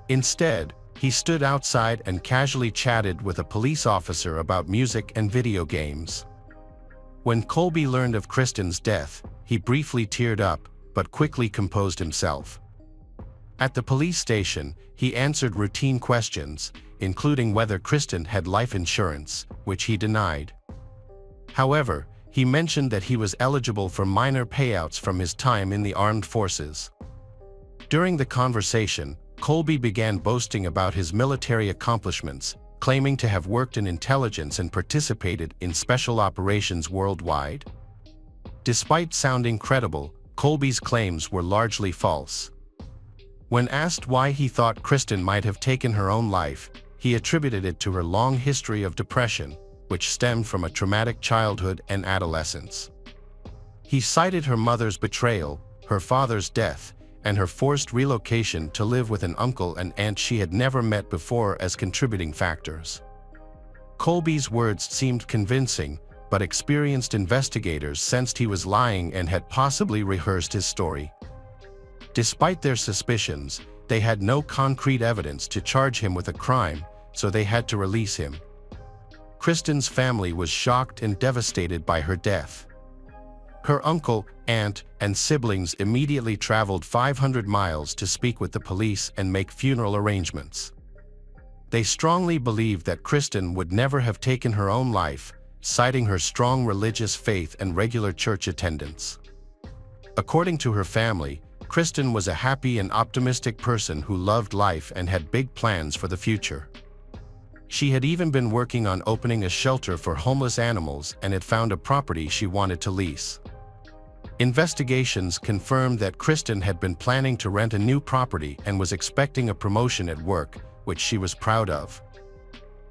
A: Instead, he stood outside and casually chatted with a police officer about music and video games. When Colby learned of Kristen's death, he briefly teared up, but quickly composed himself. At the police station, he answered routine questions, including whether Kristen had life insurance, which he denied. However, he mentioned that he was eligible for minor payouts from his time in the armed forces. During the conversation, Colby began boasting about his military accomplishments, claiming to have worked in intelligence and participated in special operations worldwide. Despite sounding credible, Colby's claims were largely false. When asked why he thought Kristen might have taken her own life, he attributed it to her long history of depression, which stemmed from a traumatic childhood and adolescence. He cited her mother's betrayal, her father's death, and her forced relocation to live with an uncle and aunt she had never met before as contributing factors. Colby's words seemed convincing, but experienced investigators sensed he was lying and had possibly rehearsed his story. Despite their suspicions, they had no concrete evidence to charge him with a crime, so they had to release him. Kristen's family was shocked and devastated by her death. Her uncle, aunt, and siblings immediately traveled 500 miles to speak with the police and make funeral arrangements. They strongly believed that Kristen would never have taken her own life, citing her strong religious faith and regular church attendance. According to her family, Kristen was a happy and optimistic person who loved life and had big plans for the future. She had even been working on opening a shelter for homeless animals and had found a property she wanted to lease. Investigations confirmed that Kristen had been planning to rent a new property and was expecting a promotion at work, which she was proud of.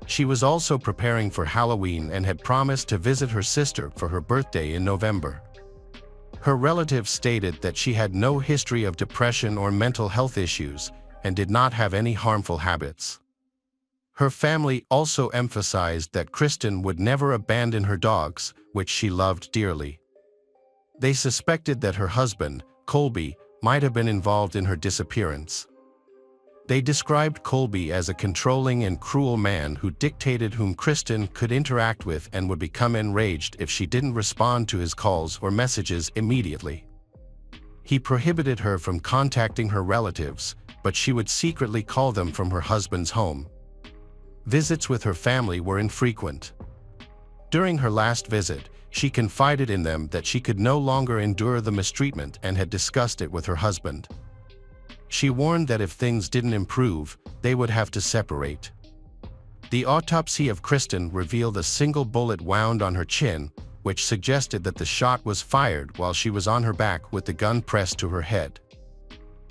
A: She was also preparing for Halloween and had promised to visit her sister for her birthday in November. Her relatives stated that she had no history of depression or mental health issues and did not have any harmful habits. Her family also emphasized that Kristen would never abandon her dogs, which she loved dearly. They suspected that her husband, Colby, might have been involved in her disappearance. They described Colby as a controlling and cruel man who dictated whom Kristen could interact with and would become enraged if she didn't respond to his calls or messages immediately. He prohibited her from contacting her relatives, but she would secretly call them from her husband's home. Visits with her family were infrequent. During her last visit, she confided in them that she could no longer endure the mistreatment and had discussed it with her husband. She warned that if things didn't improve, they would have to separate. The autopsy of Kristen revealed a single bullet wound on her chin, which suggested that the shot was fired while she was on her back with the gun pressed to her head.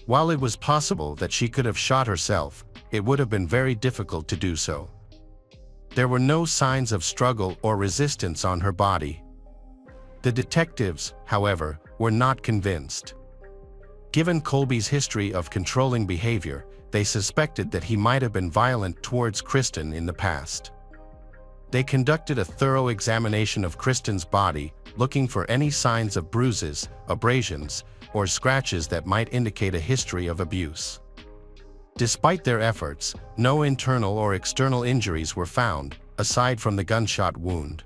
A: While it was possible that she could have shot herself, it would have been very difficult to do so. There were no signs of struggle or resistance on her body. The detectives, however, were not convinced. Given Colby's history of controlling behavior, they suspected that he might have been violent towards Kristen in the past. They conducted a thorough examination of Kristen's body, looking for any signs of bruises, abrasions, or scratches that might indicate a history of abuse. Despite their efforts, no internal or external injuries were found, aside from the gunshot wound.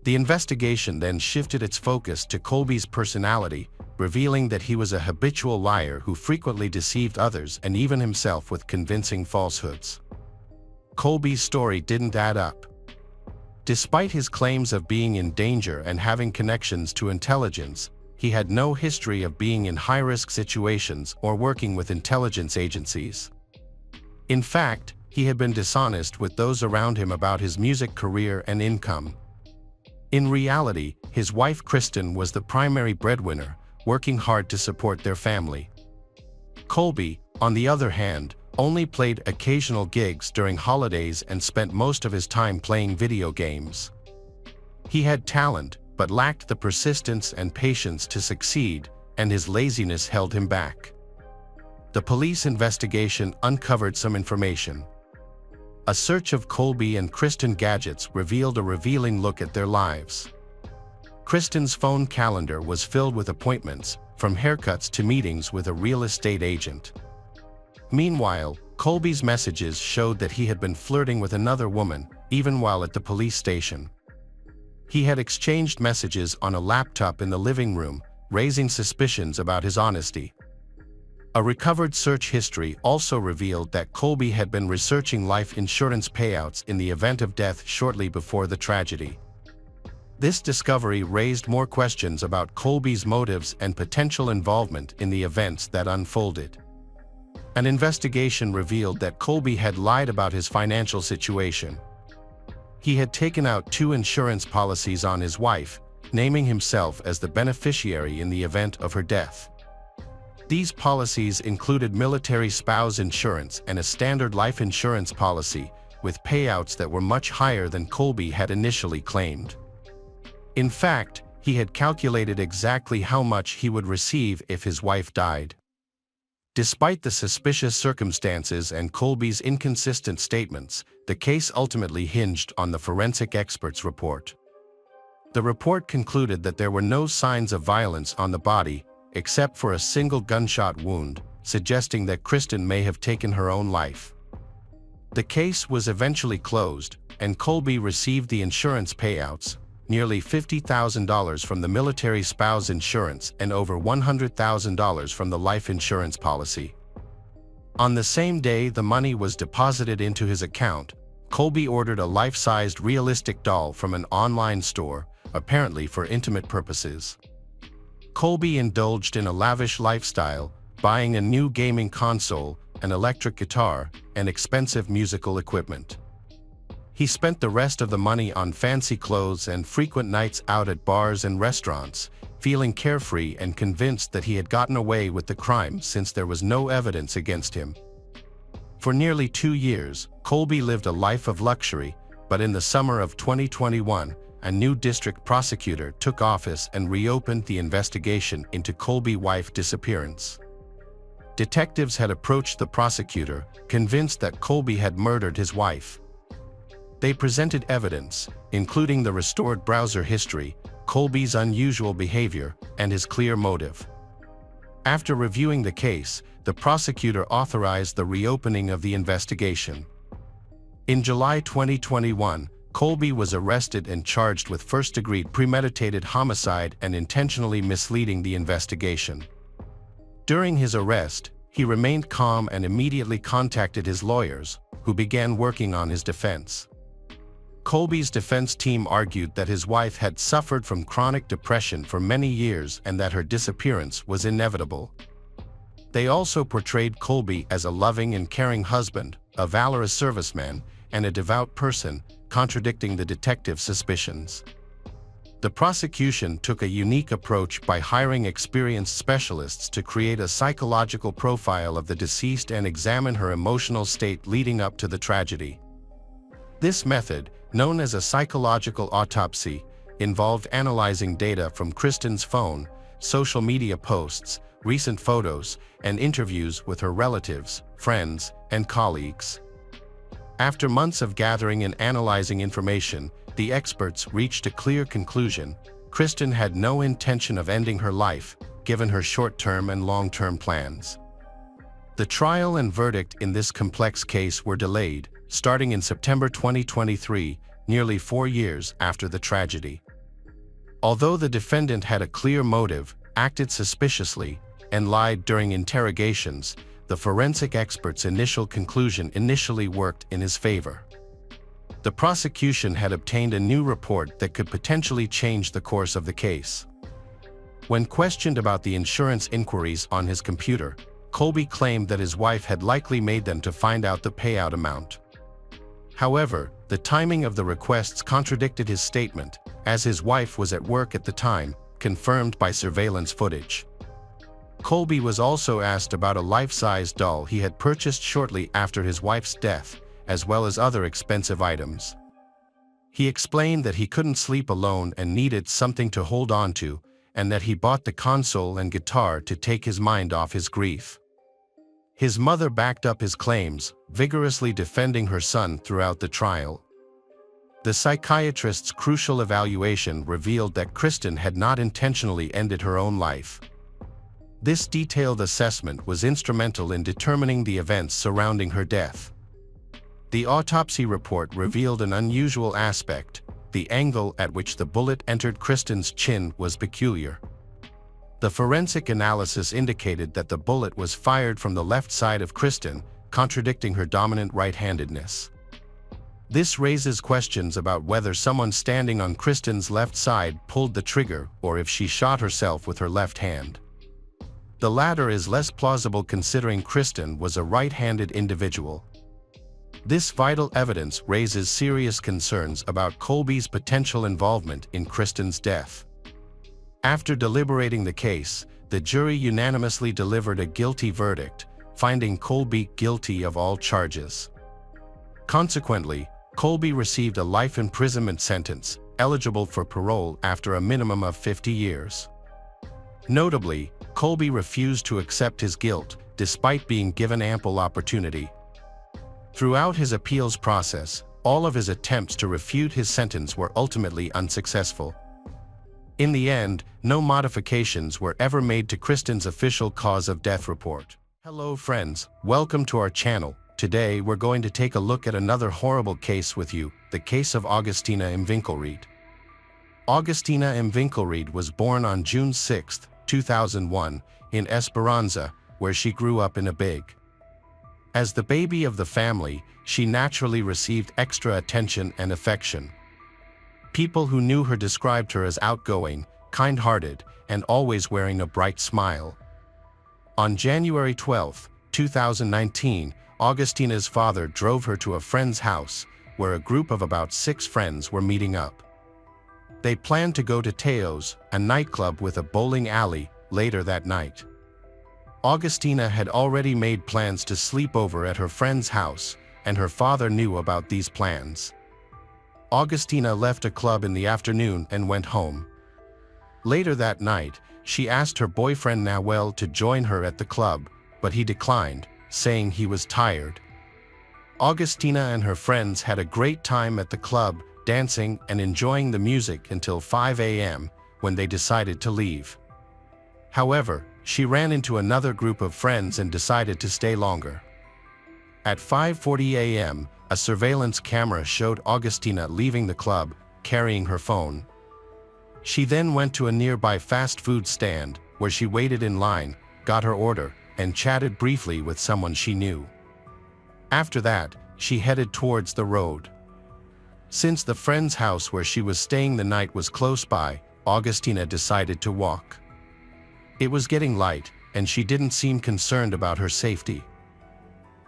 A: The investigation then shifted its focus to Colby's personality, revealing that he was a habitual liar who frequently deceived others and even himself with convincing falsehoods. Colby's story didn't add up. Despite his claims of being in danger and having connections to intelligence, he had no history of being in high-risk situations or working with intelligence agencies. In fact, he had been dishonest with those around him about his music career and income. In reality, his wife Kristen was the primary breadwinner, working hard to support their family. Colby, on the other hand, only played occasional gigs during holidays and spent most of his time playing video games. He had talent, but lacked the persistence and patience to succeed, and his laziness held him back. The police investigation uncovered some information. A search of Colby and Kristen gadgets revealed a revealing look at their lives. Kristen's phone calendar was filled with appointments, from haircuts to meetings with a real estate agent. Meanwhile, Colby's messages showed that he had been flirting with another woman, even while at the police station. He had exchanged messages on a laptop in the living room, raising suspicions about his honesty. A recovered search history also revealed that Colby had been researching life insurance payouts in the event of death shortly before the tragedy. This discovery raised more questions about Colby's motives and potential involvement in the events that unfolded. An investigation revealed that Colby had lied about his financial situation. He had taken out 2 insurance policies on his wife, naming himself as the beneficiary in the event of her death. These policies included military spouse insurance and a standard life insurance policy, with payouts that were much higher than Colby had initially claimed. In fact, he had calculated exactly how much he would receive if his wife died. Despite the suspicious circumstances and Colby's inconsistent statements, the case ultimately hinged on the forensic expert's report. The report concluded that there were no signs of violence on the body, except for a single gunshot wound, suggesting that Kristen may have taken her own life. The case was eventually closed, and Colby received the insurance payouts, nearly $50,000 from the military spouse insurance and over $100,000 from the life insurance policy. On the same day the money was deposited into his account, Colby ordered a life-sized realistic doll from an online store, apparently for intimate purposes. Colby indulged in a lavish lifestyle, buying a new gaming console, an electric guitar, and expensive musical equipment. He spent the rest of the money on fancy clothes and frequent nights out at bars and restaurants, feeling carefree and convinced that he had gotten away with the crime since there was no evidence against him. For nearly 2 years, Colby lived a life of luxury, but in the summer of 2021, a new district prosecutor took office and reopened the investigation into Colby's wife's disappearance. Detectives had approached the prosecutor, convinced that Colby had murdered his wife. They presented evidence, including the restored browser history, Colby's unusual behavior, and his clear motive. After reviewing the case, the prosecutor authorized the reopening of the investigation. In July 2021, Colby was arrested and charged with first-degree premeditated homicide and intentionally misleading the investigation. During his arrest, he remained calm and immediately contacted his lawyers, who began working on his defense. Colby's defense team argued that his wife had suffered from chronic depression for many years and that her disappearance was inevitable. They also portrayed Colby as a loving and caring husband, a valorous serviceman, and a devout person, contradicting the detective's suspicions. The prosecution took a unique approach by hiring experienced specialists to create a psychological profile of the deceased and examine her emotional state leading up to the tragedy. This method, known as a psychological autopsy, involved analyzing data from Kristen's phone, social media posts, recent photos, and interviews with her relatives, friends, and colleagues. After months of gathering and analyzing information, the experts reached a clear conclusion: Kristen had no intention of ending her life, given her short-term and long-term plans. The trial and verdict in this complex case were delayed, starting in September 2023, nearly 4 years after the tragedy. Although the defendant had a clear motive, acted suspiciously, and lied during interrogations, the forensic expert's initial conclusion initially worked in his favor. The prosecution had obtained a new report that could potentially change the course of the case. When questioned about the insurance inquiries on his computer, Colby claimed that his wife had likely made them to find out the payout amount. However, the timing of the requests contradicted his statement, as his wife was at work at the time, confirmed by surveillance footage. Colby was also asked about a life-size doll he had purchased shortly after his wife's death, as well as other expensive items. He explained that he couldn't sleep alone and needed something to hold on to, and that he bought the console and guitar to take his mind off his grief. His mother backed up his claims, vigorously defending her son throughout the trial. The psychiatrist's crucial evaluation revealed that Kristen had not intentionally ended her own life. This detailed assessment was instrumental in determining the events surrounding her death. The autopsy report revealed an unusual aspect: the angle at which the bullet entered Kristen's chin was peculiar. The forensic analysis indicated that the bullet was fired from the left side of Kristen, contradicting her dominant right-handedness. This raises questions about whether someone standing on Kristen's left side pulled the trigger or if she shot herself with her left hand. The latter is less plausible considering Kristen was a right-handed individual. This vital evidence raises serious concerns about Colby's potential involvement in Kristen's death. After deliberating the case, the jury unanimously delivered a guilty verdict, finding Colby guilty of all charges. Consequently, Colby received a life imprisonment sentence, eligible for parole after a minimum of 50 years. Notably, Colby refused to accept his guilt, despite being given ample opportunity. Throughout his appeals process, all of his attempts to refute his sentence were ultimately unsuccessful. In the end, no modifications were ever made to Kristen's official cause of death report. Hello friends, welcome to our channel. Today we're going to take a look at another horrible case with you, the case of Augustina M. Winkelried. Augustina M. Winkelried was born on June 6, 2001, in Esperanza, where she grew up in a big. As the baby of the family, she naturally received extra attention and affection. People who knew her described her as outgoing, kind-hearted, and always wearing a bright smile. On January 12, 2019, Augustina's father drove her to a friend's house, where a group of about 6 friends were meeting up. They planned to go to Teo's, a nightclub with a bowling alley, later that night. Augustina had already made plans to sleep over at her friend's house, and her father knew about these plans. Augustina left a club in the afternoon and went home. Later that night, she asked her boyfriend Noel to join her at the club, but he declined, saying he was tired. Augustina and her friends had a great time at the club, dancing and enjoying the music until 5 a.m., when they decided to leave. However, she ran into another group of friends and decided to stay longer. At 5:40 a.m., a surveillance camera showed Augustina leaving the club, carrying her phone. She then went to a nearby fast food stand, where she waited in line, got her order, and chatted briefly with someone she knew. After that, she headed towards the road. Since the friend's house where she was staying the night was close by, Augustina decided to walk. It was getting light, and she didn't seem concerned about her safety.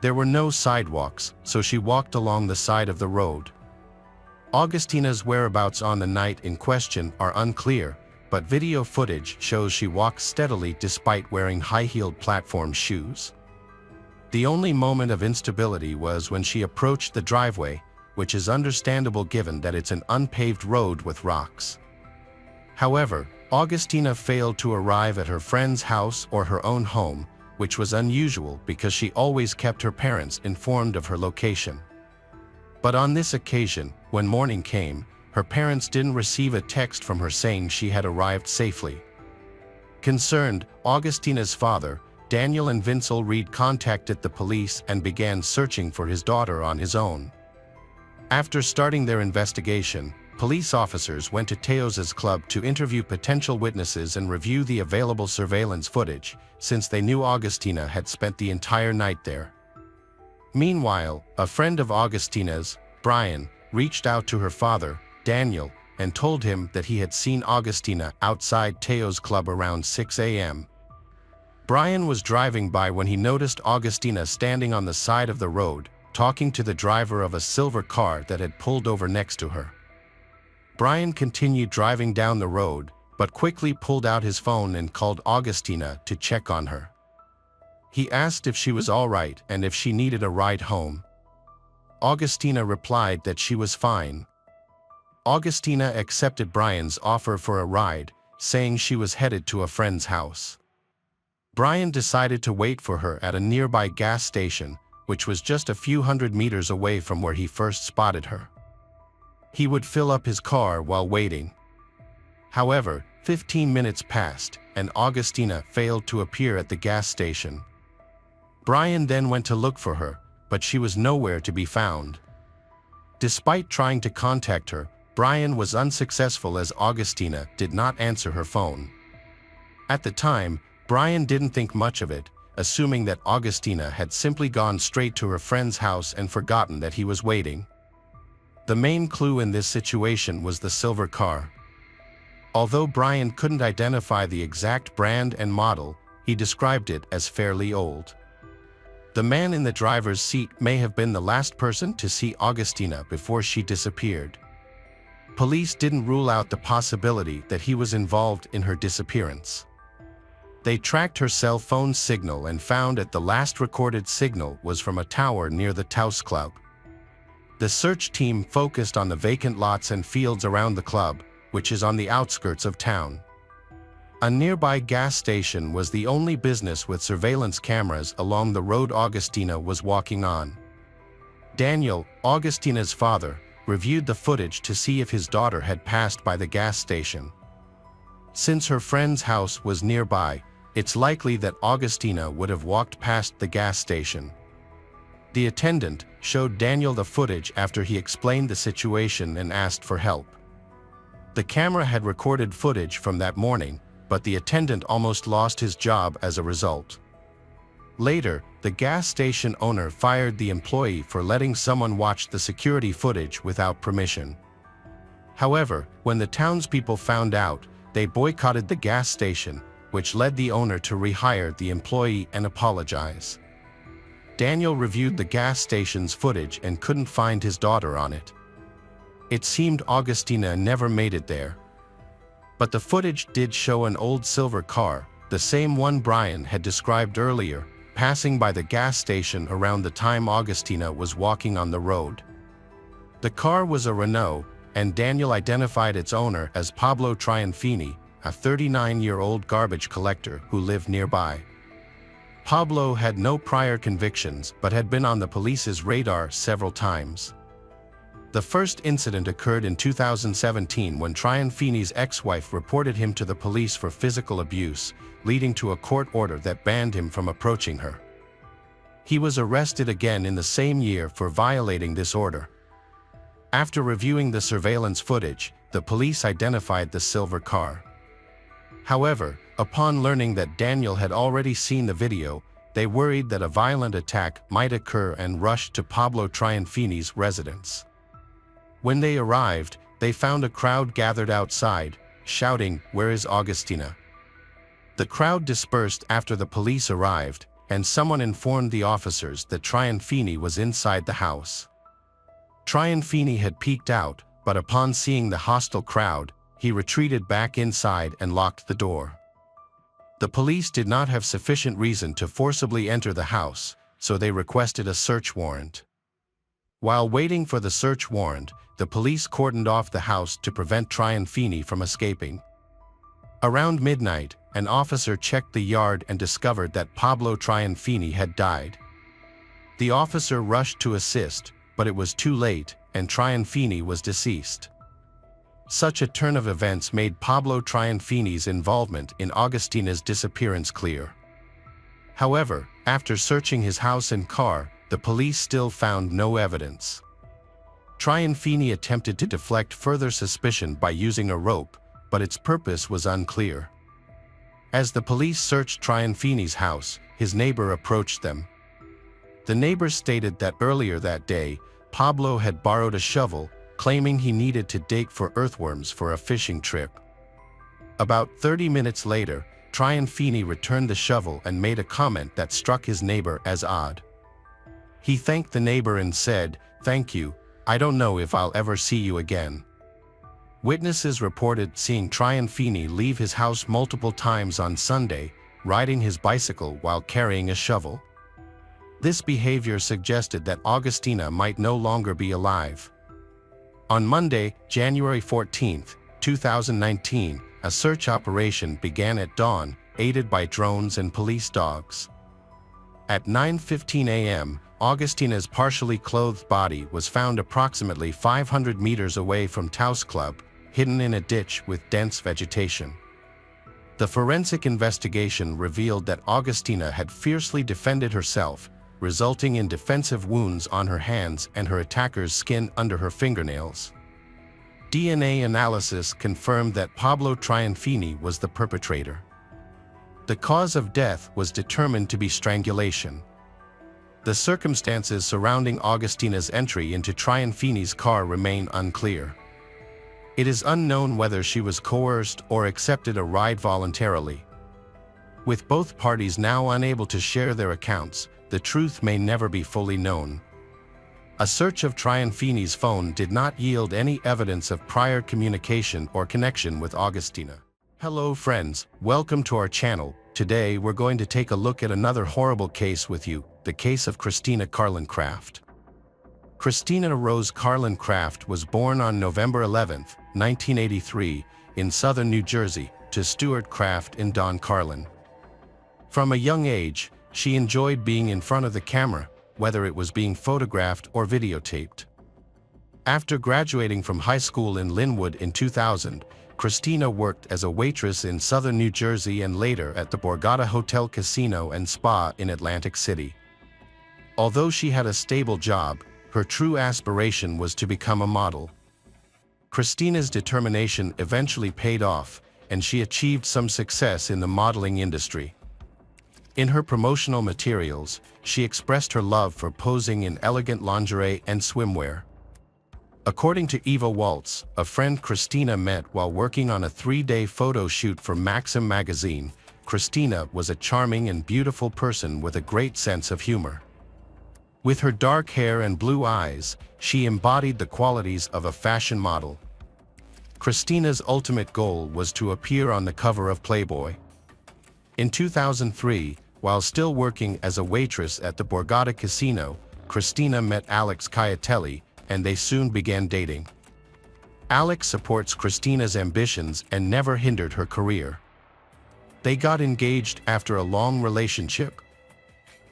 A: There were no sidewalks, so she walked along the side of the road. Augustina's whereabouts on the night in question are unclear, but video footage shows she walked steadily despite wearing high-heeled platform shoes. The only moment of instability was when she approached the driveway, which is understandable given that it's an unpaved road with rocks. However, Augustina failed to arrive at her friend's house or her own home, which was unusual because she always kept her parents informed of her location. But on this occasion, when morning came, her parents didn't receive a text from her saying she had arrived safely. Concerned, Augustina's father, Daniel and Winkelried, contacted the police and began searching for his daughter on his own. After starting their investigation, police officers went to Teo's club to interview potential witnesses and review the available surveillance footage, since they knew Augustina had spent the entire night there. Meanwhile, a friend of Augustina's, Brian, reached out to her father, Daniel, and told him that he had seen Augustina outside Teo's club around 6 a.m. Brian was driving by when he noticed Augustina standing on the side of the road, talking to the driver of a silver car that had pulled over next to her. Brian continued driving down the road, but quickly pulled out his phone and called Augustina to check on her. He asked if she was all right and if she needed a ride home. Augustina replied that she was fine. Augustina accepted Brian's offer for a ride, saying she was headed to a friend's house. Brian decided to wait for her at a nearby gas station, which was just a few hundred meters away from where he first spotted her. He would fill up his car while waiting. However, 15 minutes passed, and Augustina failed to appear at the gas station. Brian then went to look for her, but she was nowhere to be found. Despite trying to contact her, Brian was unsuccessful as Augustina did not answer her phone. At the time, Brian didn't think much of it, assuming that Augustina had simply gone straight to her friend's house and forgotten that he was waiting. The main clue in this situation was the silver car. Although Brian couldn't identify the exact brand and model, he described it as fairly old. The man in the driver's seat may have been the last person to see Augustina before she disappeared. Police didn't rule out the possibility that he was involved in her disappearance. They tracked her cell phone signal and found that the last recorded signal was from a tower near the Taos Club. The search team focused on the vacant lots and fields around the club, which is on the outskirts of town. A nearby gas station was the only business with surveillance cameras along the road Augustina was walking on. Daniel, Augustina's father, reviewed the footage to see if his daughter had passed by the gas station. Since her friend's house was nearby, it's likely that Augustina would have walked past the gas station. The attendant showed Daniel the footage after he explained the situation and asked for help. The camera had recorded footage from that morning, but the attendant almost lost his job as a result. Later, the gas station owner fired the employee for letting someone watch the security footage without permission. However, when the townspeople found out, they boycotted the gas station, which led the owner to rehire the employee and apologize. Daniel reviewed the gas station's footage and couldn't find his daughter on it. It seemed Augustina never made it there. But the footage did show an old silver car, the same one Brian had described earlier, passing by the gas station around the time Augustina was walking on the road. The car was a Renault, and Daniel identified its owner as Pablo Trianfini, a 39-year-old garbage collector who lived nearby. Pablo had no prior convictions but had been on the police's radar several times. The first incident occurred in 2017 when Trianfini's ex-wife reported him to the police for physical abuse, leading to a court order that banned him from approaching her. He was arrested again in the same year for violating this order. After reviewing the surveillance footage, the police identified the silver car. However, upon learning that Daniel had already seen the video, they worried that a violent attack might occur and rushed to Pablo Trianfini's residence. When they arrived, they found a crowd gathered outside, shouting, "Where is Augustina?" The crowd dispersed after the police arrived, and someone informed the officers that Trianfini was inside the house. Trianfini had peeked out, but upon seeing the hostile crowd, he retreated back inside and locked the door. The police did not have sufficient reason to forcibly enter the house, so they requested a search warrant. While waiting for the search warrant, the police cordoned off the house to prevent Trianfini from escaping. Around midnight, an officer checked the yard and discovered that Pablo Trianfini had died. The officer rushed to assist, but it was too late, and Trianfini was deceased. Such a turn of events made Pablo Trianfini's involvement in Augustina's disappearance clear. However, after searching his house and car, the police still found no evidence. Trianfini attempted to deflect further suspicion by using a rope, but its purpose was unclear. As the police searched Trianfini's house, his neighbor approached them. The neighbor stated that earlier that day, Pablo had borrowed a shovel, claiming he needed to dig for earthworms for a fishing trip. About 30 minutes later, Trianfini returned the shovel and made a comment that struck his neighbor as odd. He thanked the neighbor and said, "Thank you, I don't know if I'll ever see you again." Witnesses reported seeing Trionfini leave his house multiple times on Sunday, riding his bicycle while carrying a shovel. This behavior suggested that Augustina might no longer be alive. On Monday, January 14, 2019, a search operation began at dawn, aided by drones and police dogs. At 9:15 a.m., Augustina's partially clothed body was found approximately 500 meters away from Taos Club, hidden in a ditch with dense vegetation. The forensic investigation revealed that Augustina had fiercely defended herself, resulting in defensive wounds on her hands and her attacker's skin under her fingernails. DNA analysis confirmed that Pablo Trionfini was the perpetrator. The cause of death was determined to be strangulation. The circumstances surrounding Augustina's entry into Trionfini's car remain unclear. It is unknown whether she was coerced or accepted a ride voluntarily. With both parties now unable to share their accounts, the truth may never be fully known. A search of Trionfini's phone did not yield any evidence of prior communication or connection with Augustina. Hello friends, welcome to our channel. Today we're going to take a look at another horrible case with you, the case of Christina Carlin Craft. Christina Rose Carlin Craft was born on November 11, 1983, in southern New Jersey, to Stuart Craft and Dawn Carlin. From a young age, she enjoyed being in front of the camera, whether it was being photographed or videotaped. After graduating from high school in Linwood in 2000, Christina worked as a waitress in southern New Jersey and later at the Borgata Hotel Casino and Spa in Atlantic City. Although she had a stable job, her true aspiration was to become a model. Christina's determination eventually paid off, and she achieved some success in the modeling industry. In her promotional materials, she expressed her love for posing in elegant lingerie and swimwear. According to Eva Waltz, a friend Christina met while working on a 3-day photo shoot for Maxim magazine, Christina was a charming and beautiful person with a great sense of humor. With her dark hair and blue eyes, she embodied the qualities of a fashion model. Christina's ultimate goal was to appear on the cover of Playboy. In 2003, while still working as a waitress at the Borgata Casino, Christina met Alex Caiatelli, and they soon began dating. Alex supports Christina's ambitions and never hindered her career. They got engaged after a long relationship.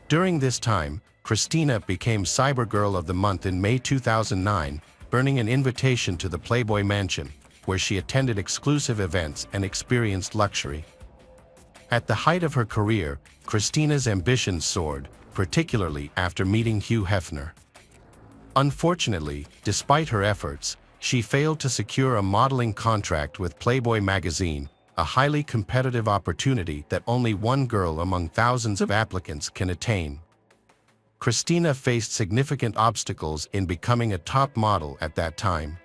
A: During this time, Christina became Cyber Girl of the Month in May 2009, earning an invitation to the Playboy Mansion, where she attended exclusive events and experienced luxury. At the height of her career, Christina's ambitions soared, particularly after meeting Hugh Hefner. Unfortunately, despite her efforts, she failed to secure a modeling contract with Playboy magazine, a highly competitive opportunity that only one girl among thousands of applicants can attain. Christina faced significant obstacles in becoming a top model at that time.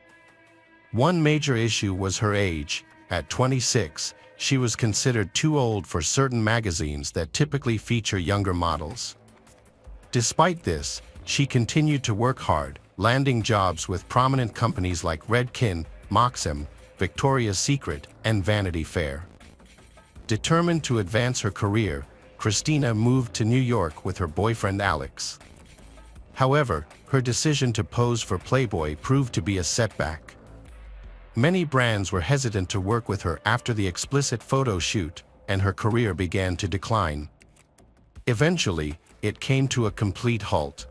A: One major issue was her age. At 26, she was considered too old for certain magazines that typically feature younger models. Despite this, she continued to work hard, landing jobs with prominent companies like Redken, Maxim, Victoria's Secret, and Vanity Fair. Determined to advance her career, Christina moved to New York with her boyfriend Alex. However, her decision to pose for Playboy proved to be a setback. Many brands were hesitant to work with her after the explicit photo shoot, and her career began to decline. Eventually, it came to a complete halt.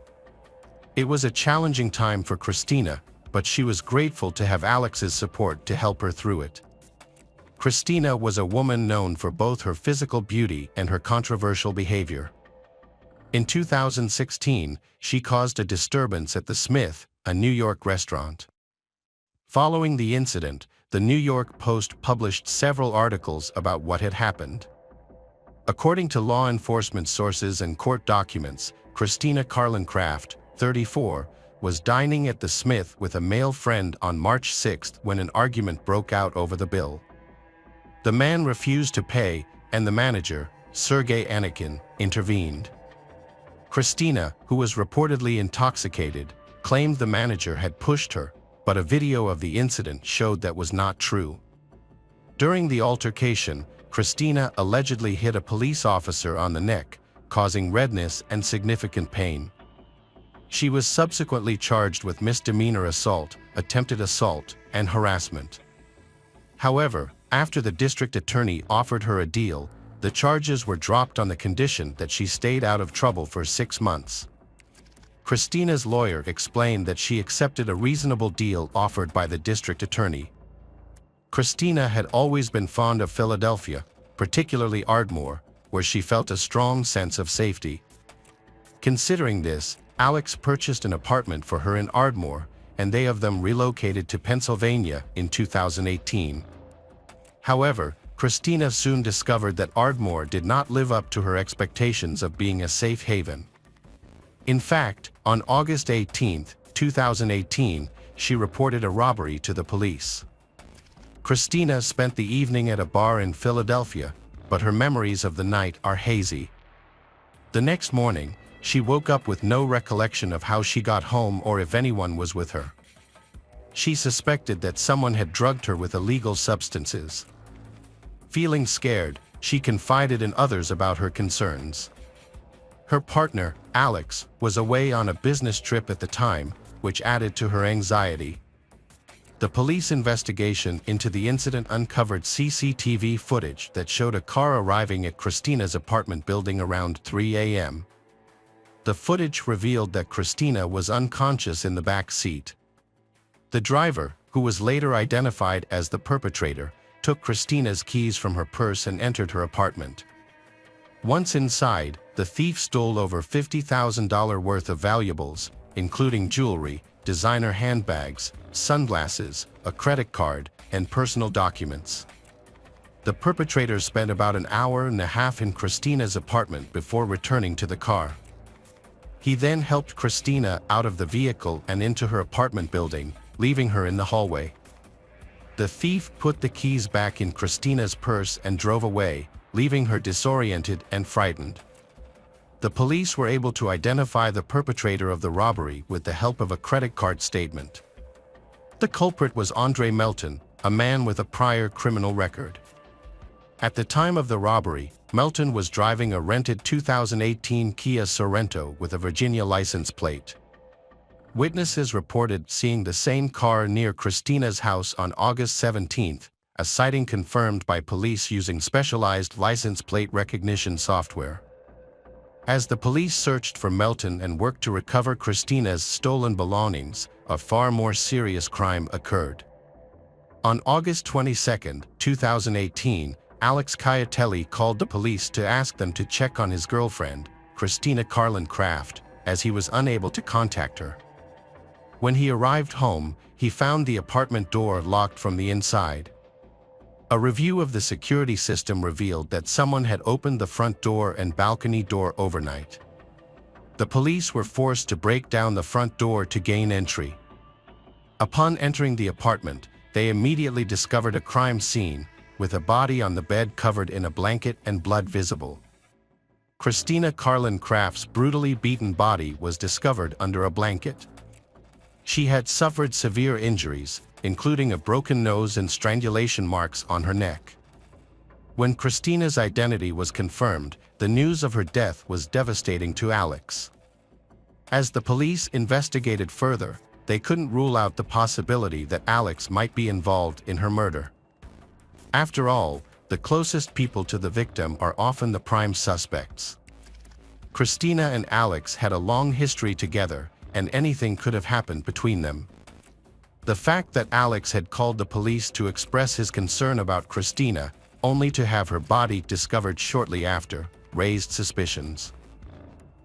A: It was a challenging time for Christina, but she was grateful to have Alex's support to help her through it. Christina was a woman known for both her physical beauty and her controversial behavior. In 2016, she caused a disturbance at the Smith, a New York restaurant. Following the incident, the New York Post published several articles about what had happened. According to law enforcement sources and court documents, Christina Carlin Craft, 34, was dining at the Smith with a male friend on March 6 when an argument broke out over the bill. The man refused to pay, and the manager, Sergei Anikin, intervened. Christina, who was reportedly intoxicated, claimed the manager had pushed her, but a video of the incident showed that was not true. During the altercation, Christina allegedly hit a police officer on the neck, causing redness and significant pain. She was subsequently charged with misdemeanor assault, attempted assault, and harassment. However, after the district attorney offered her a deal, the charges were dropped on the condition that she stayed out of trouble for 6 months. Christina's lawyer explained that she accepted a reasonable deal offered by the district attorney. Christina had always been fond of Philadelphia, particularly Ardmore, where she felt a strong sense of safety. Considering this, Alex purchased an apartment for her in Ardmore, and they of them relocated to Pennsylvania in 2018. However, Christina soon discovered that Ardmore did not live up to her expectations of being a safe haven. In fact, on August 18, 2018, she reported a robbery to the police. Christina spent the evening at a bar in Philadelphia, but her memories of the night are hazy. The next morning, she woke up with no recollection of how she got home or if anyone was with her. She suspected that someone had drugged her with illegal substances. Feeling scared, she confided in others about her concerns. Her partner, Alex, was away on a business trip at the time, which added to her anxiety. The police investigation into the incident uncovered CCTV footage that showed a car arriving at Christina's apartment building around 3 a.m. The footage revealed that Christina was unconscious in the back seat. The driver, who was later identified as the perpetrator, took Christina's keys from her purse and entered her apartment. Once inside, the thief stole over $50,000 worth of valuables, including jewelry, designer handbags, sunglasses, a credit card, and personal documents. The perpetrator spent about an hour and a half in Christina's apartment before returning to the car. He then helped Christina out of the vehicle and into her apartment building, leaving her in the hallway. The thief put the keys back in Christina's purse and drove away, leaving her disoriented and frightened. The police were able to identify the perpetrator of the robbery with the help of a credit card statement. The culprit was Andre Melton, a man with a prior criminal record. At the time of the robbery, Melton was driving a rented 2018 Kia Sorento with a Virginia license plate. Witnesses reported seeing the same car near Christina's house on August 17, a sighting confirmed by police using specialized license plate recognition software. As the police searched for Melton and worked to recover Christina's stolen belongings, a far more serious crime occurred. On August 22, 2018, Alex Cayatelli called the police to ask them to check on his girlfriend, Christina Carlin Craft, as he was unable to contact her. When he arrived home, he found the apartment door locked from the inside. A review of the security system revealed that someone had opened the front door and balcony door overnight. The police were forced to break down the front door to gain entry. Upon entering the apartment, they immediately discovered a crime scene, with a body on the bed covered in a blanket and blood visible. Christina Carlin Craft's brutally beaten body was discovered under a blanket. She had suffered severe injuries, including a broken nose and strangulation marks on her neck. When Christina's identity was confirmed, the news of her death was devastating to Alex. As the police investigated further, they couldn't rule out the possibility that Alex might be involved in her murder. After all, the closest people to the victim are often the prime suspects. Christina and Alex had a long history together, and anything could have happened between them. The fact that Alex had called the police to express his concern about Christina, only to have her body discovered shortly after, raised suspicions.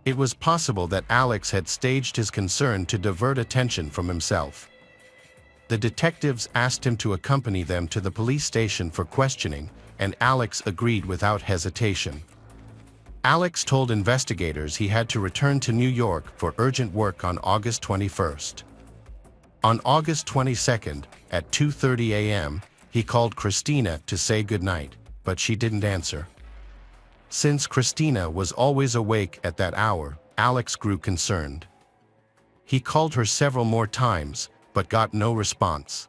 A: It was possible that Alex had staged his concern to divert attention from himself. The detectives asked him to accompany them to the police station for questioning, and Alex agreed without hesitation. Alex told investigators he had to return to New York for urgent work on August 21. On August 22, at 2:30 a.m., he called Christina to say goodnight, but she didn't answer. Since Christina was always awake at that hour, Alex grew concerned. He called her several more times, but got no response.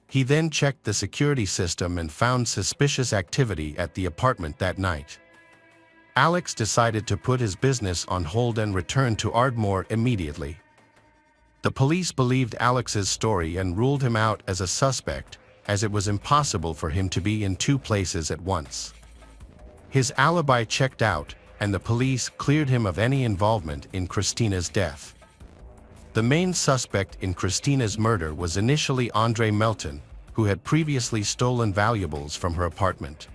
A: He then checked the security system and found suspicious activity at the apartment that night. Alex decided to put his business on hold and return to Ardmore immediately. The police believed Alex's story and ruled him out as a suspect, as it was impossible for him to be in two places at once. His alibi checked out, and the police cleared him of any involvement in Christina's death. The main suspect in Christina's murder was initially Andre Melton, who had previously stolen valuables from her apartment.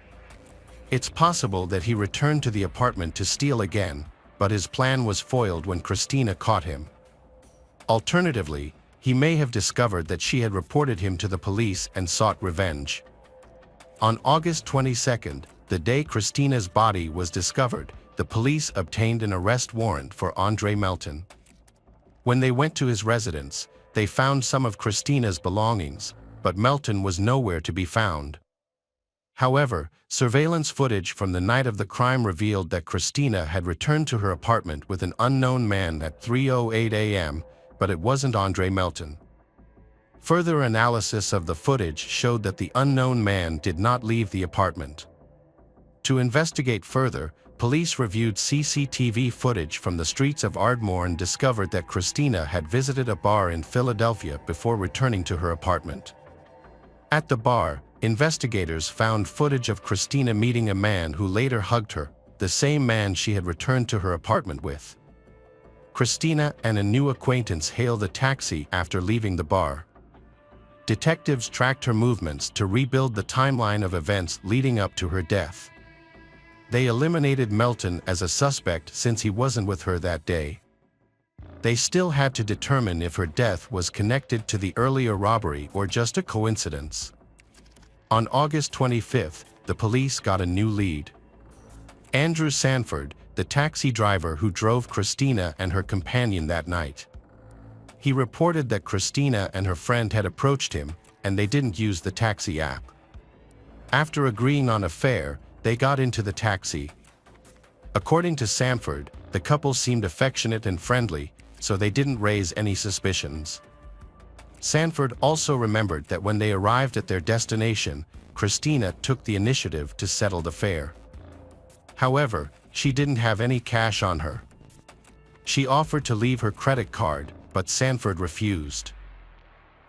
A: It's possible that he returned to the apartment to steal again, but his plan was foiled when Christina caught him. Alternatively, he may have discovered that she had reported him to the police and sought revenge. On August 22nd, the day Christina's body was discovered, the police obtained an arrest warrant for Andre Melton. When they went to his residence, they found some of Christina's belongings, but Melton was nowhere to be found. However, surveillance footage from the night of the crime revealed that Christina had returned to her apartment with an unknown man at 3:08 a.m., but it wasn't Andre Melton. Further analysis of the footage showed that the unknown man did not leave the apartment. To investigate further, police reviewed CCTV footage from the streets of Ardmore and discovered that Christina had visited a bar in Philadelphia before returning to her apartment. At the bar, investigators found footage of Christina meeting a man who later hugged her, the same man she had returned to her apartment with. Christina and a new acquaintance hailed a taxi after leaving the bar. Detectives tracked her movements to rebuild the timeline of events leading up to her death. They eliminated Melton as a suspect since he wasn't with her that day. They still had to determine if her death was connected to the earlier robbery or just a coincidence. On August 25th, the police got a new lead. Andrew Sanford, the taxi driver who drove Christina and her companion that night. He reported that Christina and her friend had approached him, and they didn't use the taxi app. After agreeing on a fare, they got into the taxi. According to Sanford, the couple seemed affectionate and friendly, so they didn't raise any suspicions. Sanford also remembered that when they arrived at their destination, Christina took the initiative to settle the fare. However, she didn't have any cash on her. She offered to leave her credit card, but Sanford refused.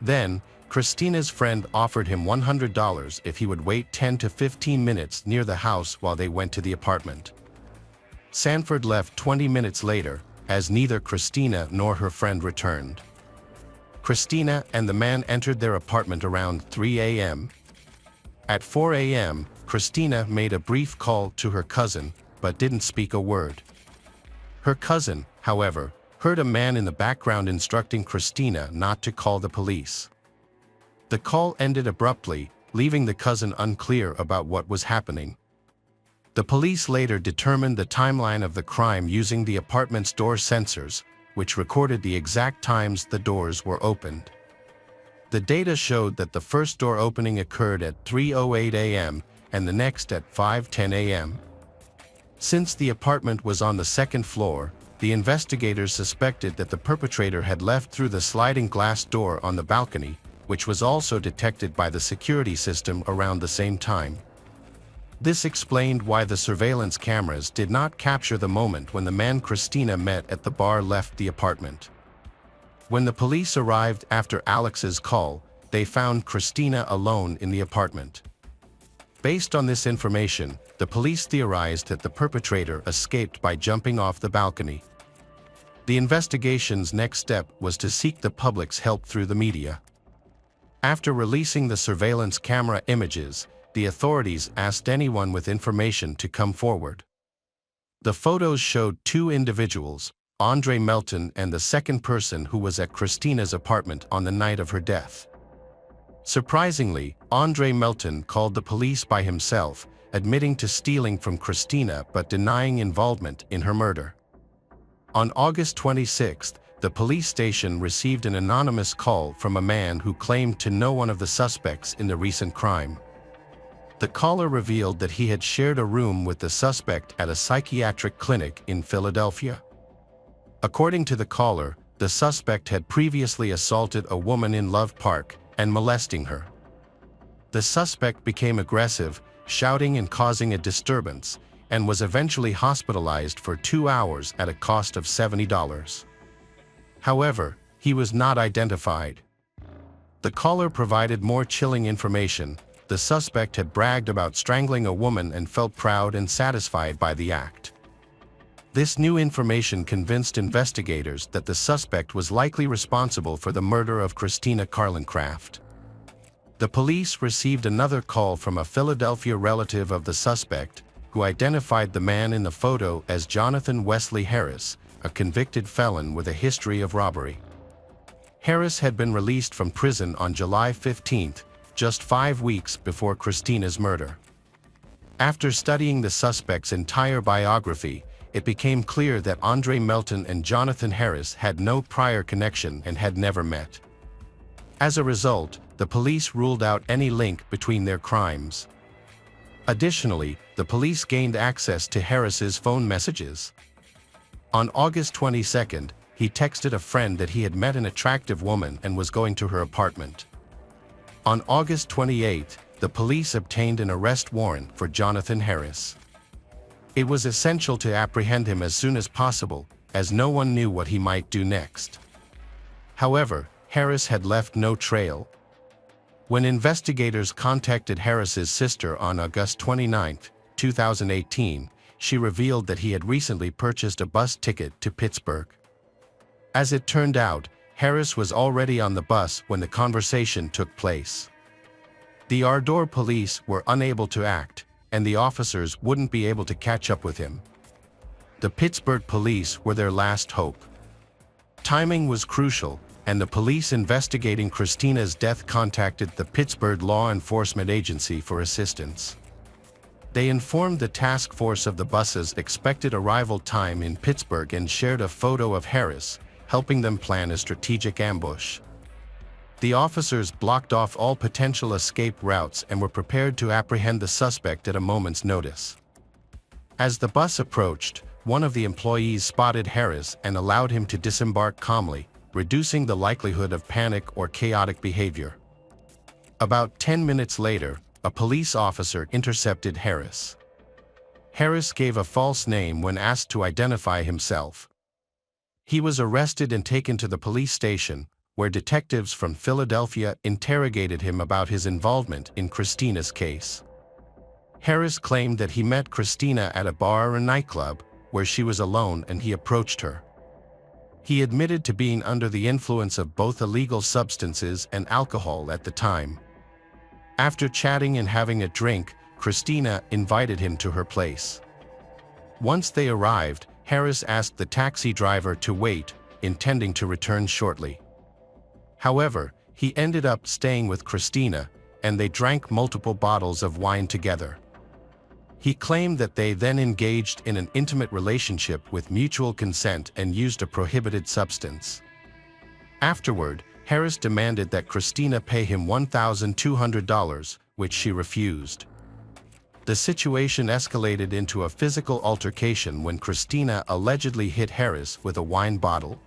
A: Then, Christina's friend offered him $100 if he would wait 10 to 15 minutes near the house while they went to the apartment. Sanford left 20 minutes later, as neither Christina nor her friend returned. Christina and the man entered their apartment around 3 a.m. At 4 a.m., Christina made a brief call to her cousin, but didn't speak a word. Her cousin, however, heard a man in the background instructing Christina not to call the police. The call ended abruptly, leaving the cousin unclear about what was happening. The police later determined the timeline of the crime using the apartment's door sensors, which recorded the exact times the doors were opened. The data showed that the first door opening occurred at 3:08 a.m. and the next at 5:10 a.m. Since the apartment was on the second floor, the investigators suspected that the perpetrator had left through the sliding glass door on the balcony, which was also detected by the security system around the same time. This explained why the surveillance cameras did not capture the moment when the man Christina met at the bar left the apartment. When the police arrived after Alex's call, they found Christina alone in the apartment. Based on this information, the police theorized that the perpetrator escaped by jumping off the balcony. The investigation's next step was to seek the public's help through the media. After releasing the surveillance camera images, the authorities asked anyone with information to come forward. The photos showed two individuals, Andre Melton and the second person who was at Christina's apartment on the night of her death. Surprisingly, Andre Melton called the police by himself, admitting to stealing from Christina but denying involvement in her murder. On August 26th, the police station received an anonymous call from a man who claimed to know one of the suspects in the recent crime. The caller revealed that he had shared a room with the suspect at a psychiatric clinic in Philadelphia. According to the caller, the suspect had previously assaulted a woman in Love Park and molesting her. The suspect became aggressive, shouting and causing a disturbance, and was eventually hospitalized for 2 hours at a cost of $70. However, he was not identified. The caller provided more chilling information. The suspect had bragged about strangling a woman and felt proud and satisfied by the act. This new information convinced investigators that the suspect was likely responsible for the murder of Christina Carlincraft. The police received another call from a Philadelphia relative of the suspect, who identified the man in the photo as Jonathan Wesley Harris, a convicted felon with a history of robbery. Harris had been released from prison on July 15, just 5 weeks before Christina's murder. After studying the suspect's entire biography, it became clear that Andre Melton and Jonathan Harris had no prior connection and had never met. As a result, the police ruled out any link between their crimes. Additionally, the police gained access to Harris's phone messages. On August 22, he texted a friend that he had met an attractive woman and was going to her apartment. On August 28, the police obtained an arrest warrant for Jonathan Harris. It was essential to apprehend him as soon as possible, as no one knew what he might do next. However, Harris had left no trail. When investigators contacted Harris's sister on August 29, 2018, she revealed that he had recently purchased a bus ticket to Pittsburgh. As it turned out, Harris was already on the bus when the conversation took place. The Ardor police were unable to act, and the officers wouldn't be able to catch up with him. The Pittsburgh police were their last hope. Timing was crucial, and the police investigating Christina's death contacted the Pittsburgh Law Enforcement Agency for assistance. They informed the task force of the bus's expected arrival time in Pittsburgh and shared a photo of Harris, helping them plan a strategic ambush. The officers blocked off all potential escape routes and were prepared to apprehend the suspect at a moment's notice. As the bus approached, one of the employees spotted Harris and allowed him to disembark calmly, reducing the likelihood of panic or chaotic behavior. About 10 minutes later, a police officer intercepted Harris. Harris gave a false name when asked to identify himself. He was arrested and taken to the police station, where detectives from Philadelphia interrogated him about his involvement in Christina's case. Harris claimed that he met Christina at a bar or nightclub, where she was alone, and he approached her. He admitted to being under the influence of both illegal substances and alcohol at the time. After chatting and having a drink, Christina invited him to her place. Once they arrived, Harris asked the taxi driver to wait, intending to return shortly. However, he ended up staying with Christina, and they drank multiple bottles of wine together. He claimed that they then engaged in an intimate relationship with mutual consent and used a prohibited substance. Afterward, Harris demanded that Christina pay him $1,200, which she refused. The situation escalated into a physical altercation when Christina allegedly hit Harris with a wine bottle.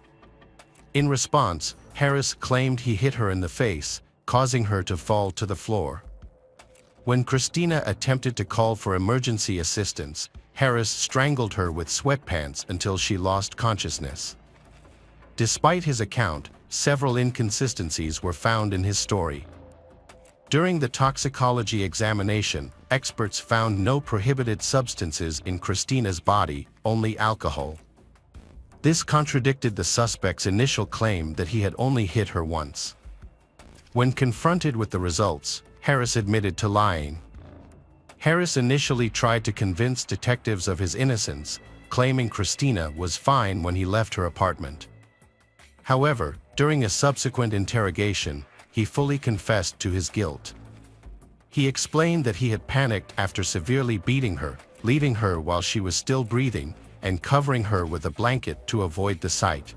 A: In response, Harris claimed he hit her in the face, causing her to fall to the floor. When Christina attempted to call for emergency assistance, Harris strangled her with sweatpants until she lost consciousness. Despite his account, several inconsistencies were found in his story. During the toxicology examination, experts found no prohibited substances in Christina's body, only alcohol. This contradicted the suspect's initial claim that he had only hit her once. When confronted with the results, Harris admitted to lying. Harris initially tried to convince detectives of his innocence, claiming Christina was fine when he left her apartment. However, during a subsequent interrogation, he fully confessed to his guilt. He explained that he had panicked after severely beating her, leaving her while she was still breathing, and covering her with a blanket to avoid the sight.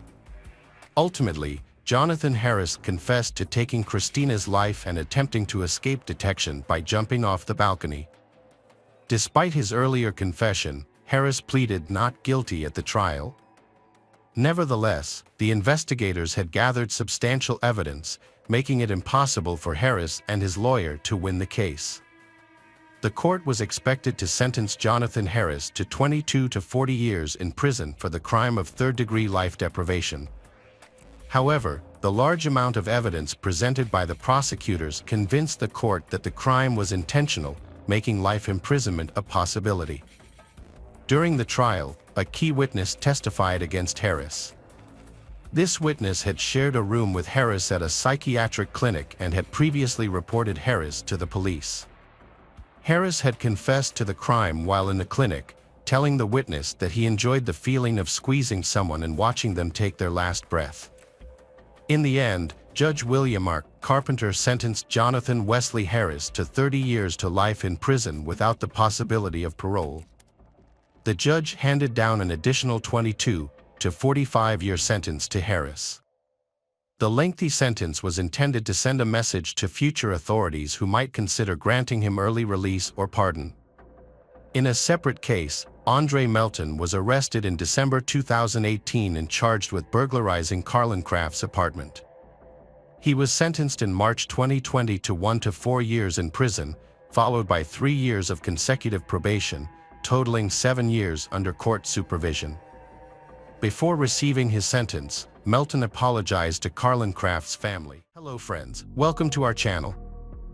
A: Ultimately, Jonathan Harris confessed to taking Christina's life and attempting to escape detection by jumping off the balcony. Despite his earlier confession, Harris pleaded not guilty at the trial. Nevertheless, the investigators had gathered substantial evidence, making it impossible for Harris and his lawyer to win the case. The court was expected to sentence Jonathan Harris to 22 to 40 years in prison for the crime of third-degree life deprivation. However, the large amount of evidence presented by the prosecutors convinced the court that the crime was intentional, making life imprisonment a possibility. During the trial, a key witness testified against Harris. This witness had shared a room with Harris at a psychiatric clinic and had previously reported Harris to the police. Harris had confessed to the crime while in the clinic, telling the witness that he enjoyed the feeling of squeezing someone and watching them take their last breath. In the end, Judge William R. Carpenter sentenced Jonathan Wesley Harris to 30 years to life in prison without the possibility of parole. The judge handed down an additional 22 to 45-year sentence to Harris. The lengthy sentence was intended to send a message to future authorities who might consider granting him early release or pardon. In a separate case, Andre Melton was arrested in December 2018 and charged with burglarizing Carlencraft's apartment. He was sentenced in March 2020 to 1 to 4 years in prison, followed by 3 years of consecutive probation, totaling 7 years under court supervision. Before receiving his sentence, Melton apologized to Carlencraft's family. Hello friends, welcome to our channel.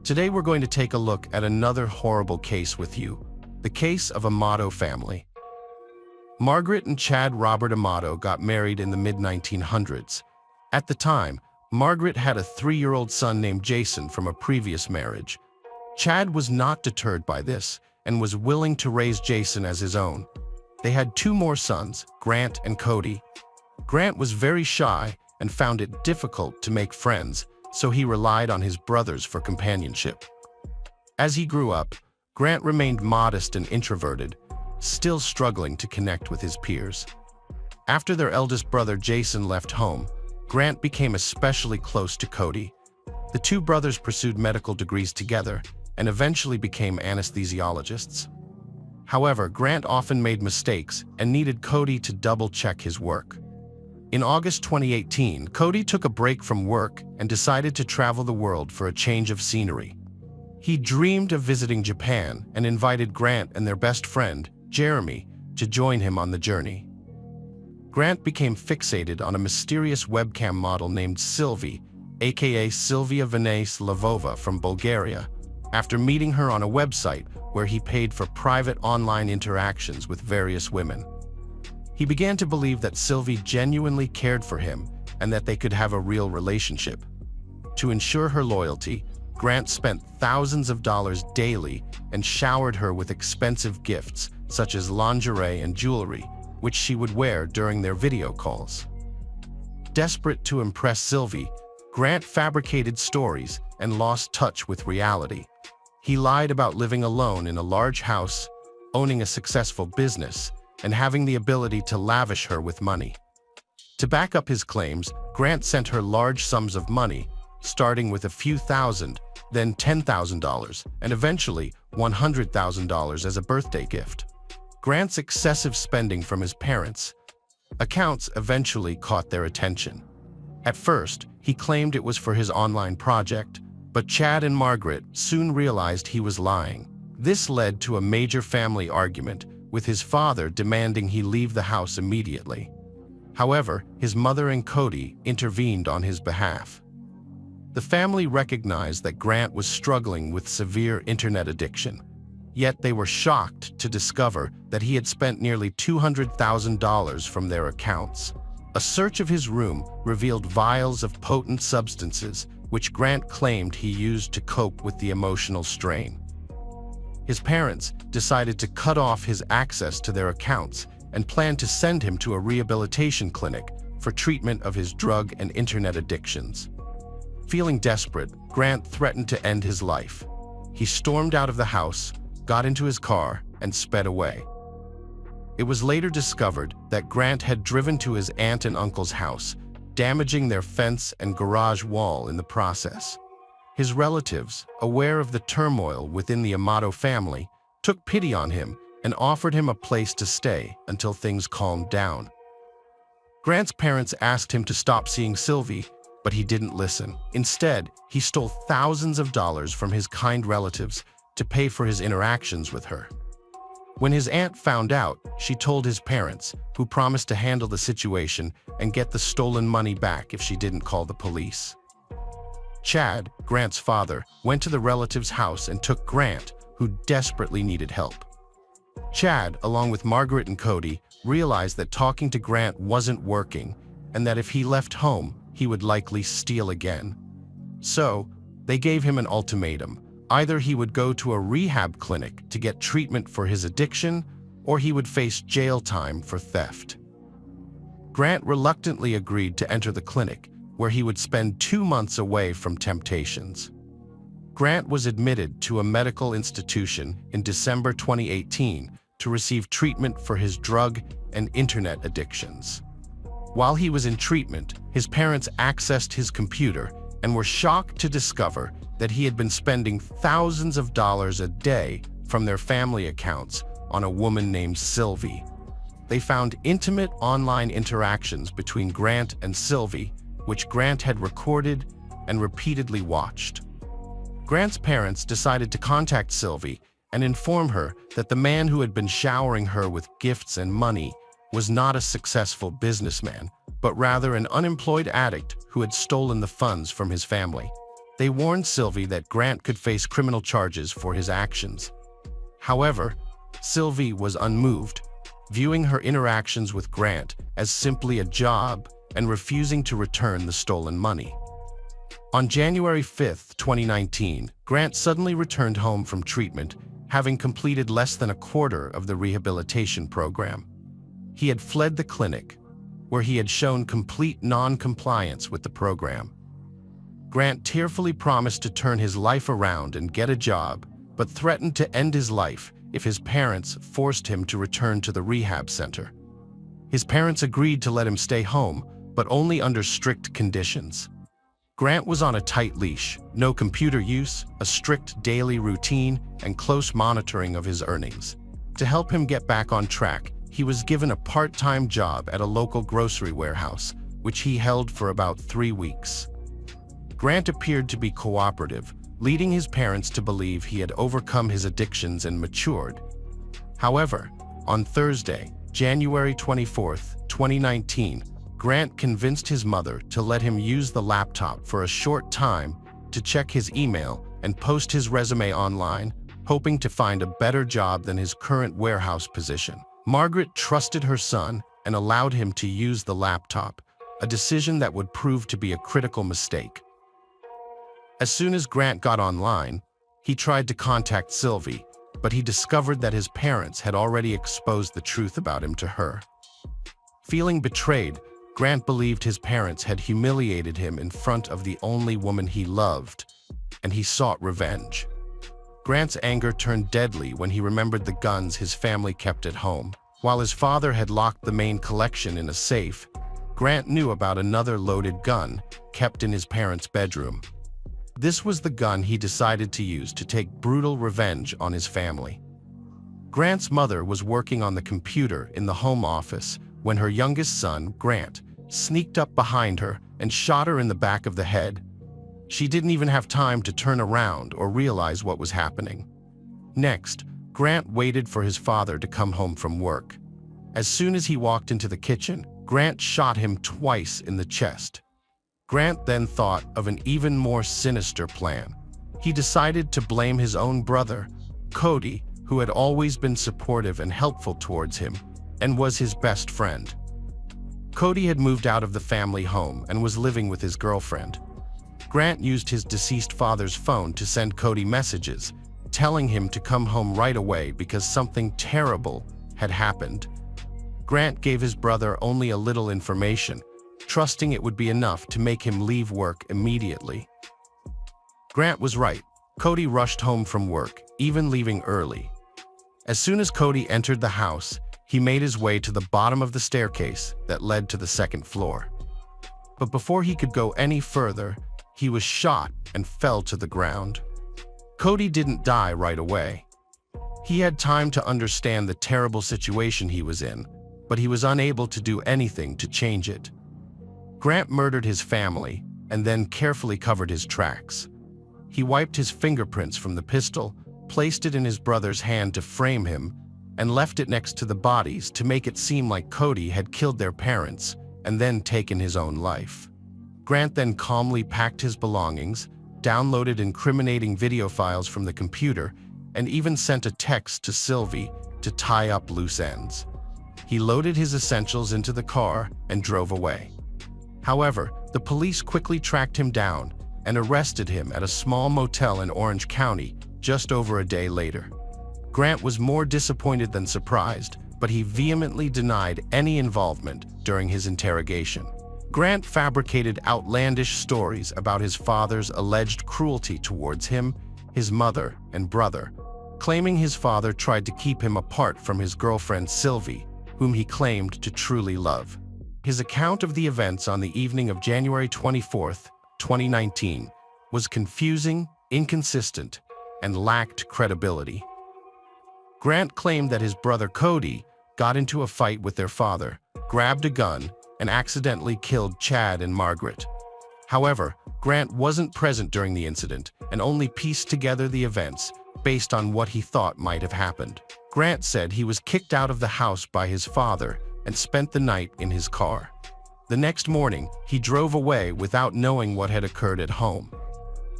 A: Today we're going to take a look at another horrible case with you, the case of Amato family. Margaret and Chad Robert Amato got married in the mid-1900s. At the time, Margaret had a 3-year-old son named Jason from a previous marriage. Chad was not deterred by this and was willing to raise Jason as his own. They had 2 more sons, Grant and Cody. Grant was very shy and found it difficult to make friends, so he relied on his brothers for companionship. As he grew up, Grant remained modest and introverted, still struggling to connect with his peers. After their eldest brother Jason left home, Grant became especially close to Cody. The 2 brothers pursued medical degrees together and eventually became anesthesiologists. However, Grant often made mistakes and needed Cody to double-check his work. In August 2018, Cody took a break from work and decided to travel the world for a change of scenery. He dreamed of visiting Japan and invited Grant and their best friend, Jeremy, to join him on the journey. Grant became fixated on a mysterious webcam model named Sylvie, aka Sylvia Vanessa Lavova from Bulgaria, after meeting her on a website where he paid for private online interactions with various women. He began to believe that Sylvie genuinely cared for him and that they could have a real relationship. To ensure her loyalty, Grant spent thousands of dollars daily and showered her with expensive gifts such as lingerie and jewelry, which she would wear during their video calls. Desperate to impress Sylvie, Grant fabricated stories and lost touch with reality. He lied about living alone in a large house, owning a successful business, and having the ability to lavish her with money. To back up his claims, Grant sent her large sums of money, starting with a few thousand, then $10,000, and eventually $100,000 as a birthday gift. Grant's excessive spending from his parents' accounts eventually caught their attention. At first, he claimed it was for his online project, but Chad and Margaret soon realized he was lying. This led to a major family argument, with his father demanding he leave the house immediately. However, his mother and Cody intervened on his behalf. The family recognized that Grant was struggling with severe internet addiction, yet they were shocked to discover that he had spent nearly $200,000 from their accounts. A search of his room revealed vials of potent substances, which Grant claimed he used to cope with the emotional strain. His parents decided to cut off his access to their accounts and planned to send him to a rehabilitation clinic for treatment of his drug and internet addictions. Feeling desperate, Grant threatened to end his life. He stormed out of the house, got into his car, and sped away. It was later discovered that Grant had driven to his aunt and uncle's house, damaging their fence and garage wall in the process. His relatives, aware of the turmoil within the Amato family, took pity on him and offered him a place to stay until things calmed down. Grant's parents asked him to stop seeing Sylvie, but he didn't listen. Instead, he stole thousands of dollars from his kind relatives to pay for his interactions with her. When his aunt found out, she told his parents, who promised to handle the situation and get the stolen money back if she didn't call the police. Chad, Grant's father, went to the relative's house and took Grant, who desperately needed help. Chad, along with Margaret and Cody, realized that talking to Grant wasn't working and that if he left home, he would likely steal again. So, they gave him an ultimatum. Either he would go to a rehab clinic to get treatment for his addiction, or he would face jail time for theft. Grant reluctantly agreed to enter the clinic, where he would spend 2 months away from temptations. Grant was admitted to a medical institution in December 2018 to receive treatment for his drug and internet addictions. While he was in treatment, his parents accessed his computer and were shocked to discover that he had been spending thousands of dollars a day from their family accounts on a woman named Sylvie. They found intimate online interactions between Grant and Sylvie, which Grant had recorded and repeatedly watched. Grant's parents decided to contact Sylvie and inform her that the man who had been showering her with gifts and money was not a successful businessman, but rather an unemployed addict who had stolen the funds from his family. They warned Sylvie that Grant could face criminal charges for his actions. However, Sylvie was unmoved, viewing her interactions with Grant as simply a job and refusing to return the stolen money. On January 5, 2019, Grant suddenly returned home from treatment, having completed less than a quarter of the rehabilitation program. He had fled the clinic, where he had shown complete non-compliance with the program. Grant tearfully promised to turn his life around and get a job, but threatened to end his life if his parents forced him to return to the rehab center. His parents agreed to let him stay home, but only under strict conditions. Grant was on a tight leash, no computer use, a strict daily routine, and close monitoring of his earnings. To help him get back on track, he was given a part-time job at a local grocery warehouse, which he held for about 3 weeks. Grant appeared to be cooperative, leading his parents to believe he had overcome his addictions and matured. However, on Thursday, January 24, 2019, Grant convinced his mother to let him use the laptop for a short time to check his email and post his resume online, hoping to find a better job than his current warehouse position. Margaret trusted her son and allowed him to use the laptop, a decision that would prove to be a critical mistake. As soon as Grant got online, he tried to contact Sylvie, but he discovered that his parents had already exposed the truth about him to her. Feeling betrayed, Grant believed his parents had humiliated him in front of the only woman he loved, and he sought revenge. Grant's anger turned deadly when he remembered the guns his family kept at home. While his father had locked the main collection in a safe, Grant knew about another loaded gun kept in his parents' bedroom. This was the gun he decided to use to take brutal revenge on his family. Grant's mother was working on the computer in the home office when her youngest son, Grant, sneaked up behind her and shot her in the back of the head. She didn't even have time to turn around or realize what was happening. Next, Grant waited for his father to come home from work. As soon as he walked into the kitchen, Grant shot him twice in the chest. Grant then thought of an even more sinister plan. He decided to blame his own brother, Cody, who had always been supportive and helpful towards him, and was his best friend. Cody had moved out of the family home and was living with his girlfriend. Grant used his deceased father's phone to send Cody messages, telling him to come home right away because something terrible had happened. Grant gave his brother only a little information, trusting it would be enough to make him leave work immediately. Grant was right. Cody rushed home from work, even leaving early. As soon as Cody entered the house, he made his way to the bottom of the staircase that led to the second floor. But before he could go any further, he was shot and fell to the ground. Cody didn't die right away. He had time to understand the terrible situation he was in, but he was unable to do anything to change it. Grant murdered his family and then carefully covered his tracks. He wiped his fingerprints from the pistol, placed it in his brother's hand to frame him, and left it next to the bodies to make it seem like Cody had killed their parents and then taken his own life. Grant then calmly packed his belongings, downloaded incriminating video files from the computer, and even sent a text to Sylvie to tie up loose ends. He loaded his essentials into the car and drove away. However, the police quickly tracked him down and arrested him at a small motel in Orange County just over a day later. Grant was more disappointed than surprised, but he vehemently denied any involvement during his interrogation. Grant fabricated outlandish stories about his father's alleged cruelty towards him, his mother, and brother, claiming his father tried to keep him apart from his girlfriend Sylvie, whom he claimed to truly love. His account of the events on the evening of January 24, 2019, was confusing, inconsistent, and lacked credibility. Grant claimed that his brother Cody got into a fight with their father, grabbed a gun, and accidentally killed Chad and Margaret. However, Grant wasn't present during the incident and only pieced together the events based on what he thought might have happened. Grant said he was kicked out of the house by his father and spent the night in his car. The next morning, he drove away without knowing what had occurred at home.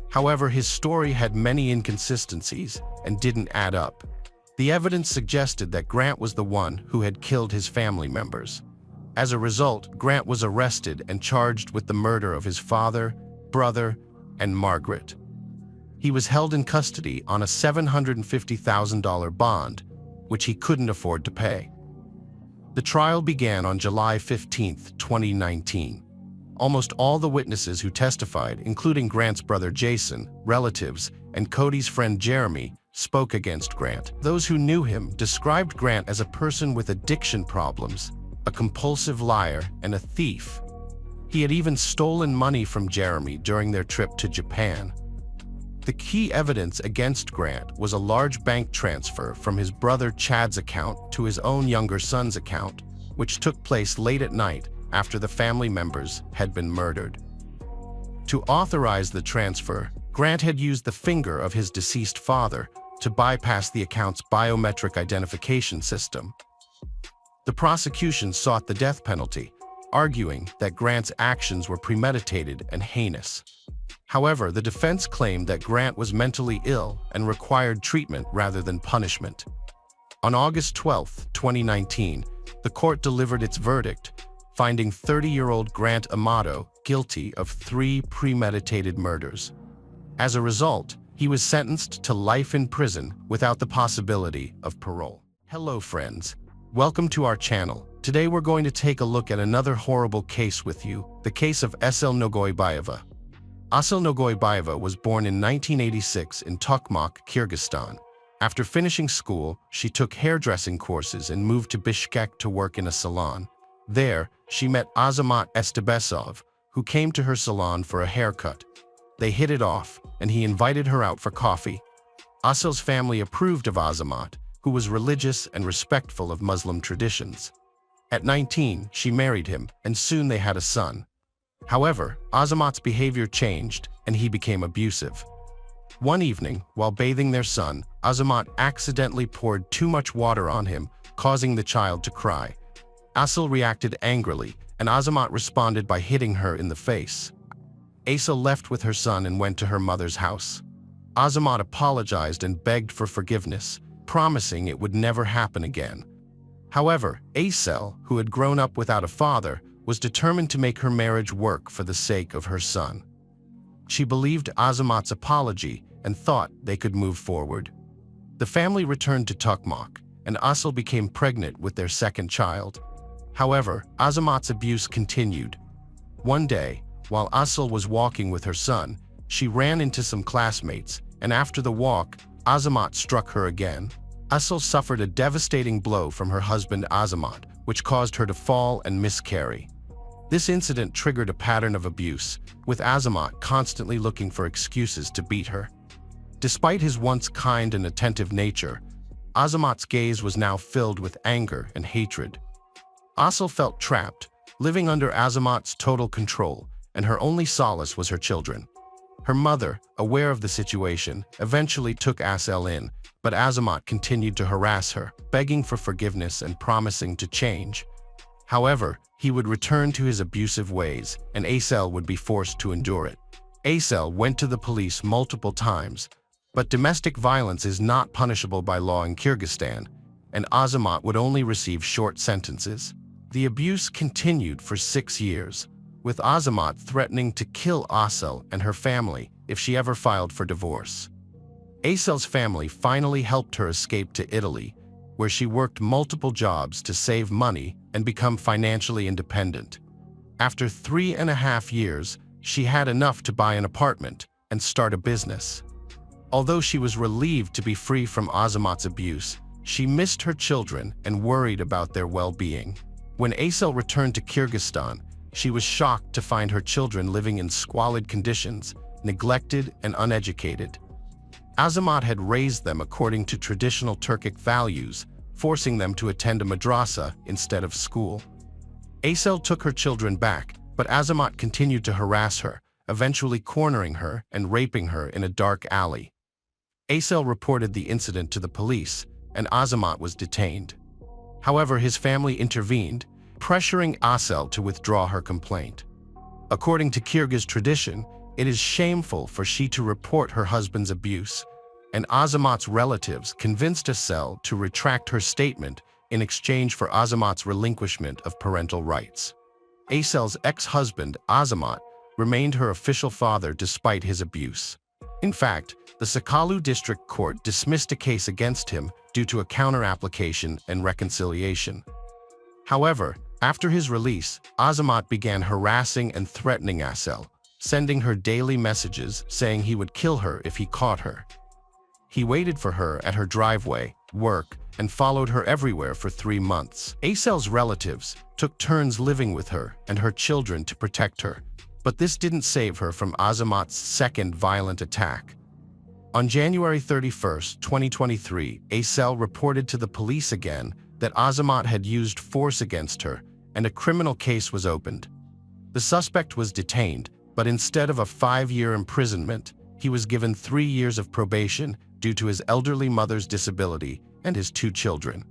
A: However, his story had many inconsistencies and didn't add up. The evidence suggested that Grant was the one who had killed his family members. As a result, Grant was arrested and charged with the murder of his father, brother, and Margaret. He was held in custody on a $750,000 bond, which he couldn't afford to pay. The trial began on July 15, 2019. Almost all the witnesses who testified, including Grant's brother Jason, relatives, and Cody's friend Jeremy, spoke against Grant. Those who knew him described Grant as a person with addiction problems, a compulsive liar, and a thief. He had even stolen money from Jeremy during their trip to Japan. The key evidence against Grant was a large bank transfer from his brother Chad's account to his own younger son's account, which took place late at night after the family members had been murdered. To authorize the transfer, Grant had used the finger of his deceased father to bypass the account's biometric identification system. The prosecution sought the death penalty, arguing that Grant's actions were premeditated and heinous. However, the defense claimed that Grant was mentally ill and required treatment rather than punishment. On August 12, 2019, the court delivered its verdict, finding 30-year-old Grant Amato guilty of 3 premeditated murders. As a result, he was sentenced to life in prison without the possibility of parole. Hello friends, welcome to our channel. Today we're going to take a look at another horrible case with you, the case of Asel Nogoybayeva. Asel Nogoybayeva was born in 1986 in Tokmak, Kyrgyzstan. After finishing school, she took hairdressing courses and moved to Bishkek to work in a salon. There, she met Azamat Estebesov, who came to her salon for a haircut. They hit it off, and he invited her out for coffee. Asel's family approved of Azamat, who was religious and respectful of Muslim traditions. At 19, she married him, and soon they had a son. However, Azamat's behavior changed, and he became abusive. One evening, while bathing their son, Azamat accidentally poured too much water on him, causing the child to cry. Asel reacted angrily, and Azamat responded by hitting her in the face. Asel left with her son and went to her mother's house. Azamat apologized and begged for forgiveness, promising it would never happen again. However, Asel, who had grown up without a father, was determined to make her marriage work for the sake of her son. She believed Azamat's apology and thought they could move forward. The family returned to Tokmak, and Asel became pregnant with their second child. However, Azamat's abuse continued. One day, while Asel was walking with her son, she ran into some classmates, and after the walk, Azamat struck her again. Asel suffered a devastating blow from her husband Azamat, which caused her to fall and miscarry. This incident triggered a pattern of abuse, with Azamat constantly looking for excuses to beat her. Despite his once kind and attentive nature, Azamat's gaze was now filled with anger and hatred. Asel felt trapped, living under Azamat's total control, and her only solace was her children. Her mother, aware of the situation, eventually took Asel in, but Azamat continued to harass her, begging for forgiveness and promising to change. However, he would return to his abusive ways, and Asel would be forced to endure it. Asel went to the police multiple times, but domestic violence is not punishable by law in Kyrgyzstan, and Azamat would only receive short sentences. The abuse continued for 6 years, with Azamat threatening to kill Asel and her family if she ever filed for divorce. Asel's family finally helped her escape to Italy, where she worked multiple jobs to save money and become financially independent. After 3.5 years, she had enough to buy an apartment and start a business. Although she was relieved to be free from Azamat's abuse, she missed her children and worried about their well-being. When Asel returned to Kyrgyzstan, she was shocked to find her children living in squalid conditions, neglected and uneducated. Azamat had raised them according to traditional Turkic values, forcing them to attend a madrasa instead of school. Asel took her children back, but Azamat continued to harass her, eventually cornering her and raping her in a dark alley. Asel reported the incident to the police, and Azamat was detained. However, his family intervened, pressuring Asel to withdraw her complaint. According to Kyrgyz tradition, it is shameful for she to report her husband's abuse, and Azamat's relatives convinced Asel to retract her statement in exchange for Azamat's relinquishment of parental rights. Asel's ex-husband, Azamat, remained her official father despite his abuse. In fact, the Sakalu District Court dismissed a case against him due to a counter-application and reconciliation. However, after his release, Azamat began harassing and threatening Asel, sending her daily messages saying he would kill her if he caught her. He waited for her at her driveway, work, and followed her everywhere for 3 months. Asel's relatives took turns living with her and her children to protect her, but this didn't save her from Azamat's second violent attack. On January 31, 2023, Asel reported to the police again that Azamat had used force against her, and a criminal case was opened. The suspect was detained, but instead of a 5-year imprisonment, he was given 3 years of probation due to his elderly mother's disability and his 2 children.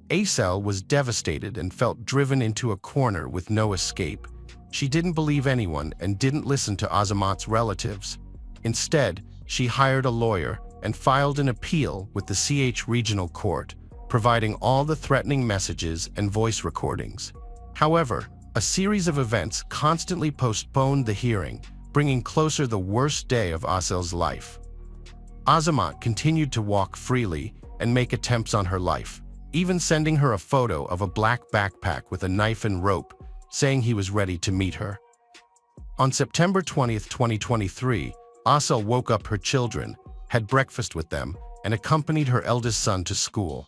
A: Asel was devastated and felt driven into a corner with no escape. She didn't believe anyone and didn't listen to Azamat's relatives. Instead, she hired a lawyer and filed an appeal with the CH Regional Court, providing all the threatening messages and voice recordings. However, a series of events constantly postponed the hearing, bringing closer the worst day of Asel's life. Azamat continued to walk freely and make attempts on her life, even sending her a photo of a black backpack with a knife and rope, saying he was ready to meet her. On September 20, 2023, Asel woke up her children, had breakfast with them, and accompanied her eldest son to school.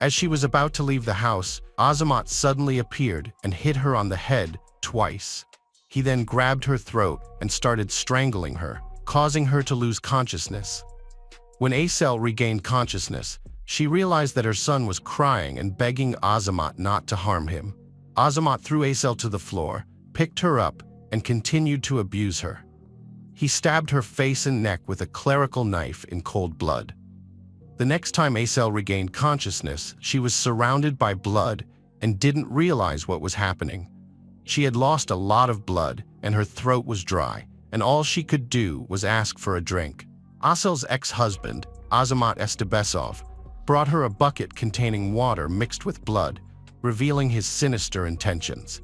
A: As she was about to leave the house, Azamat suddenly appeared and hit her on the head twice. He then grabbed her throat and started strangling her, causing her to lose consciousness. When Asel regained consciousness, she realized that her son was crying and begging Azamat not to harm him. Azamat threw Asel to the floor, picked her up, and continued to abuse her. He stabbed her face and neck with a clerical knife in cold blood. The next time Asel regained consciousness, she was surrounded by blood and didn't realize what was happening. She had lost a lot of blood and her throat was dry, and all she could do was ask for a drink. Asel's ex-husband, Azamat Estebesov, brought her a bucket containing water mixed with blood, revealing his sinister intentions.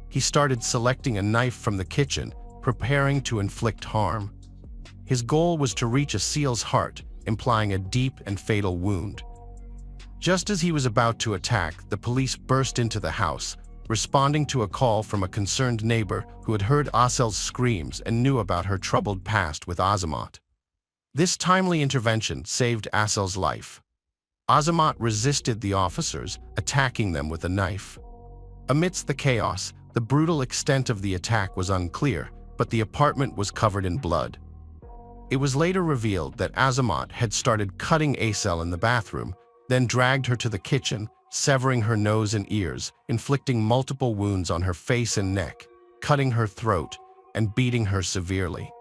A: He started selecting a knife from the kitchen, preparing to inflict harm. His goal was to reach Asel's heart, implying a deep and fatal wound. Just as he was about to attack, the police burst into the house, responding to a call from a concerned neighbor who had heard Asel's screams and knew about her troubled past with Azamat. This timely intervention saved Asel's life. Azamat resisted the officers, attacking them with a knife. Amidst the chaos, the brutal extent of the attack was unclear, but the apartment was covered in blood. It was later revealed that Azamat had started cutting Asel in the bathroom, then dragged her to the kitchen, severing her nose and ears, inflicting multiple wounds on her face and neck, cutting her throat, and beating her severely.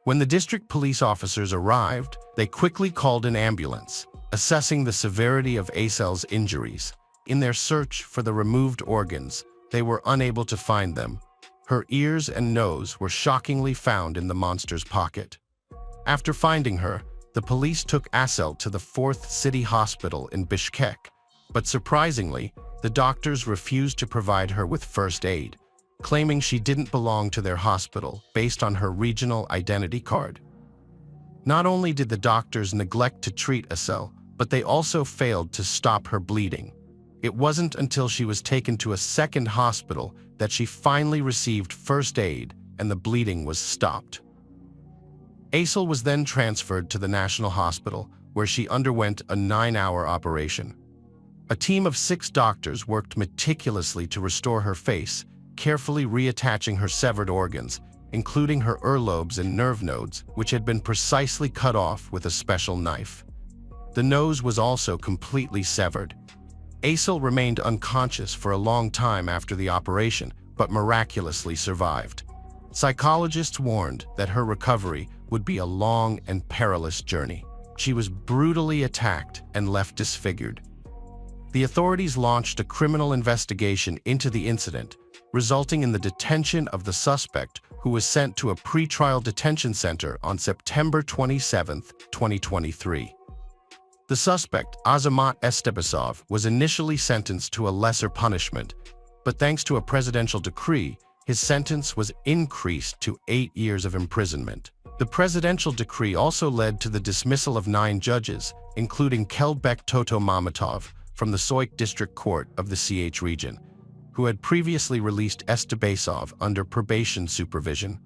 A: When the district police officers arrived, they quickly called an ambulance, assessing the severity of Asel's injuries. In their search for the removed organs, they were unable to find them. Her ears and nose were shockingly found in the monster's pocket. After finding her, the police took Asel to the 4th City Hospital in Bishkek, but surprisingly, the doctors refused to provide her with first aid, claiming she didn't belong to their hospital based on her regional identity card. Not only did the doctors neglect to treat Asel, but they also failed to stop her bleeding. It wasn't until she was taken to a second hospital that she finally received first aid and the bleeding was stopped. Asel was then transferred to the National Hospital, where she underwent a 9-hour operation. A team of 6 doctors worked meticulously to restore her face, carefully reattaching her severed organs, including her earlobes and nerve nodes, which had been precisely cut off with a special knife. The nose was also completely severed. Asel remained unconscious for a long time after the operation, but miraculously survived. Psychologists warned that her recovery would be a long and perilous journey. She was brutally attacked and left disfigured. The authorities launched a criminal investigation into the incident, resulting in the detention of the suspect, who was sent to a pretrial detention center on September 27, 2023. The suspect, Azamat Estebasov, was initially sentenced to a lesser punishment, but thanks to a presidential decree, his sentence was increased to 8 years of imprisonment. The presidential decree also led to the dismissal of 9 judges, including Kelbek Toto Mamatov from the Soik District Court of the CH region, who had previously released Estebasov under probation supervision.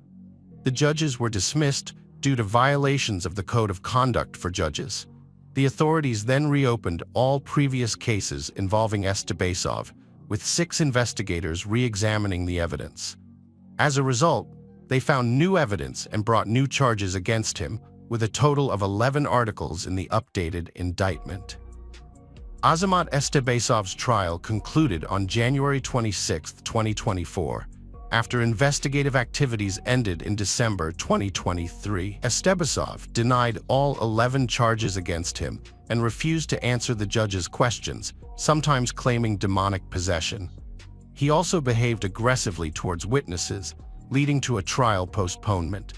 A: The judges were dismissed due to violations of the Code of Conduct for Judges. The authorities then reopened all previous cases involving Estebasov, with 6 investigators re-examining the evidence. As a result, they found new evidence and brought new charges against him, with a total of 11 articles in the updated indictment. Azamat Estebasov's trial concluded on January 26, 2024. After investigative activities ended in December 2023, Estebasov denied all 11 charges against him and refused to answer the judge's questions, sometimes claiming demonic possession. He also behaved aggressively towards witnesses, leading to a trial postponement.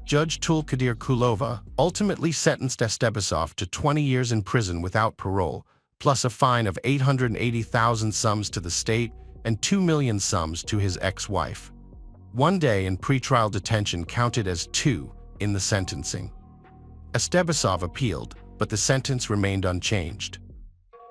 A: Judge Tulkadir Kulova ultimately sentenced Estebasov to 20 years in prison without parole, plus a fine of 880,000 sums to the state and 2 million sums to his ex-wife. 1 day in pretrial detention counted as 2 in the sentencing. Estebasov appealed, but the sentence remained unchanged.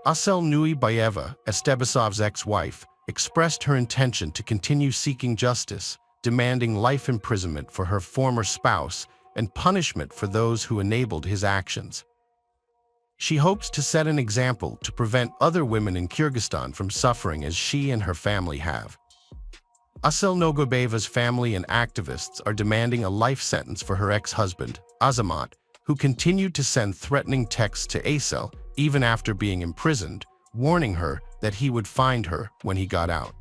A: Asel Nuibayeva, Estebasov's ex-wife, expressed her intention to continue seeking justice, demanding life imprisonment for her former spouse and punishment for those who enabled his actions. She hopes to set an example to prevent other women in Kyrgyzstan from suffering as she and her family have. Asel Nogobayeva's family and activists are demanding a life sentence for her ex-husband, Azamat, who continued to send threatening texts to Asel even after being imprisoned, warning her that he would find her when he got out.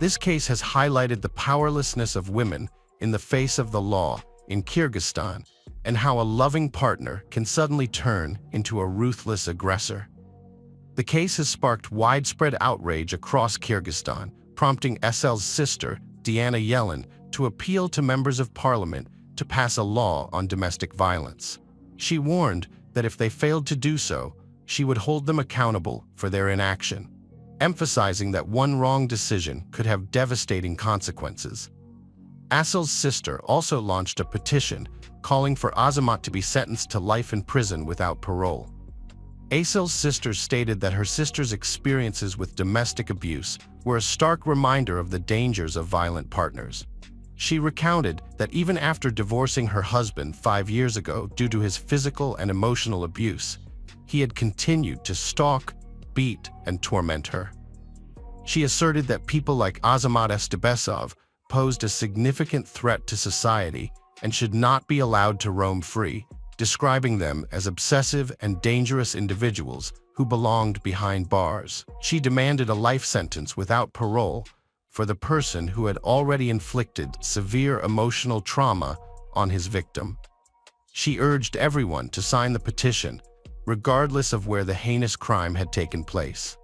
A: This case has highlighted the powerlessness of women in the face of the law in Kyrgyzstan, and how a loving partner can suddenly turn into a ruthless aggressor. The case has sparked widespread outrage across Kyrgyzstan, prompting Asel's sister, Diana Yellen, to appeal to members of parliament to pass a law on domestic violence. She warned that if they failed to do so, she would hold them accountable for their inaction, emphasizing that one wrong decision could have devastating consequences. Asel's sister also launched a petition calling for Azamat to be sentenced to life in prison without parole. Asel's sister stated that her sister's experiences with domestic abuse were a stark reminder of the dangers of violent partners. She recounted that even after divorcing her husband 5 years ago due to his physical and emotional abuse, he had continued to stalk, beat, and torment her. She asserted that people like Azamat Estebasov posed a significant threat to society and should not be allowed to roam free, describing them as obsessive and dangerous individuals who belonged behind bars. She demanded a life sentence without parole for the person who had already inflicted severe emotional trauma on his victim. She urged everyone to sign the petition, regardless of where the heinous crime had taken place.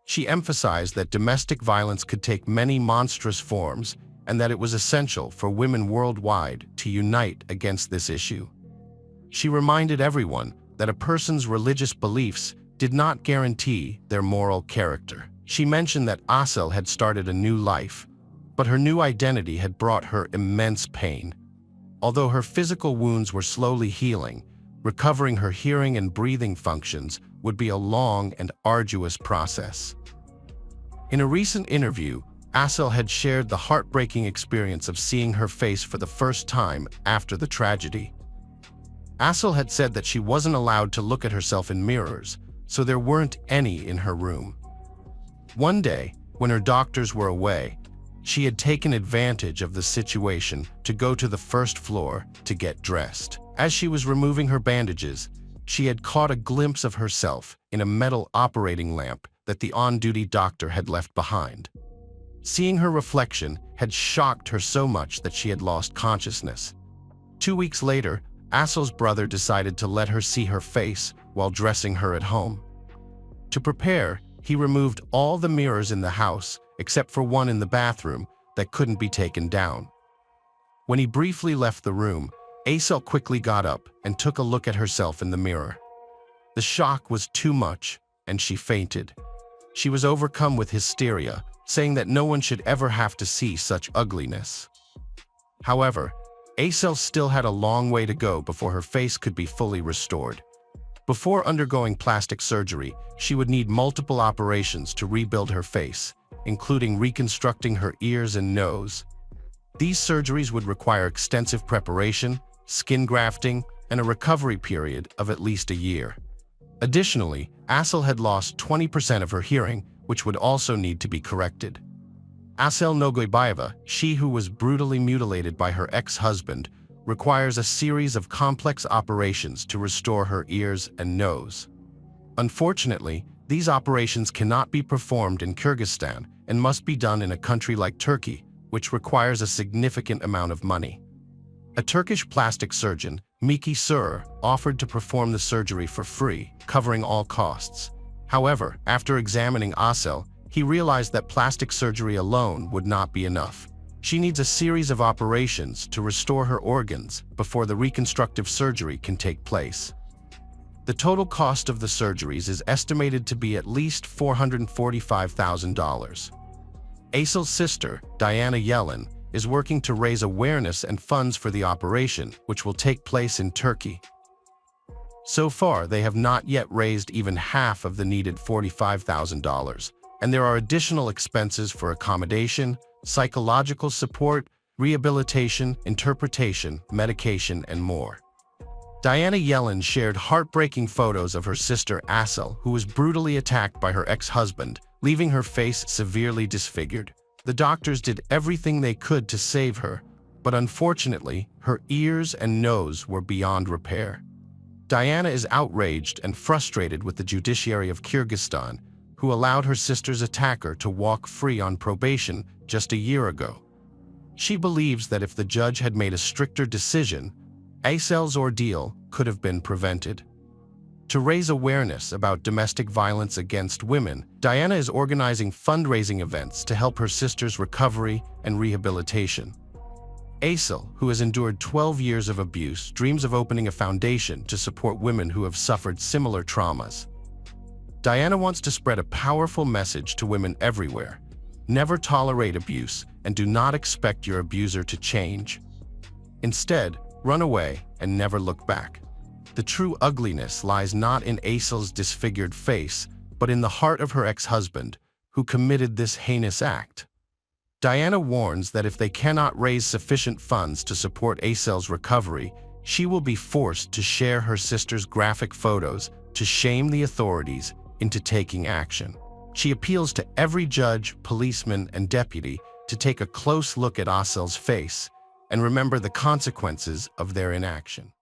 A: She emphasized that domestic violence could take many monstrous forms and that it was essential for women worldwide to unite against this issue. She reminded everyone that a person's religious beliefs did not guarantee their moral character. She mentioned that Asel had started a new life, but her new identity had brought her immense pain. Although her physical wounds were slowly healing, recovering her hearing and breathing functions would be a long and arduous process. In a recent interview, Asel had shared the heartbreaking experience of seeing her face for the first time after the tragedy. Asel had said that she wasn't allowed to look at herself in mirrors, so there weren't any in her room. One day, when her doctors were away, she had taken advantage of the situation to go to the first floor to get dressed. As she was removing her bandages, she had caught a glimpse of herself in a metal operating lamp that the on-duty doctor had left behind. Seeing her reflection had shocked her so much that she had lost consciousness. 2 weeks later, Asel's brother decided to let her see her face while dressing her at home. To prepare, he removed all the mirrors in the house except for one in the bathroom that couldn't be taken down. When he briefly left the room, Asel quickly got up and took a look at herself in the mirror. The shock was too much, and she fainted. She was overcome with hysteria, saying that no one should ever have to see such ugliness. However, Asel still had a long way to go before her face could be fully restored. Before undergoing plastic surgery, she would need multiple operations to rebuild her face, including reconstructing her ears and nose. These surgeries would require extensive preparation, skin grafting, and a recovery period of at least a year. Additionally, Asel had lost 20% of her hearing, which would also need to be corrected. Asel Nogoybaeva, she who was brutally mutilated by her ex-husband, requires a series of complex operations to restore her ears and nose. Unfortunately, these operations cannot be performed in Kyrgyzstan and must be done in a country like Turkey, which requires a significant amount of money. A Turkish plastic surgeon, Miki Sur, offered to perform the surgery for free, covering all costs. However, after examining Asel, he realized that plastic surgery alone would not be enough. She needs a series of operations to restore her organs before the reconstructive surgery can take place. The total cost of the surgeries is estimated to be at least $445,000. Asel's sister, Diana Yellen, is working to raise awareness and funds for the operation, which will take place in Turkey. So far, they have not yet raised even half of the needed $45,000, and there are additional expenses for accommodation, psychological support, rehabilitation, interpretation, medication, and more. Diana Yellen shared heartbreaking photos of her sister Asel, who was brutally attacked by her ex-husband, leaving her face severely disfigured. The doctors did everything they could to save her, but unfortunately, her ears and nose were beyond repair. Diana is outraged and frustrated with the judiciary of Kyrgyzstan, who allowed her sister's attacker to walk free on probation just a year ago. She believes that if the judge had made a stricter decision, Asel's ordeal could have been prevented. To raise awareness about domestic violence against women, Diana is organizing fundraising events to help her sister's recovery and rehabilitation. Asel, who has endured 12 years of abuse, dreams of opening a foundation to support women who have suffered similar traumas. Diana wants to spread a powerful message to women everywhere. Never tolerate abuse and do not expect your abuser to change. Instead, run away and never look back. The true ugliness lies not in Asel's disfigured face, but in the heart of her ex-husband, who committed this heinous act. Diana warns that if they cannot raise sufficient funds to support Asel's recovery, she will be forced to share her sister's graphic photos to shame the authorities into taking action. She appeals to every judge, policeman, and deputy to take a close look at Asel's face and remember the consequences of their inaction.